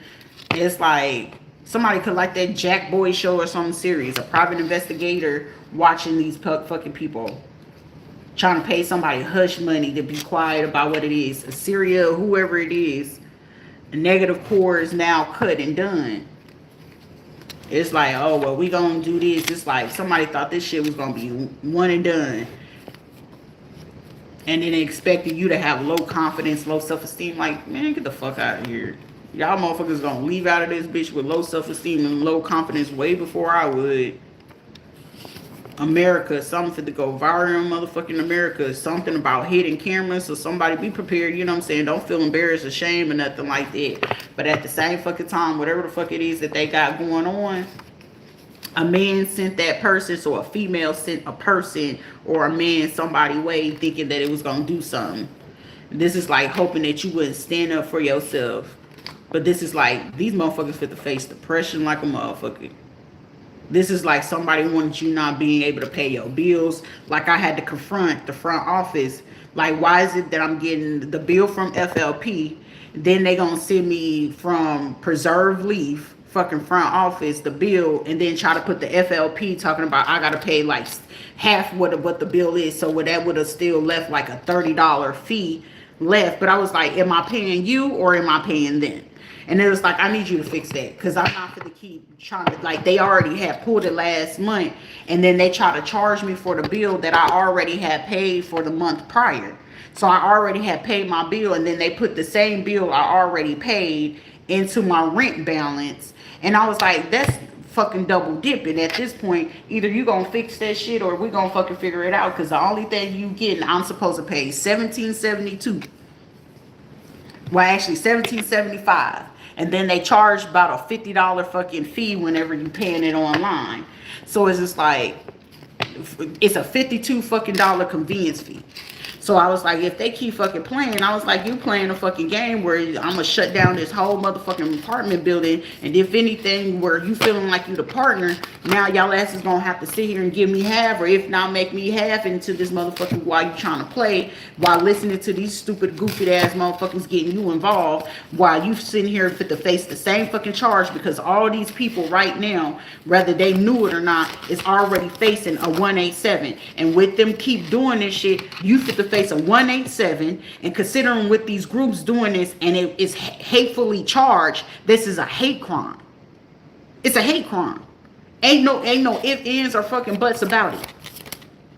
It's like somebody could like that Jack Boy show or something serious. A private investigator watching these fucking people trying to pay somebody hush money to be quiet about what it is. Assyria, whoever it is, the negative core is now cut and done. It's like, oh well, we gonna do this. It's like somebody thought this shit was gonna be one and done, and then they expected you to have low confidence, low self-esteem. Like, man, get the fuck out of here. Y'all motherfuckers gonna leave out of this bitch with low self-esteem and low confidence way before I would. America, something to go viral in motherfucking America. Something about hidden cameras, so somebody be prepared, you know what I'm saying? Don't feel embarrassed or shame or nothing like that. But at the same fucking time, whatever the fuck it is that they got going on, a man sent that person, so a female sent a person or a man somebody way thinking that it was gonna do something. This is like hoping that you wouldn't stand up for yourself. But this is like, these motherfuckers fit to face depression like a motherfucker. This is like somebody wanted you not being able to pay your bills. Like I had to confront the front office. Like, why is it that I'm getting the bill from FLP, then they gonna send me from Preserve Leaf, fucking front office, the bill, and then try to put the FLP talking about I gotta pay like half what the bill is. So that would have still left like a $30 fee left. But I was like, am I paying you or am I paying them? And it was like, I need you to fix that, because I'm not going to keep trying to, like, they already had pulled it last month, and then they try to charge me for the bill that I already had paid for the month prior. So I already had paid my bill, and then they put the same bill I already paid into my rent balance. And I was like, that's fucking double dipping. At this point, either you gonna fix that shit or we gonna fucking figure it out, because the only thing you getting, I'm supposed to pay $17.72. Well, actually $17.75. And then they charge about a $50 fucking fee whenever you paying it online. So it's just like, it's a $52 fucking convenience fee. So I was like, if they keep fucking playing, I was like, you playing a fucking game where I'm gonna shut down this whole motherfucking apartment building. And if anything, where you feeling like you the partner, now y'all asses gonna have to sit here and give me half, or if not, make me half into this motherfucking while you trying to play, while listening to these stupid, goofy ass motherfuckers getting you involved, while you sitting here fit to face the same fucking charge, because all these people right now, whether they knew it or not, is already facing a 187. And with them keep doing this shit, you fit to face a 187. And considering with these groups doing this, and it is hatefully charged, this is a hate crime. It's a hate crime. Ain't no ifs, ands, or fucking buts about it.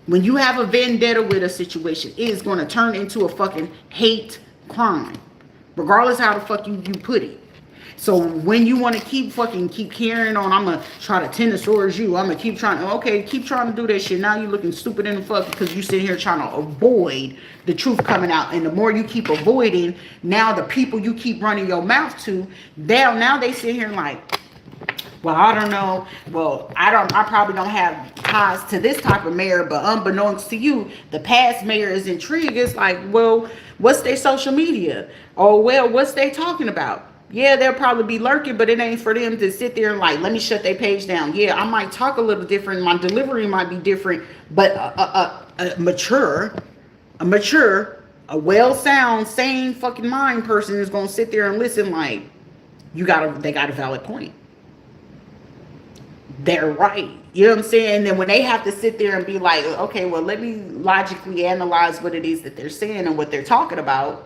When you have a vendetta with a situation, it is going to turn into a fucking hate crime, regardless how the fuck you put it. So when you want to keep carrying on, I'm going to try to tend towards you. I'm going to keep trying to, okay, keep trying to do that shit. Now you looking stupid in the fuck because you sitting here trying to avoid the truth coming out. And the more you keep avoiding, now the people you keep running your mouth to, now they sit here like, well, I don't know. Well, I probably don't have ties to this type of mayor, but unbeknownst to you, the past mayor is intrigued. It's like, well, what's their social media? Oh, well, what's they talking about? Yeah, they'll probably be lurking, but it ain't for them to sit there and like, let me shut their page down. Yeah, I might talk a little different. My delivery might be different, but a mature, a well-sound, sane fucking mind person is going to sit there and listen like, they got a valid point. They're right. You know what I'm saying? And then when they have to sit there and be like, okay, well, let me logically analyze what it is that they're saying and what they're talking about.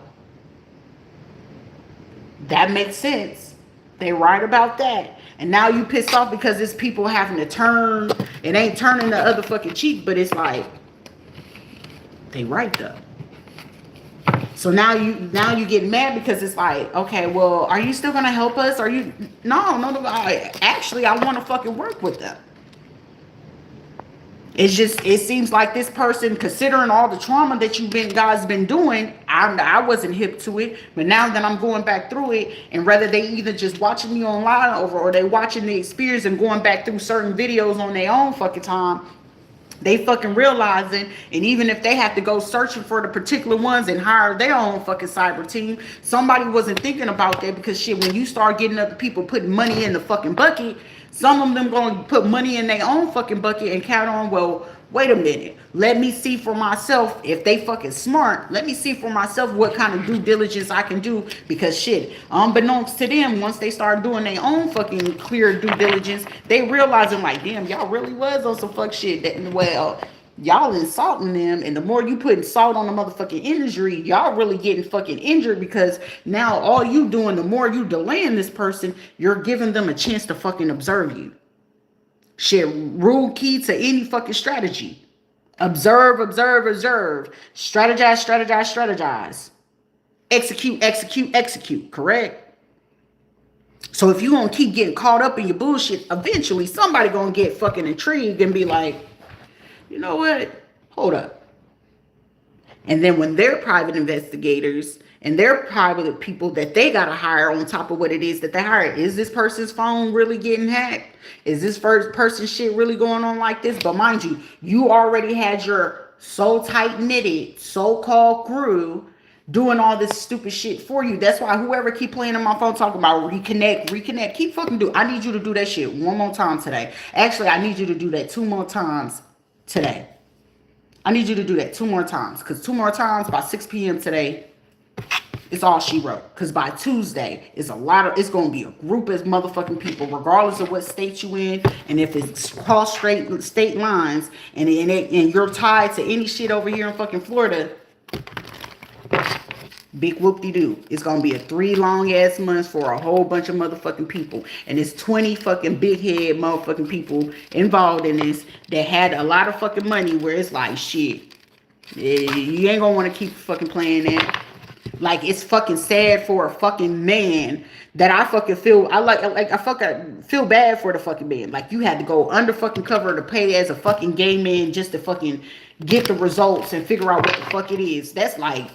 That makes sense. They right about that. And now you pissed off because it's people having to turn. It ain't turning the other fucking cheek, but it's like, they right though. So now you get mad because it's like, okay, well, are you still gonna help us? Are you? No. Actually, I want to fucking work with them. It's just, it seems like this person, considering all the trauma that guys been doing, I wasn't hip to it, but now that I'm going back through it, and whether they either just watching me online or they watching the experience and going back through certain videos on their own fucking time, They fucking realizing, and even if they have to go searching for the particular ones and hire their own fucking cyber team, somebody wasn't thinking about that, because shit, when you start getting other people putting money in the fucking bucket, some of them going to put money in their own fucking bucket and count on, well, wait a minute, let me see for myself. If they fucking smart, let me see for myself what kind of due diligence I can do, because shit, unbeknownst to them, once they start doing their own fucking clear due diligence, they realizing like, damn, y'all really was on some fuck shit that, well, y'all insulting them, and the more you putting salt on the motherfucking injury, y'all really getting fucking injured, because now all you doing, the more you delaying this person, you're giving them a chance to fucking observe you. Shit, rule key to any fucking strategy. Observe, observe, observe. Strategize, strategize, strategize. Execute, execute, execute. Correct? So if you gonna keep getting caught up in your bullshit, eventually somebody gonna get fucking intrigued and be like, you know what? Hold up. And then when they're private investigators and they're private people that they got to hire on top of what it is that they hire, is this person's phone really getting hacked? Is this first person shit really going on like this? But mind you, you already had your so tight knitted so-called crew doing all this stupid shit for you. That's why whoever keep playing on my phone talking about reconnect, keep fucking do. I need you to do that shit one more time today. Actually, I need you to do that 2 more times today. I need you to do that 2 more times, because 2 more times by 6 p.m. today, it's all she wrote. Because by Tuesday, it's going to be a group of motherfucking people, regardless of what state you in, and if it's cross straight state lines, and you're tied to any shit over here in fucking Florida, big whoop-de-doo. It's going to be a 3 long-ass months for a whole bunch of motherfucking people. And it's 20 fucking big-head motherfucking people involved in this that had a lot of fucking money, where it's like, shit, you ain't going to want to keep fucking playing that. Like, it's fucking sad for a fucking man that I fucking feel, I fucking feel bad for the fucking man. Like, you had to go under fucking cover to pay as a fucking gay man just to fucking get the results and figure out what the fuck it is. That's like,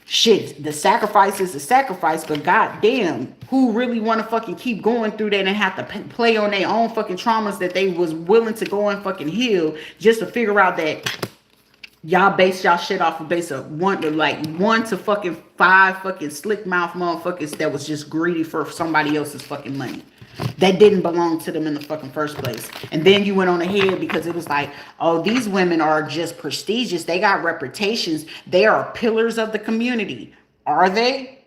shit, the sacrifice is a sacrifice, but goddamn, who really want to fucking keep going through that and have to play on their own fucking traumas that they was willing to go and fucking heal just to figure out that y'all base y'all shit off of base of 1 to fucking 5 fucking slick mouth motherfuckers that was just greedy for somebody else's fucking money that didn't belong to them in the fucking first place. And then you went on ahead because it was like, oh, these women are just prestigious, they got reputations, they are pillars of the community. Are they?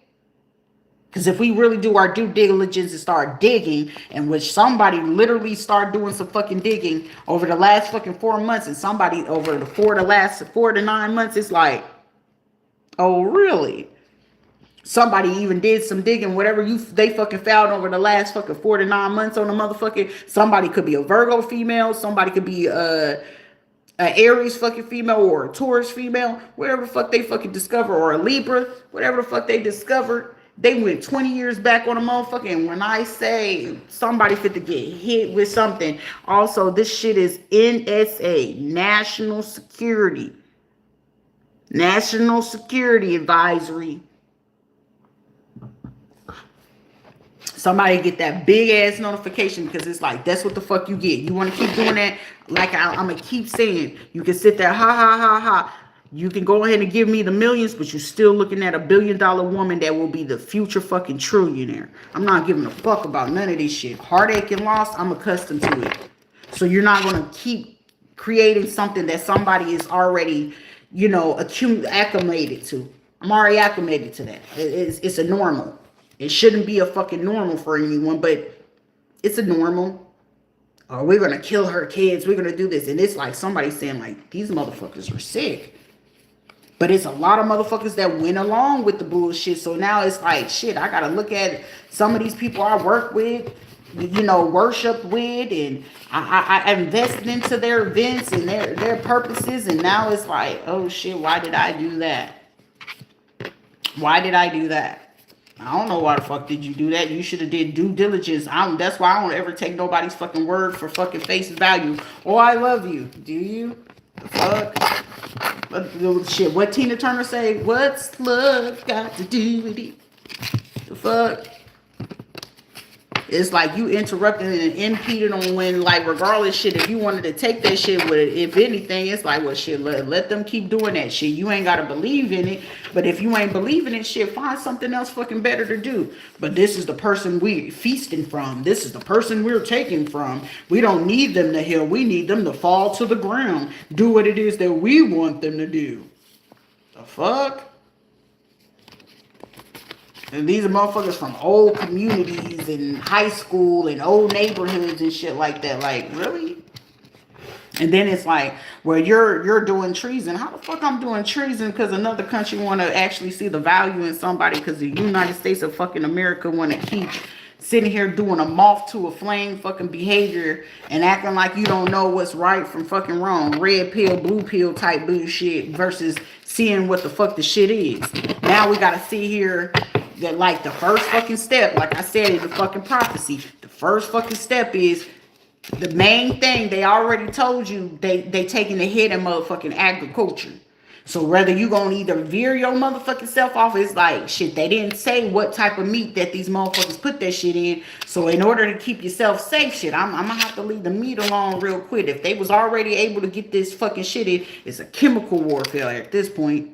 Because if we really do our due diligence and start digging, and which somebody literally start doing some fucking digging over the last fucking 4 months, and somebody over the last 4 to 9 months, it's like, oh, really? Somebody even did some digging, whatever they fucking found over the last fucking 4 to 9 months on the motherfucking, somebody could be a Virgo female, somebody could be a Aries fucking female, or a Taurus female, whatever the fuck they fucking discover, or a Libra, whatever the fuck they discovered. They went 20 years back on a motherfucker, and when I say somebody fit to get hit with something, also this shit is NSA, National Security Advisory. Somebody get that big ass notification, because it's like, that's what the fuck you get. You want to keep doing that? Like I'm going to keep saying, you can sit there, ha, ha, ha, ha. You can go ahead and give me the millions, but you're still looking at a $1 billion woman that will be the future fucking trillionaire. I'm not giving a fuck about none of this shit. Heartache and loss, I'm accustomed to it. So you're not going to keep creating something that somebody is already, acclimated to. I'm already acclimated to that. It's a normal. It shouldn't be a fucking normal for anyone, but it's a normal. Oh, we're going to kill her kids. We're going to do this. And it's like somebody saying, like, these motherfuckers are sick. But it's a lot of motherfuckers that went along with the bullshit. So now it's like, shit, I got to look at some of these people I work with, worship with, and I invested into their events and their purposes. And now it's like, oh shit, why did I do that? Why did I do that? I don't know why the fuck did you do that. You should have did due diligence. That's why I don't ever take nobody's fucking word for fucking face value. Oh, I love you. Do you? The fuck? Shit, what Tina Turner say? What's love got to do with it? The fuck? It's like you interrupting and impeding on when, like, regardless shit, if you wanted to take that shit with it, if anything, it's like, well, shit, let them keep doing that shit. You ain't got to believe in it. But if you ain't believing in shit, find something else fucking better to do. But this is the person we feasting from. This is the person we're taking from. We don't need them to heal. We need them to fall to the ground. Do what it is that we want them to do. The fuck? And these are motherfuckers from old communities and high school and old neighborhoods and shit like that. Like, really? And then it's like, well, you're doing treason. How the fuck I'm doing treason because another country want to actually see the value in somebody, because the United States of fucking America want to keep sitting here doing a moth to a flame fucking behavior and acting like you don't know what's right from fucking wrong. Red pill, blue pill type bullshit versus seeing what the fuck the shit is. Now we got to see here that, like, the first fucking step, like I said in the fucking prophecy, the first fucking step is the main thing. They already told you they taking the hit in motherfucking agriculture. So whether you gonna either veer your motherfucking self off, it's like, shit, they didn't say what type of meat that these motherfuckers put that shit in. So in order to keep yourself safe, shit, I'm gonna have to leave the meat alone real quick. If they was already able to get this fucking shit in, it's a chemical warfare at this point.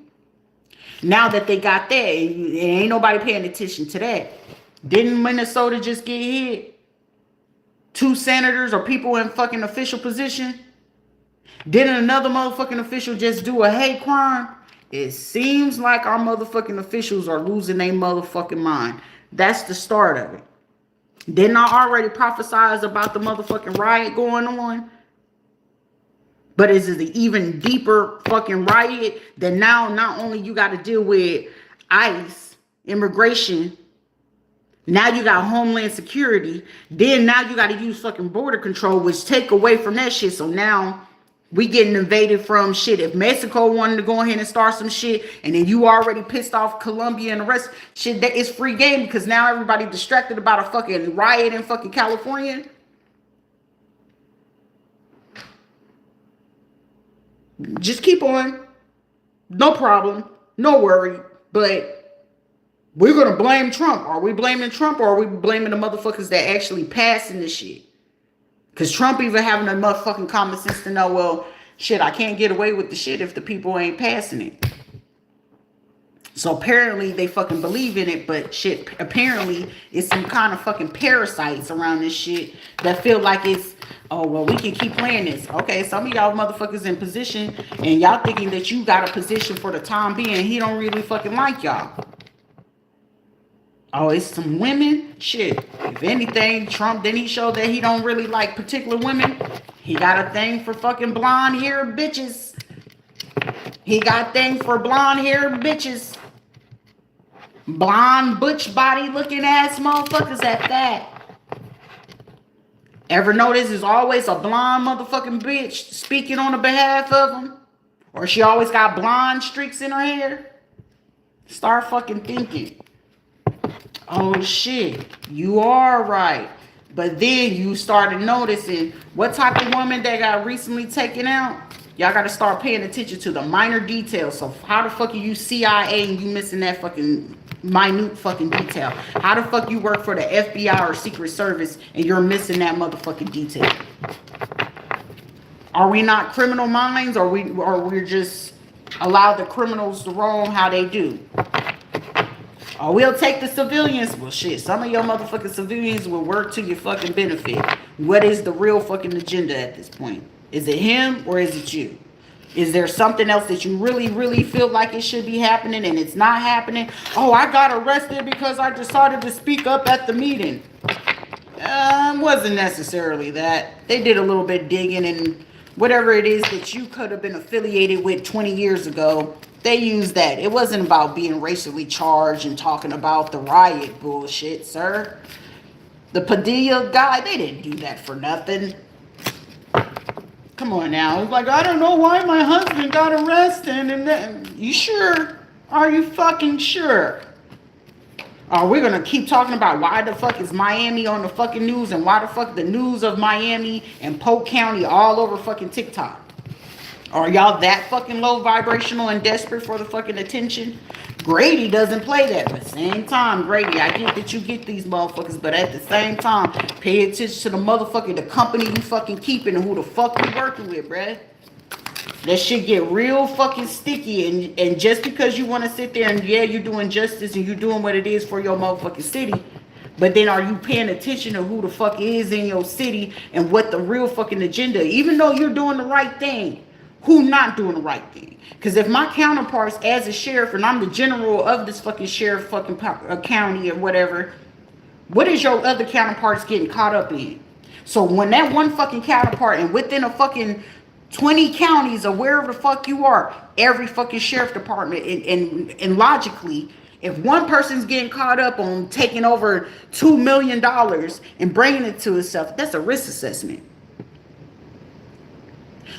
Now that they got that, and ain't nobody paying attention to that. Didn't Minnesota just get hit? 2 senators or people in fucking official position? Didn't another motherfucking official just do a hate crime? It seems like our motherfucking officials are losing their motherfucking mind. That's the start of it. Didn't I already prophesize about the motherfucking riot going on? But is it an even deeper fucking riot that now not only you got to deal with ICE, immigration, now you got Homeland Security, then now you got to use fucking border control, which take away from that shit. So now we getting invaded from shit. If Mexico wanted to go ahead and start some shit, and then you already pissed off Colombia and the rest, shit, that is free game because now everybody distracted about a fucking riot in fucking California. Just keep on. No problem. No worry. But we're going to blame Trump. Are we blaming Trump, or are we blaming the motherfuckers that actually passing this shit? Because Trump even having a motherfucking common sense to know, well, shit, I can't get away with the shit if the people ain't passing it. So apparently they fucking believe in it, but shit, apparently it's some kind of fucking parasites around this shit that feel like it's, oh, well, we can keep playing this. Okay, some of y'all motherfuckers in position, and y'all thinking that you got a position for the time being. He don't really fucking like y'all. Oh, it's some women? Shit. If anything, Trump, didn't he show that he don't really like particular women? He got a thing for fucking blonde hair bitches. He got a thing for blonde hair bitches. Blonde, butch body looking ass motherfuckers at that. Ever notice there's always a blonde motherfucking bitch speaking on the behalf of them? Or she always got blonde streaks in her hair? Start fucking thinking. Oh shit, you are right. But then you started noticing what type of woman that got recently taken out. Y'all got to start paying attention to the minor details. So how the fuck are you CIA and you missing that fucking minute fucking detail? How the fuck you work for the FBI or Secret Service and you're missing that motherfucking detail? Are we not criminal minds, or we're just allow the criminals to roam how they do? Oh, we'll take the civilians. Well, shit, some of your motherfucking civilians will work to your fucking benefit. What is the real fucking agenda at this point? Is it him or is it you? Is there something else that you really, really feel like it should be happening and it's not happening? Oh, I got arrested because I decided to speak up at the meeting. Wasn't necessarily that. They did a little bit digging, and whatever it is that you could have been affiliated with 20 years ago, they used that. It wasn't about being racially charged and talking about the riot bullshit, sir. The Padilla guy, they didn't do that for nothing. Come on now. It's like, I don't know why my husband got arrested. And then, you sure? Are you fucking sure? Are we going to keep talking about why the fuck is Miami on the fucking news, and why the fuck the news of Miami and Polk County all over fucking TikTok? Are y'all that fucking low vibrational and desperate for the fucking attention? Grady doesn't play that. But at the same time, Grady, I get that you get these motherfuckers, but at the same time, pay attention to the motherfucker, the company you fucking keeping and who the fuck you working with, bruh. That shit get real fucking sticky, and just because you want to sit there and yeah, you're doing justice and you're doing what it is for your motherfucking city, but then are you paying attention to who the fuck is in your city and what the real fucking agenda? Even though you're doing the right thing, who not doing the right thing? Because if my counterparts as a sheriff and I'm the general of this fucking sheriff fucking county or whatever, what is your other counterparts getting caught up in? So when that one fucking counterpart and within a fucking 20 counties or wherever the fuck you are, every fucking sheriff department, and logically, if one person's getting caught up on taking over $2 million and bringing it to itself, that's a risk assessment.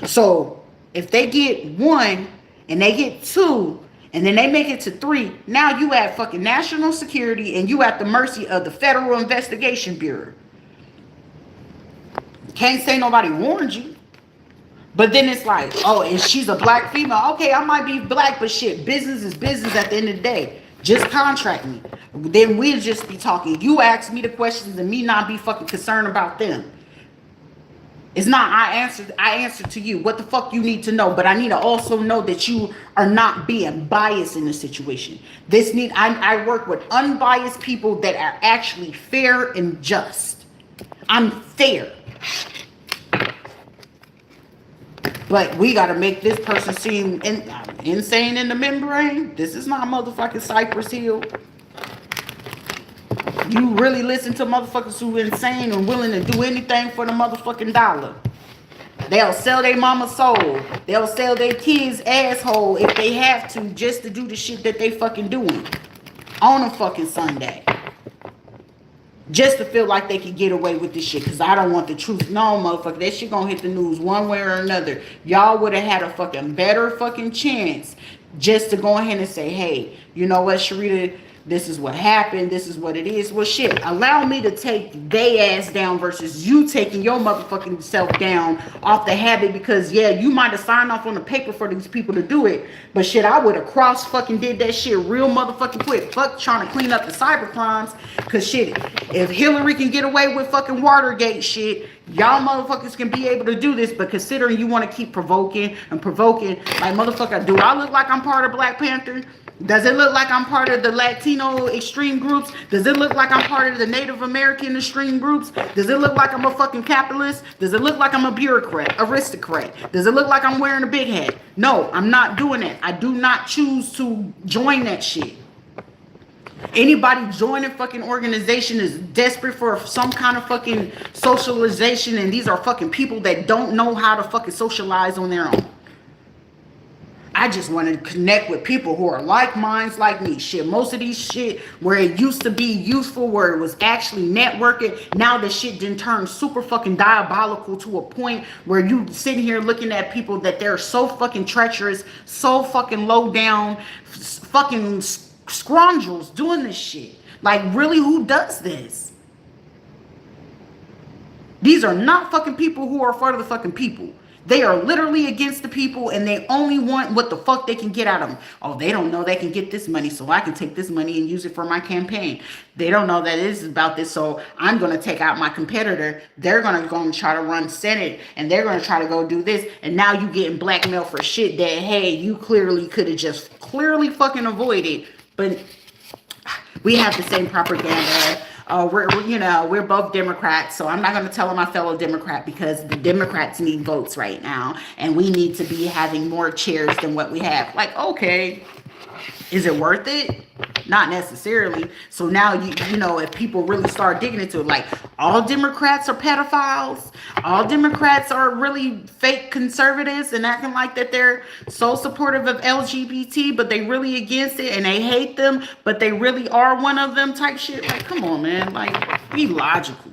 So if they get one and they get two and then they make it to three, now you at fucking national security and you at the mercy of the Federal Investigation Bureau. Can't say nobody warned you. But then it's like, oh, and she's a black female. Okay, I might be black, but shit, business is business at the end of the day. Just contract me. Then we'll just be talking. You ask me the questions and me not be fucking concerned about them. It's not I answer to you. What the fuck you need to know? But I need to also know that you are not being biased in the situation. I work with unbiased people that are actually fair and just. I'm fair. But we got to make this person seem insane in the membrane. This is not motherfucking Cypress Hill. You really listen to motherfuckers who are insane and willing to do anything for the motherfucking dollar. They'll sell their mama's soul. They'll sell their kids' asshole if they have to just to do the shit that they fucking doing on a fucking Sunday. Just to feel like they can get away with this shit. Because I don't want the truth. No, motherfucker. That shit gonna hit the news one way or another. Y'all would have had a fucking better fucking chance just to go ahead and say, hey, you know what, Sharita, this is what happened. This is what it is. Well, shit, allow me to take they ass down versus you taking your motherfucking self down off the habit because, yeah, you might have signed off on the paper for these people to do it. But shit, I would have cross fucking did that shit real motherfucking quick. Fuck trying to clean up the cyber crimes. Because shit, if Hillary can get away with fucking Watergate shit, y'all motherfuckers can be able to do this. But considering you want to keep provoking, like motherfucker, do I look like I'm part of Black Panther? Does it look like I'm part of the Latino extreme groups? Does it look like I'm part of the Native American extreme groups? Does it look like I'm a fucking capitalist? Does it look like I'm a bureaucrat, aristocrat? Does it look like I'm wearing a big hat? No, I'm not doing that. I do not choose to join that shit. Anybody joining fucking organization is desperate for some kind of fucking socialization, and these are fucking people that don't know how to fucking socialize on their own. I just want to connect with people who are like minds like me. Shit, most of these shit where it used to be useful, where it was actually networking, now the shit didn't turn super fucking diabolical to a point where you sitting here looking at people that they're so fucking treacherous, so fucking low down, fucking scoundrels doing this shit. Like, really, who does this? These are not fucking people who are for the fucking people. They are literally against the people, and they only want what the fuck they can get out of them. Oh, they don't know they can get this money, so I can take this money and use it for my campaign. They don't know that it is about this, so I'm going to take out my competitor. They're going to go and try to run Senate, and they're going to try to go do this. And now you getting blackmailed for shit that, hey, you clearly could have just clearly fucking avoided. But we have the same propaganda. We're both Democrats, so I'm not going to tell my fellow Democrat because the Democrats need votes right now, and we need to be having more chairs than what we have. Like, okay, is it worth it? Not necessarily. So now, if people really start digging into it, like, all Democrats are pedophiles, all Democrats are really fake conservatives and acting like that they're so supportive of LGBT, but they really against it and they hate them, but they really are one of them type shit. Like, come on, man. Like, be logical.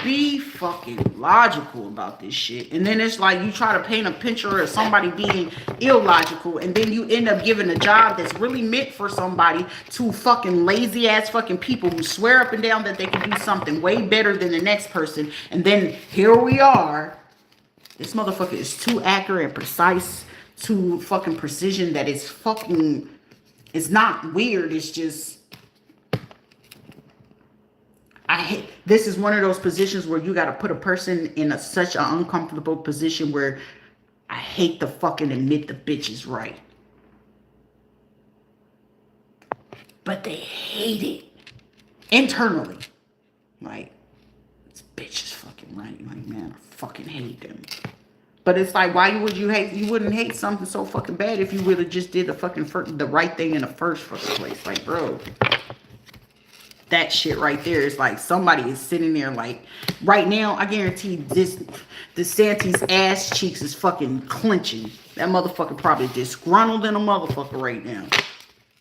Be fucking logical about this shit. And then it's like you try to paint a picture of somebody being illogical, and then you end up giving a job that's really meant for somebody to fucking lazy ass fucking people who swear up and down that they can do something way better than the next person. And then here we are. This motherfucker is too accurate and precise, to fucking precision, that is fucking It's not weird. It's just, I hate, this is one of those positions where you got to put a person in such an uncomfortable position where I hate to fucking admit the bitch is right. But they hate it internally. Like, this bitch is fucking right. Like, man, I fucking hate them. But it's like, why would you hate? You wouldn't hate something so fucking bad if you would have just did the right thing in the first fucking place. Like, bro, that shit right there is like somebody is sitting there like, right now, I guarantee the Santy's ass cheeks is fucking clenching. That motherfucker probably disgruntled in a motherfucker right now.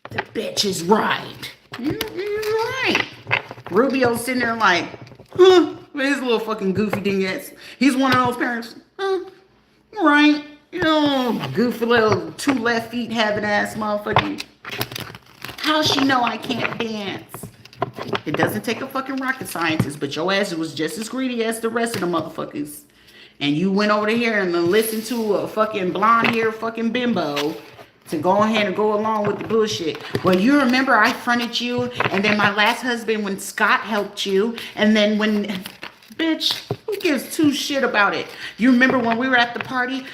The bitch is right. You're right. Rubio's sitting there like, huh, with his little fucking goofy dingus. He's one of those parents, huh, right. You know, goofy little 2 left feet having ass motherfucker. How she know I can't dance? It doesn't take a fucking rocket scientist, but your ass was just as greedy as the rest of the motherfuckers. And you went over here and listened to a fucking blonde hair fucking bimbo to go ahead and go along with the bullshit. Well, you remember I fronted you, and then my last husband when Scott helped you, and then when, bitch, who gives 2 shit about it? You remember when we were at the party?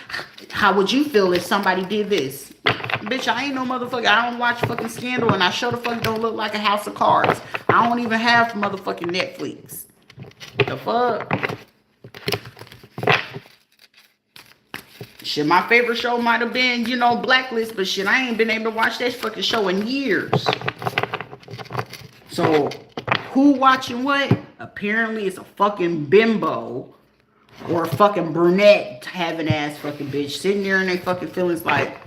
How would you feel if somebody did this? Bitch, I ain't no motherfucker. I don't watch fucking Scandal, and I sure the fuck don't look like a house of cards. I don't even have motherfucking Netflix. The fuck? Shit, my favorite show might have been, you know, Blacklist, but shit, I ain't been able to watch that fucking show in years. So, who watching what? Apparently, it's a fucking bimbo or a fucking brunette having ass fucking bitch sitting there in their fucking feelings like,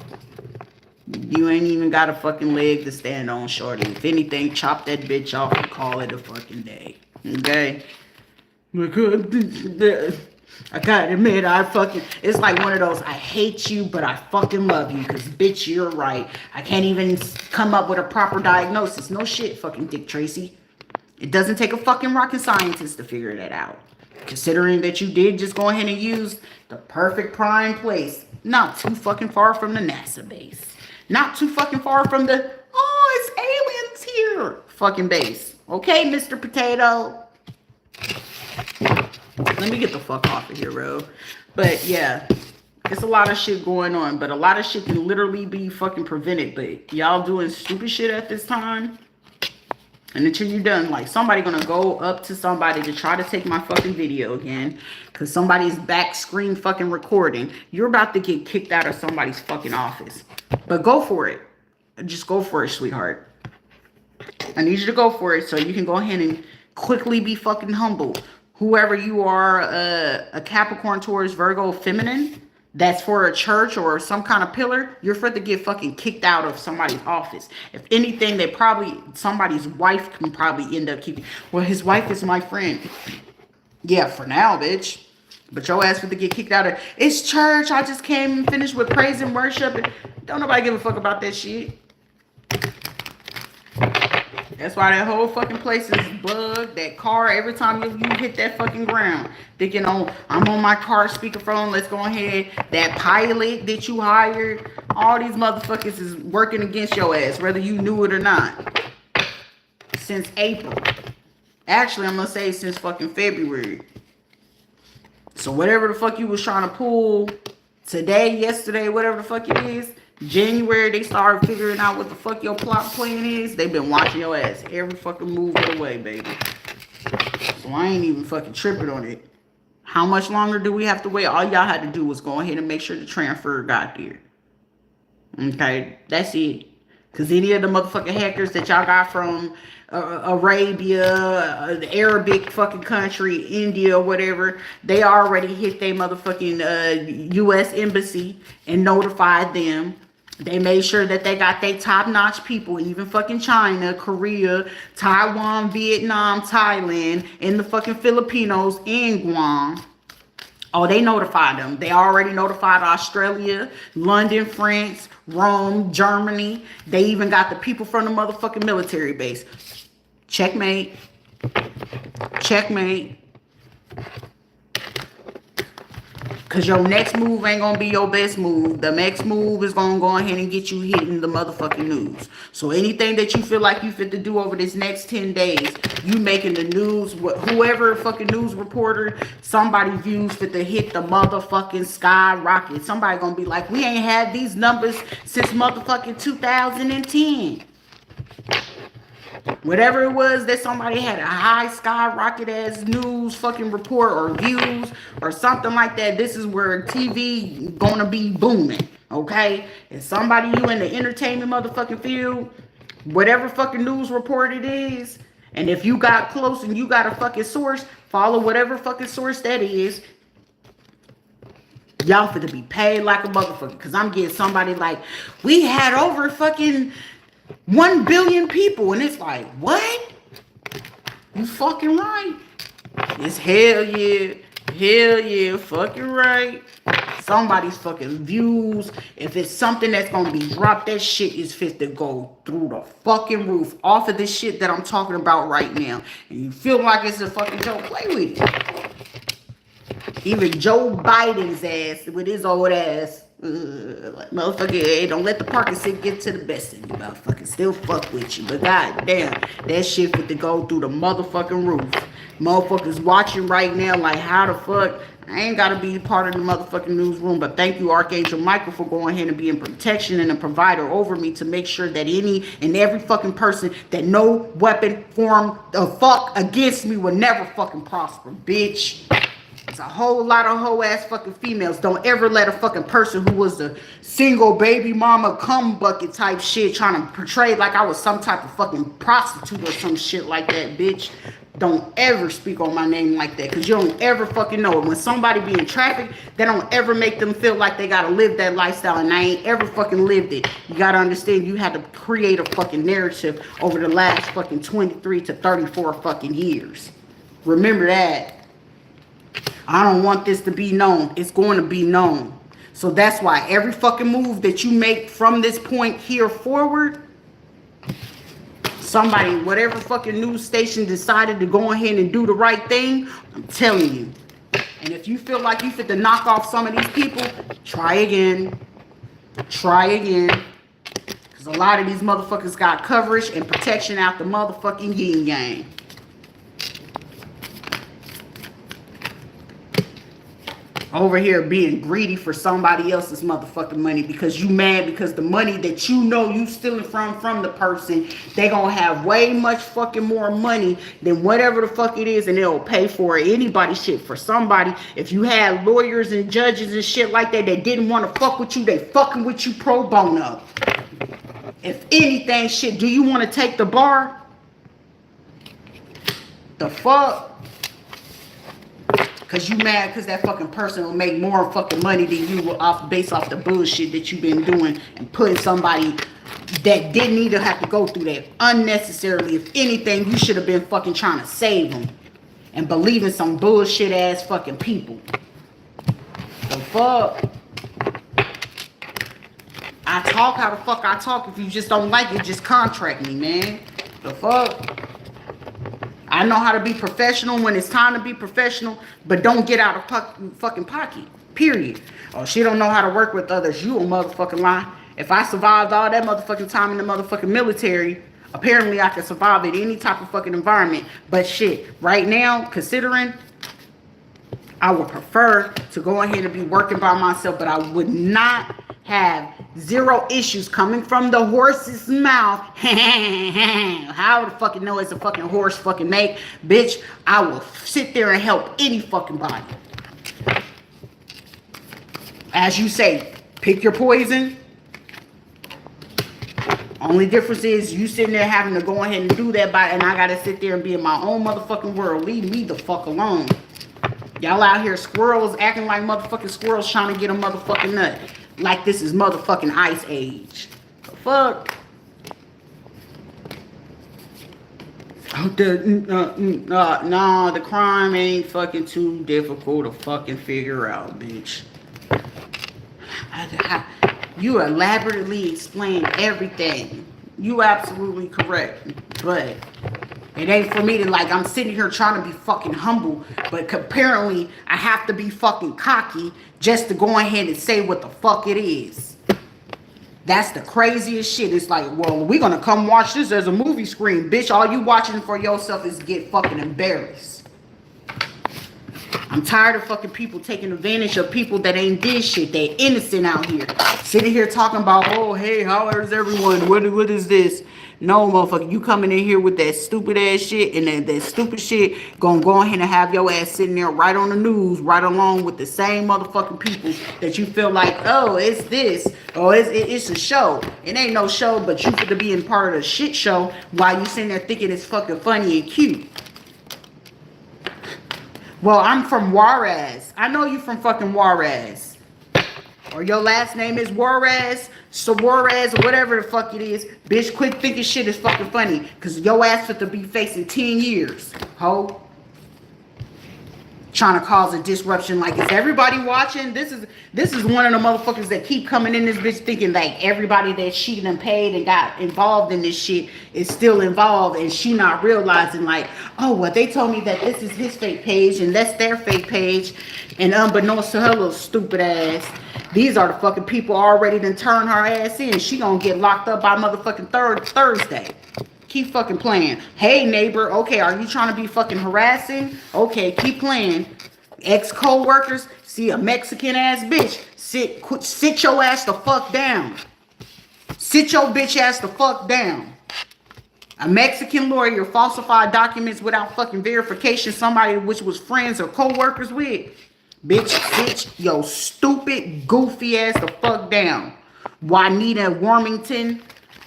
you ain't even got a fucking leg to stand on, shorty. If anything, chop that bitch off and call it a fucking day. Okay? I gotta admit, it's like one of those, I hate you, but I fucking love you, because bitch, you're right. I can't even come up with a proper diagnosis. No shit, fucking Dick Tracy. It doesn't take a fucking rocket scientist to figure that out. Considering that you did just go ahead and use the perfect prime place, not too fucking far from the NASA base. Not too fucking far from the, oh, it's aliens here fucking base. Okay, Mr. Potato? Let me get the fuck off of here, bro. But yeah, it's a lot of shit going on. But a lot of shit can literally be fucking prevented. But y'all doing stupid shit at this time. And until you're done, like, somebody gonna go up to somebody to try to take my fucking video again. Because somebody's back screen fucking recording. You're about to get kicked out of somebody's fucking office. But go for it. Just go for it, sweetheart. I need you to go for it so you can go ahead and quickly be fucking humble. Whoever you are, a Capricorn, Taurus, Virgo, feminine, that's for a church or some kind of pillar, you're for to get fucking kicked out of somebody's office. If anything, somebody's wife can probably end up keeping, well, his wife is my friend. Yeah, for now, bitch. But your ass for to get kicked out of, it's church, I just came and finished with praise and worship. And don't nobody give a fuck about that shit. That's why that whole fucking place is bugged. That car, every time you hit that fucking ground, thinking, oh, I'm on my car speakerphone, let's go ahead. That pilot that you hired, all these motherfuckers is working against your ass, whether you knew it or not. Since April. Actually, I'm gonna say since fucking February. So whatever the fuck you was trying to pull today, yesterday, whatever the fuck it is, January, they started figuring out what the fuck your plot plan is. They've been watching your ass every fucking move of the way, baby. So I ain't even fucking tripping on it. How much longer do we have to wait? All y'all had to do was go ahead and make sure the transfer got there. Okay, that's it. Because any of the motherfucking hackers that y'all got from Arabia, the Arabic fucking country, India, whatever, they already hit their motherfucking U.S. embassy and notified them. They made sure that they got their top-notch people, even fucking China, Korea, Taiwan, Vietnam, Thailand, and the fucking Filipinos and Guam. Oh, they notified them. They already notified Australia, London, France, Rome, Germany. They even got the people from the motherfucking military base. Checkmate. Checkmate. Because your next move ain't going to be your best move. The next move is going to go ahead and get you hitting the motherfucking news. So anything that you feel like you fit to do over this next 10 days, you making the news, whoever fucking news reporter, somebody views fit to hit the motherfucking skyrocket. Somebody going to be like, we ain't had these numbers since motherfucking 2010. Whatever it was that somebody had a high skyrocket ass news fucking report or views or something like that, this is where TV gonna be booming, okay? And somebody you in the entertainment motherfucking field, whatever fucking news report it is, and if you got close and you got a fucking source, follow whatever fucking source that is. Y'all finna be paid like a motherfucker. Cause I'm getting somebody like, we had over fucking 1 billion people. And it's like, what? You fucking right. It's hell yeah. Hell yeah. Fucking right. Somebody's fucking views. If it's something that's gonna be dropped, that shit is fit to go through the fucking roof. Off of this shit that I'm talking about right now. And you feel like it's a fucking joke, play with it. Even Joe Biden's ass with his old ass. Like, motherfucker, hey, don't let the Parkinson get to the best of you, motherfucker. Still fuck with you. But goddamn, that shit fit to go through the motherfucking roof. Motherfuckers watching right now like, how the fuck? I ain't gotta be part of the motherfucking newsroom, but thank you, Archangel Michael, for going ahead and being protection and a provider over me to make sure that any and every fucking person that no weapon formed of fuck against me will never fucking prosper, bitch. It's a whole lot of hoe ass fucking females. Don't ever let a fucking person who was a single baby mama cum bucket type shit trying to portray like I was some type of fucking prostitute or some shit like that, bitch. Don't ever speak on my name like that, because you don't ever fucking know it. When somebody be in traffic, they don't ever make them feel like they gotta live that lifestyle, and I ain't ever fucking lived it. You gotta understand, you had to create a fucking narrative over the last fucking 23 to 34 fucking years. Remember that. I don't want this to be known. It's going to be known. So that's why every fucking move that you make from this point here forward, somebody, whatever fucking news station decided to go ahead and do the right thing, I'm telling you. And if you feel like you fit to knock off some of these people, try again. Try again. Because a lot of these motherfuckers got coverage and protection out the motherfucking yin yang. Over here being greedy for somebody else's motherfucking money because you mad because the money that you know you stealing from the person, they gonna have way much fucking more money than whatever the fuck it is, and they'll pay for it. Anybody shit for somebody. If you had lawyers and judges and shit like that that didn't want to fuck with you, they fucking with you pro bono. If anything, shit, do you want to take the bar? The fuck? Because you mad because that fucking person will make more fucking money than you based off the bullshit that you've been doing and putting somebody that didn't need to have to go through that unnecessarily. If anything, you should have been fucking trying to save them and believe in some bullshit ass fucking people. The fuck? I talk how the fuck I talk. If you just don't like it, just contract me, man. The fuck? I know how to be professional when it's time to be professional, but don't get out of fucking pocket, period. Oh, she don't know how to work with others. You a motherfucking lie. If I survived all that motherfucking time in the motherfucking military, apparently I can survive in any type of fucking environment. But shit, right now, considering, I would prefer to go ahead and be working by myself, but I would not have zero issues coming from the horse's mouth. How the fucking know it's a fucking horse fucking make? Bitch, I will sit there and help any fucking body. As you say, pick your poison. Only difference is you sitting there having to go ahead and do that and I gotta sit there and be in my own motherfucking world. Leave me the fuck alone. Y'all out here squirrels acting like motherfucking squirrels trying to get a motherfucking nut. Like this is motherfucking ice age. The fuck? No, the crime ain't fucking too difficult to fucking figure out, bitch. You elaborately explained everything. You absolutely correct. But It ain't for me to like, I'm sitting here trying to be fucking humble, but apparently I have to be fucking cocky just to go ahead and say what the fuck it is. That's the craziest shit. It's like, well, we're gonna come watch this as a movie screen. Bitch, all you watching for yourself is get fucking embarrassed. I'm tired of fucking people taking advantage of people that ain't did shit. They innocent out here. Sitting here talking about, oh, hey, how is everyone? What is this? No, motherfucker, you coming in here with that stupid ass shit, and that stupid shit gonna go ahead and have your ass sitting there right on the news, right along with the same motherfucking people that you feel like, oh, it's this, oh, it's a show. It ain't no show, but you to be in part of the shit show while you sitting there thinking it's fucking funny and cute. Well, I'm from Juarez. I know you from fucking Juarez. Or your last name is Juarez, Suarez, or whatever the fuck it is. Bitch, quit thinking shit is fucking funny. Because your ass have to be facing 10 years, ho. Trying to cause a disruption. Like, is everybody watching? This is one of the motherfuckers that keep coming in this bitch thinking like everybody that she done paid and got involved in this shit is still involved, and she not realizing like, oh, well, they told me that this is his fake page and that's their fake page, and unbeknownst to her little stupid ass, these are the fucking people already done turn her ass in. She gonna get locked up by motherfucking Thursday. Keep fucking playing. Hey, neighbor. Okay, are you trying to be fucking harassing? Okay, keep playing. Ex-co-workers. See a Mexican ass bitch. Sit your ass the fuck down. Sit your bitch ass the fuck down. A Mexican lawyer falsified documents without fucking verification. Somebody which was friends or co-workers with. Bitch, sit your stupid, goofy ass the fuck down. Juanita Warmington,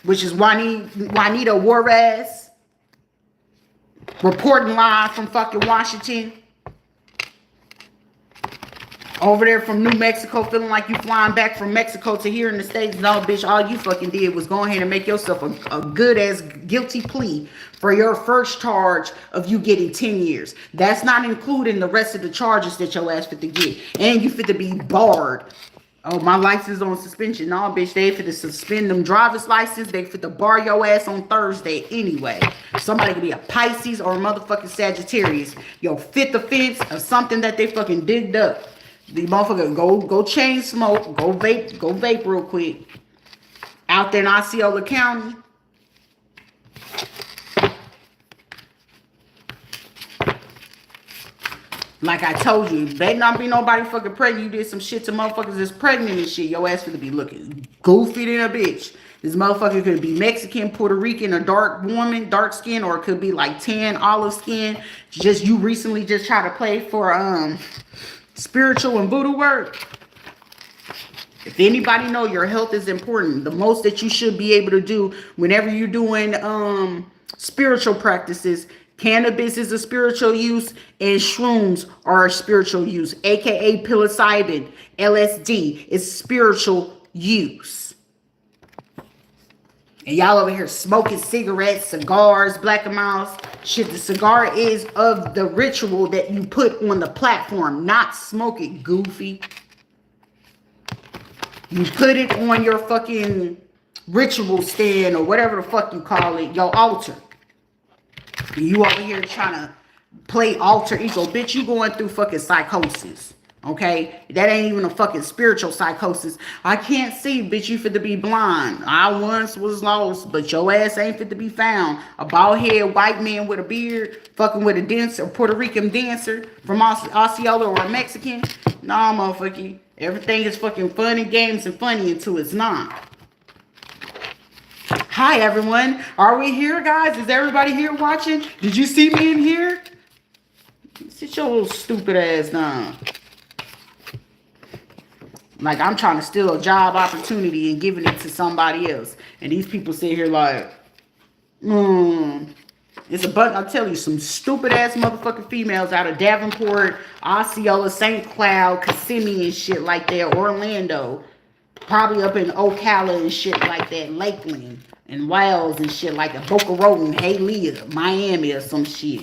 which is Juanita Juarez, reporting live from fucking Washington. Over there from New Mexico, feeling like you flying back from Mexico to here in the States. No, bitch, all you fucking did was go ahead and make yourself a good ass guilty plea for your first charge of you getting 10 years. That's not including the rest of the charges that your ass fit to get. And you fit to be barred. Oh, my license on suspension. No, bitch, they fit to suspend them driver's license. They fit to bar your ass on Thursday anyway. Somebody could be a Pisces or a motherfucking Sagittarius. Your fifth offense of something that they fucking digged up. The motherfucker go chain smoke, go vape real quick. Out there in Osceola County. Like I told you, better not be nobody fucking pregnant. You did some shit to motherfuckers that's pregnant and shit. Your ass gonna be looking goofy than a bitch. This motherfucker could be Mexican, Puerto Rican, a dark woman, dark skin, or it could be like tan, olive skin. Just you recently just tried to play for spiritual and voodoo work. If anybody know your health is important, the most that you should be able to do whenever you're doing spiritual practices, cannabis is a spiritual use and shrooms are a spiritual use, aka psilocybin, LSD is spiritual use. And y'all over here smoking cigarettes, cigars, Black and Miles. Shit, the cigar is of the ritual that you put on the platform, not smoke it, goofy. You put it on your fucking ritual stand or whatever the fuck you call it, your altar. And you over here trying to play alter ego. Bitch, you going through fucking psychosis. Okay? That ain't even a fucking spiritual psychosis. I can't see, bitch, you fit to be blind. I once was lost, but your ass ain't fit to be found. A bald head white man with a beard, fucking with a dancer, a Puerto Rican dancer from Osceola or a Mexican. Nah, motherfucker. Everything is fucking fun and games and funny until it's not. Hi, everyone. Are we here, guys? Is everybody here watching? Did you see me in here? Sit your little stupid ass down. Like, I'm trying to steal a job opportunity and giving it to somebody else. And these people sit here like, It's a bunch, I'll tell you, some stupid ass motherfucking females out of Davenport, Osceola, St. Cloud, Kissimmee and shit like that, Orlando. Probably up in Ocala and shit like that, Lakeland and Wells and shit like that, Boca Raton, Hialeah, Miami or some shit.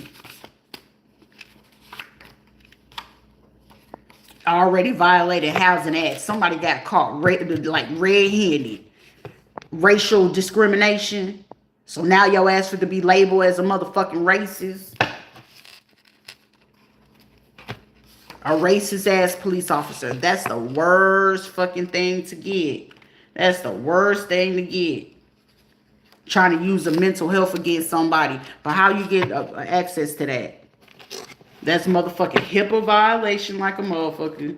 Already violated housing act. Somebody got caught like red-handed. Racial discrimination. So now your ass for to be labeled as a motherfucking racist. A racist ass police officer. That's the worst fucking thing to get. That's the worst thing to get. Trying to use the mental health against somebody. But how you get access to that? That's motherfucking HIPAA violation like a motherfucker.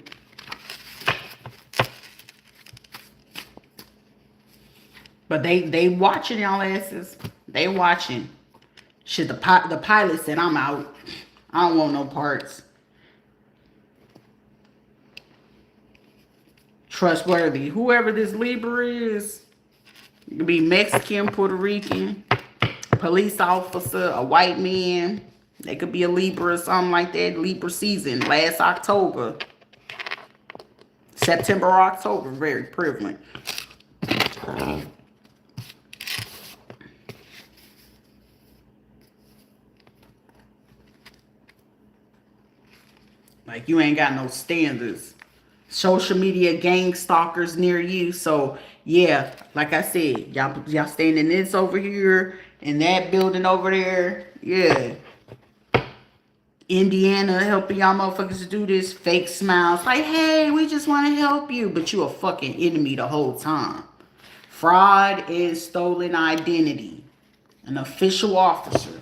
But they watching y'all asses. They watching. Shit, the pilot said, I'm out. I don't want no parts. Trustworthy. Whoever this Libra is. It could be Mexican, Puerto Rican, police officer, a white man. They could be a Libra or something like that. Libra season. Last October. September or October. Very prevalent. Like, you ain't got no standards. Social media gang stalkers near you. So, yeah, like I said, y'all staying in this over here, in that building over there. Yeah. Indiana helping y'all motherfuckers do this. Fake smiles. Like, hey, we just want to help you. But you a fucking enemy the whole time. Fraud and stolen identity. An official officer.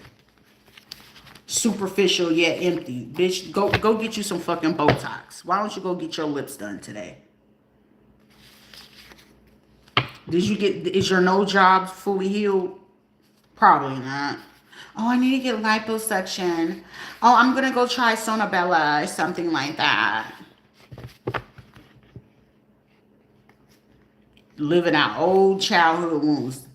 Superficial yet empty. Bitch, go get you some fucking Botox. Why don't you go get your lips done today? Is your nose job fully healed? Probably not. Oh, I need to get liposuction. Oh, I'm gonna go try Sonabella or something like that. Living out old childhood wounds.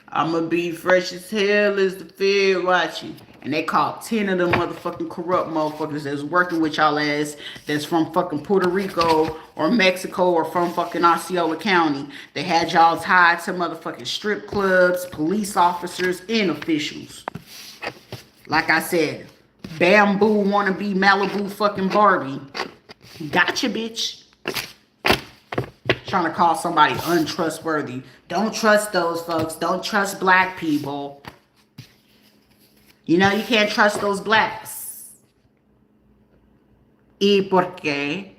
I'ma be fresh as hell as the Fed watching. And they caught 10 of them motherfucking corrupt motherfuckers that's working with y'all ass that's from fucking Puerto Rico or Mexico or from fucking Osceola County. They had y'all tied to motherfucking strip clubs, police officers, and officials. Like I said, bamboo wannabe Malibu fucking Barbie. Gotcha, bitch. Trying to call somebody untrustworthy. Don't trust those folks. Don't trust black people. You know you can't trust those blacks. ¿Y por qué?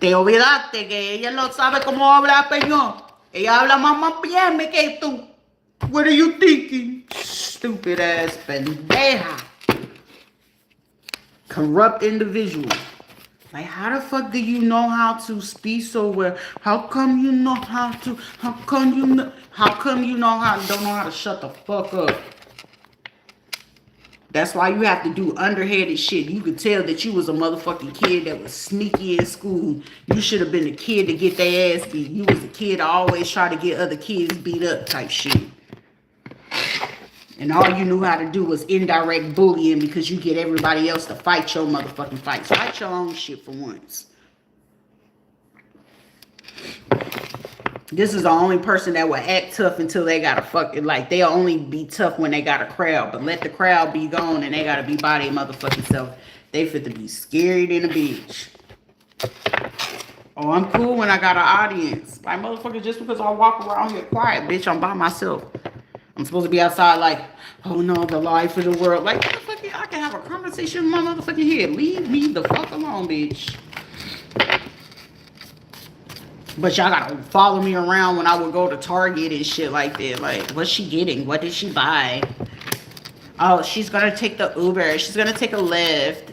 Te olvidaste que ella no sabe cómo hablar español. Ella habla más bien que tú. What are you thinking? Stupid ass pendeja. Corrupt individual. Like, how the fuck do you know how to speak so well? How come you know how to? How come you know don't know how to shut the fuck up? That's why you have to do underhanded shit. You could tell that you was a motherfucking kid that was sneaky in school. You should have been the kid to get their ass beat. You was a kid to always try to get other kids beat up type shit. And all you knew how to do was indirect bullying because you get everybody else to fight your motherfucking fights. Fight your own shit for once. This is the only person that will act tough until they gotta fucking, like, they'll only be tough when they got a crowd. But let the crowd be gone and they gotta be by their motherfucking self. They fit to be scared in a bitch. Oh, I'm cool when I got an audience. Like, motherfucker, just because I walk around here quiet, bitch, I'm by myself. I'm supposed to be outside like, oh no, the life of the world. Like, motherfucker, I can have a conversation in my motherfucking head. Leave me the fuck alone, bitch. But y'all gotta follow me around when I would go to Target and shit like that. Like, what's she getting? What did she buy? Oh, she's gonna take the Uber. She's gonna take a Lyft.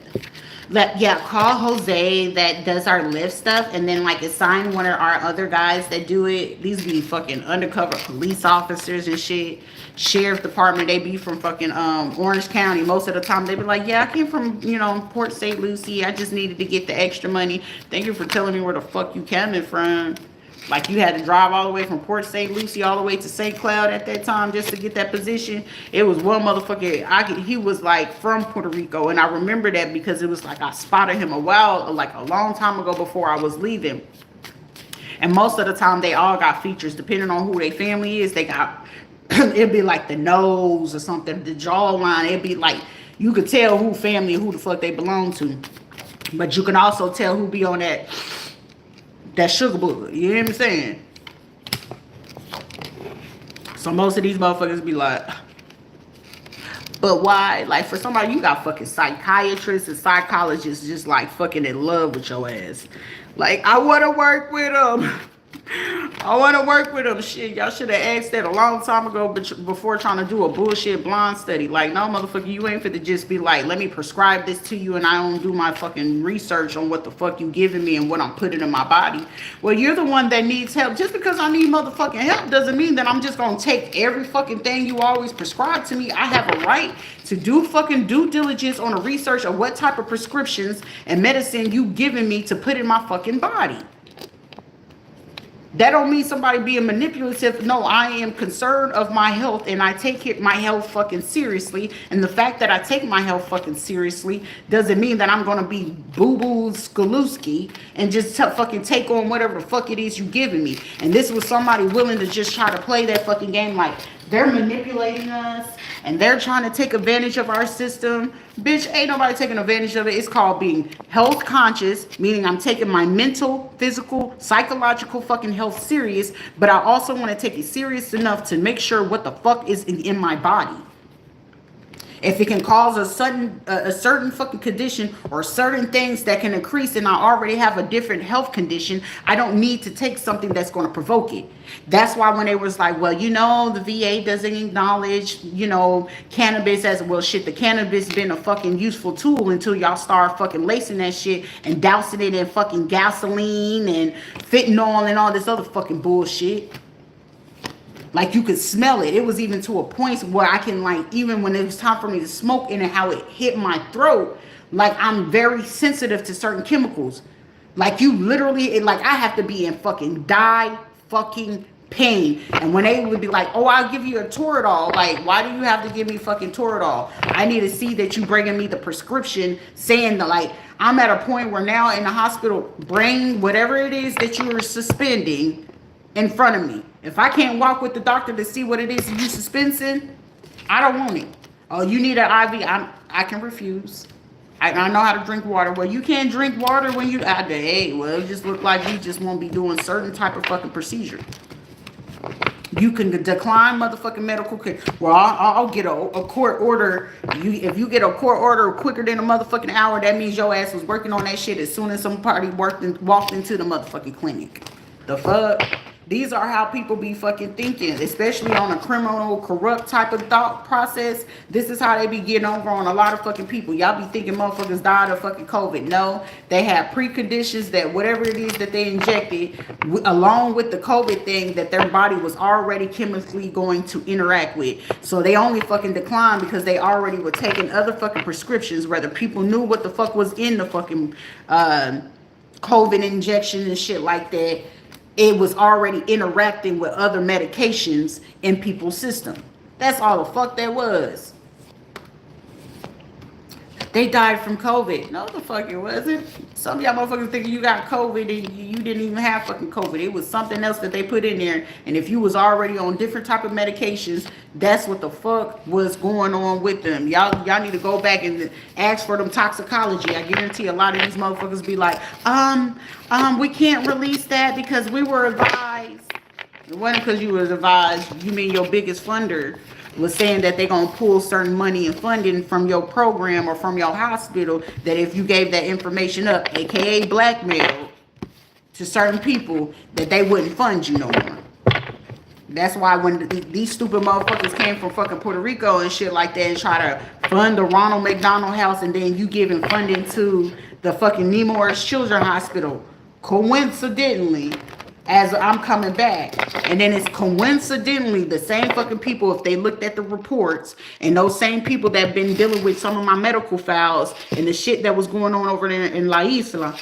Call Jose that does our Lyft stuff, and then like assign one of our other guys that do it. These be fucking undercover police officers and shit. Sheriff department, they be from fucking Orange County. Most of the time they be like, yeah, I came from, Port St. Lucie. I just needed to get the extra money. Thank you for telling me where the fuck you coming from. Like, you had to drive all the way from Port St. Lucie all the way to St. Cloud at that time just to get that position. It was one motherfucker, he was like from Puerto Rico. And I remember that because it was like I spotted him a long time ago before I was leaving. And most of the time they all got features depending on who their family is. They got, it'd be like the nose or something, the jawline. It'd be like, you could tell who family and who the fuck they belong to. But you can also tell who be on that sugar booger. You know what I'm saying? So most of these motherfuckers be like, but why? Like, for somebody, you got fucking psychiatrists and psychologists just like fucking in love with your ass. Like, I want to work with them. I want to work with them. Shit, y'all should have asked that a long time ago before trying to do a bullshit blind study. Like, no, motherfucker, you ain't fit to just be like, let me prescribe this to you and I don't do my fucking research on what the fuck you giving me and what I'm putting in my body. Well, you're the one that needs help. Just because I need motherfucking help doesn't mean that I'm just going to take every fucking thing you always prescribe to me. I have a right to do fucking due diligence on a research of what type of prescriptions and medicine you giving me to put in my fucking body. That don't mean somebody being manipulative. No, I am concerned of my health and I take my health fucking seriously. And the fact that I take my health fucking seriously doesn't mean that I'm going to be boo-boo Skaluski and just fucking take on whatever the fuck it is you giving me. And this was somebody willing to just try to play that fucking game like they're manipulating us and they're trying to take advantage of our system. Bitch, ain't nobody taking advantage of it. It's called being health conscious, meaning I'm taking my mental, physical, psychological fucking health serious, but I also want to take it serious enough to make sure what the fuck is in my body. If it can cause a certain fucking condition or certain things that can increase and I already have a different health condition, I don't need to take something that's going to provoke it. That's why when they was like, well, you know, the VA doesn't acknowledge, you know, cannabis as, well, shit, the cannabis been a fucking useful tool until y'all start fucking lacing that shit and dousing it in fucking gasoline and fentanyl and all this other fucking bullshit. Like, you could smell it. It was even to a point where I can, like, even when it was time for me to smoke and how it hit my throat, like, I'm very sensitive to certain chemicals. Like, you literally, like, I have to be in fucking fucking pain. And when they would be like, oh, I'll give you a Toradol, like, why do you have to give me fucking Toradol? I need to see that you bringing me the prescription saying that, like, I'm at a point where now in the hospital, bring whatever it is that you are suspending in front of me. If I can't walk with the doctor to see what it is you suspending, I don't want it. Oh, you need an IV? I can refuse. I know how to drink water. Well, you can't drink water when you hey, well, it just look like you just won't be doing certain type of fucking procedure. You can decline motherfucking medical care. Well, I'll get a court order. If you get a court order quicker than a motherfucking hour, that means your ass was working on that shit as soon as somebody walked into the motherfucking clinic. The fuck? These are how people be fucking thinking, especially on a criminal, corrupt type of thought process. This is how they be getting over on a lot of fucking people. Y'all be thinking motherfuckers died of fucking COVID. No, they have preconditions that whatever it is that they injected, along with the COVID thing, that their body was already chemically going to interact with. So they only fucking declined because they already were taking other fucking prescriptions, whether people knew what the fuck was in the fucking COVID injection and shit like that. It was already interacting with other medications in people's system. That's all the fuck that was. They died from COVID. No, the fuck it wasn't. Some of y'all motherfuckers think you got COVID and you didn't even have fucking COVID. It was something else that they put in there. And if you was already on different type of medications, that's what the fuck was going on with them. Y'all need to go back and ask for them toxicology. I guarantee a lot of these motherfuckers be like, we can't release that because we were advised. It wasn't because you was advised. You mean your biggest funder was saying that they're going to pull certain money and funding from your program or from your hospital, that if you gave that information up, aka blackmail, to certain people, that they wouldn't fund you no more. That's why when these stupid motherfuckers came from fucking Puerto Rico and shit like that and try to fund the Ronald McDonald House, and then you giving funding to the fucking Nemours Children's Hospital, coincidentally, as I'm coming back. And then it's coincidentally the same fucking people, if they looked at the reports, and those same people that been dealing with some of my medical files and the shit that was going on over there in La Isla,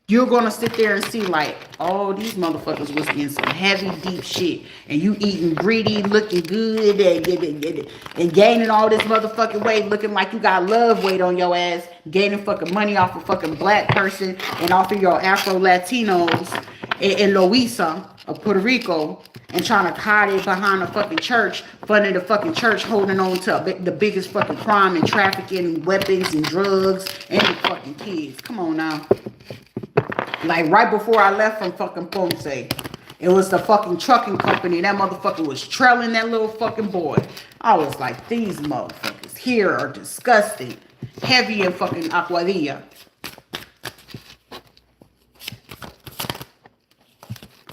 you're gonna sit there and see like, oh, these motherfuckers was in some heavy, deep shit. And you eating greedy, looking good, and gaining all this motherfucking weight, looking like you got love weight on your ass, gaining fucking money off a fucking black person and off of your Afro-Latinos in Loisa of Puerto Rico, and trying to hide it behind a fucking church, funding the fucking church, holding on to the biggest fucking crime and trafficking, weapons and drugs, and the fucking kids. Come on now. Like right before I left from fucking Ponce, It was the fucking trucking company. That motherfucker was trailing that little fucking boy. I was like, these motherfuckers here are disgusting. Heavy in fucking Aguadilla.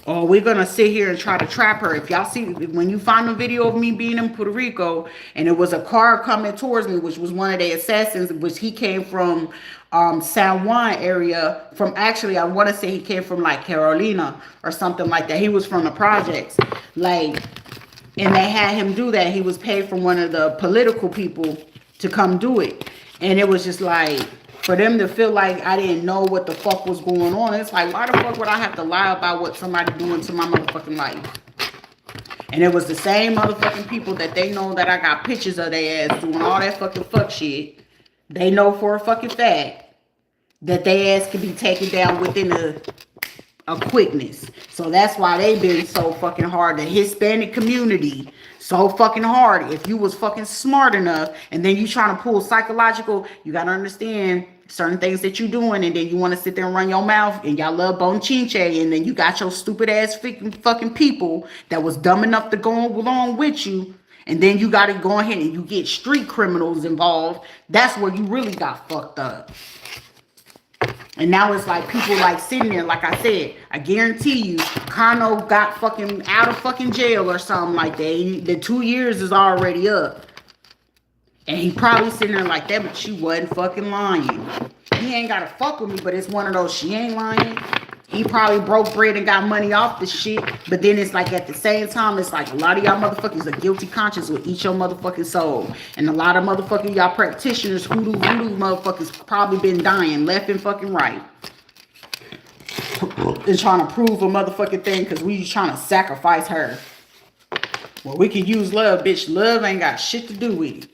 Oh, we're gonna sit here and try to trap her. If y'all see, when you find a video of me being in Puerto Rico and it was a car coming towards me, which was one of the assassins, which he came from San Juan area, from actually, I want to say he came from like Carolina or something like that. He was from the projects. Like, and they had him do that. He was paid from one of the political people to come do it. And it was just like, for them to feel like I didn't know what the fuck was going on. It's like, why the fuck would I have to lie about what somebody doing to my motherfucking life? And it was the same motherfucking people that they know that I got pictures of their ass doing all that fucking fuck shit. They know for a fucking fact that their ass can be taken down within a quickness. So that's why they been so fucking hard. The Hispanic community, so fucking hard. If you was fucking smart enough and then you trying to pull psychological, you got to understand certain things that you doing, and then you want to sit there and run your mouth, and y'all love bonchinche, and then you got your stupid ass fucking people that was dumb enough to go along with you, and then you got to go ahead and you get street criminals involved. That's where you really got fucked up. And now it's like people like sitting there, like I said, I guarantee you, Kano got fucking out of fucking jail or something like that. The 2 years is already up. And he probably sitting there like that, but she wasn't fucking lying. He ain't gotta fuck with me, but it's one of those, she ain't lying. He probably broke bread and got money off the shit. But then it's like at the same time, it's like a lot of y'all motherfuckers are guilty conscious with each your motherfucking soul. And a lot of motherfucking y'all practitioners, hoodoo motherfuckers probably been dying left and fucking right. And trying to prove a motherfucking thing because we trying to sacrifice her. Well, we can use love, bitch. Love ain't got shit to do with it.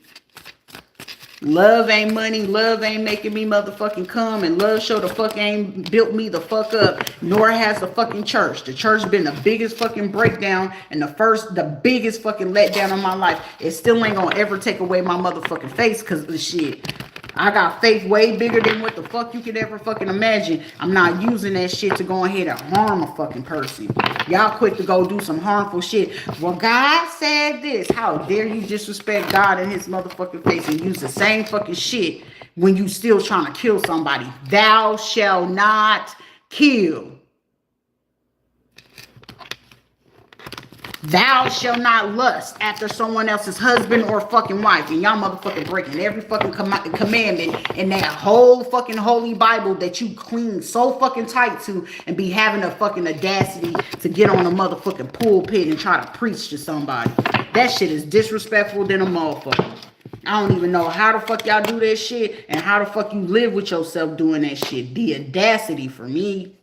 Love ain't money, love ain't making me motherfucking come, and love show the fuck ain't built me the fuck up, nor has the fucking church. The church been the biggest fucking breakdown and the biggest fucking letdown in my life. It still ain't gonna ever take away my motherfucking face because of the shit. I got faith way bigger than what the fuck you could ever fucking imagine. I'm not using that shit to go ahead and harm a fucking person. Y'all quick to go do some harmful shit. Well, God said this. How dare you disrespect God in his motherfucking face and use the same fucking shit when you still trying to kill somebody? Thou shalt not kill. Thou shalt not lust after someone else's husband or fucking wife. And y'all motherfucking breaking every fucking commandment in that whole fucking holy Bible that you cling so fucking tight to, and be having a fucking audacity to get on a motherfucking pulpit and try to preach to somebody. That shit is disrespectful than a motherfucker. I don't even know how the fuck y'all do that shit and how the fuck you live with yourself doing that shit. The audacity for me.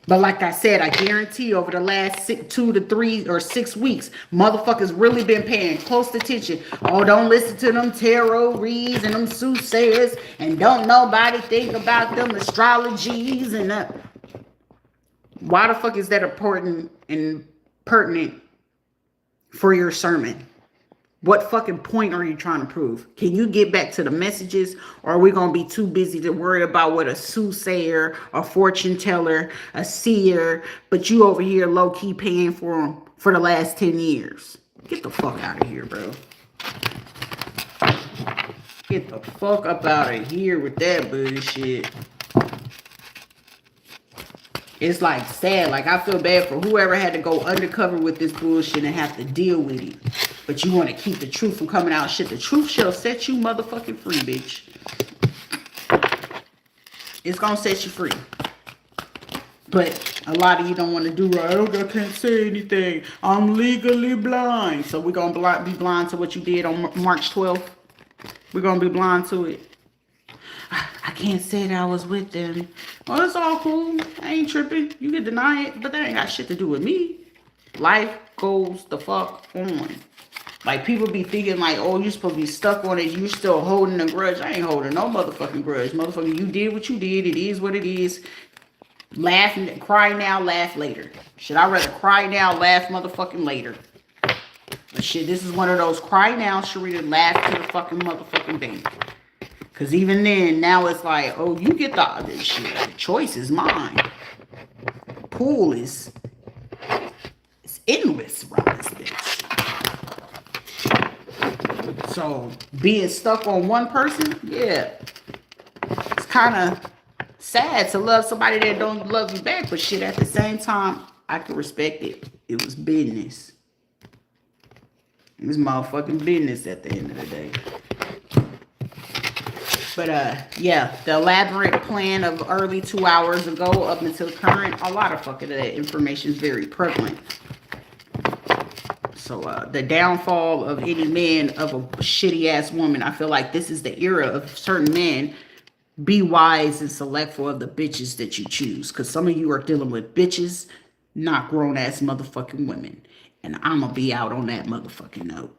But like I said, I guarantee over the last 2 to 3 or 6 weeks, motherfuckers really been paying close attention. Oh, don't listen to them tarot reads and them soothsayers, and don't nobody think about them astrologies and why the fuck is that important and pertinent for your sermon? What fucking point are you trying to prove? Can you get back to the messages, or are we going to be too busy to worry about what a soothsayer, a fortune teller, a seer, but you over here low-key paying for them for the last 10 years? Get the fuck out of here, bro. Get the fuck up out of here with that bullshit. It's like sad. Like, I feel bad for whoever had to go undercover with this bullshit and have to deal with it. But you want to keep the truth from coming out. Shit, the truth shall set you motherfucking free, bitch. It's going to set you free. But a lot of you don't want to do right. I can't say anything. I'm legally blind. So we're going to be blind to what you did on March 12th. We're going to be blind to it. I can't say that I was with them. Well, it's all cool. I ain't tripping. You can deny it, but that ain't got shit to do with me. Life goes the fuck on. Like, people be thinking like, oh, you're supposed to be stuck on it. You still holding a grudge. I ain't holding no motherfucking grudge. Motherfucker, you did what you did. It is what it is. Laugh, cry now, laugh later. Should I rather cry now, laugh motherfucking later? But shit, this is one of those cry now, Sharita, laugh to the fucking motherfucking bank. Because even then, now it's like, oh, you get the other shit. The choice is mine. Pool is endless around this bitch. So being stuck on one person, yeah, it's kind of sad to love somebody that don't love you back. But shit, at the same time, I can respect it. It was business. It was motherfucking business at the end of the day. But yeah, the elaborate plan of early 2 hours ago up until current, a lot of fucking that information is very prevalent. So the downfall of any man of a shitty ass woman, I feel like this is the era of certain men. Be wise and selectful of the bitches that you choose. Because some of you are dealing with bitches, not grown ass motherfucking women. And I'm going to be out on that motherfucking note.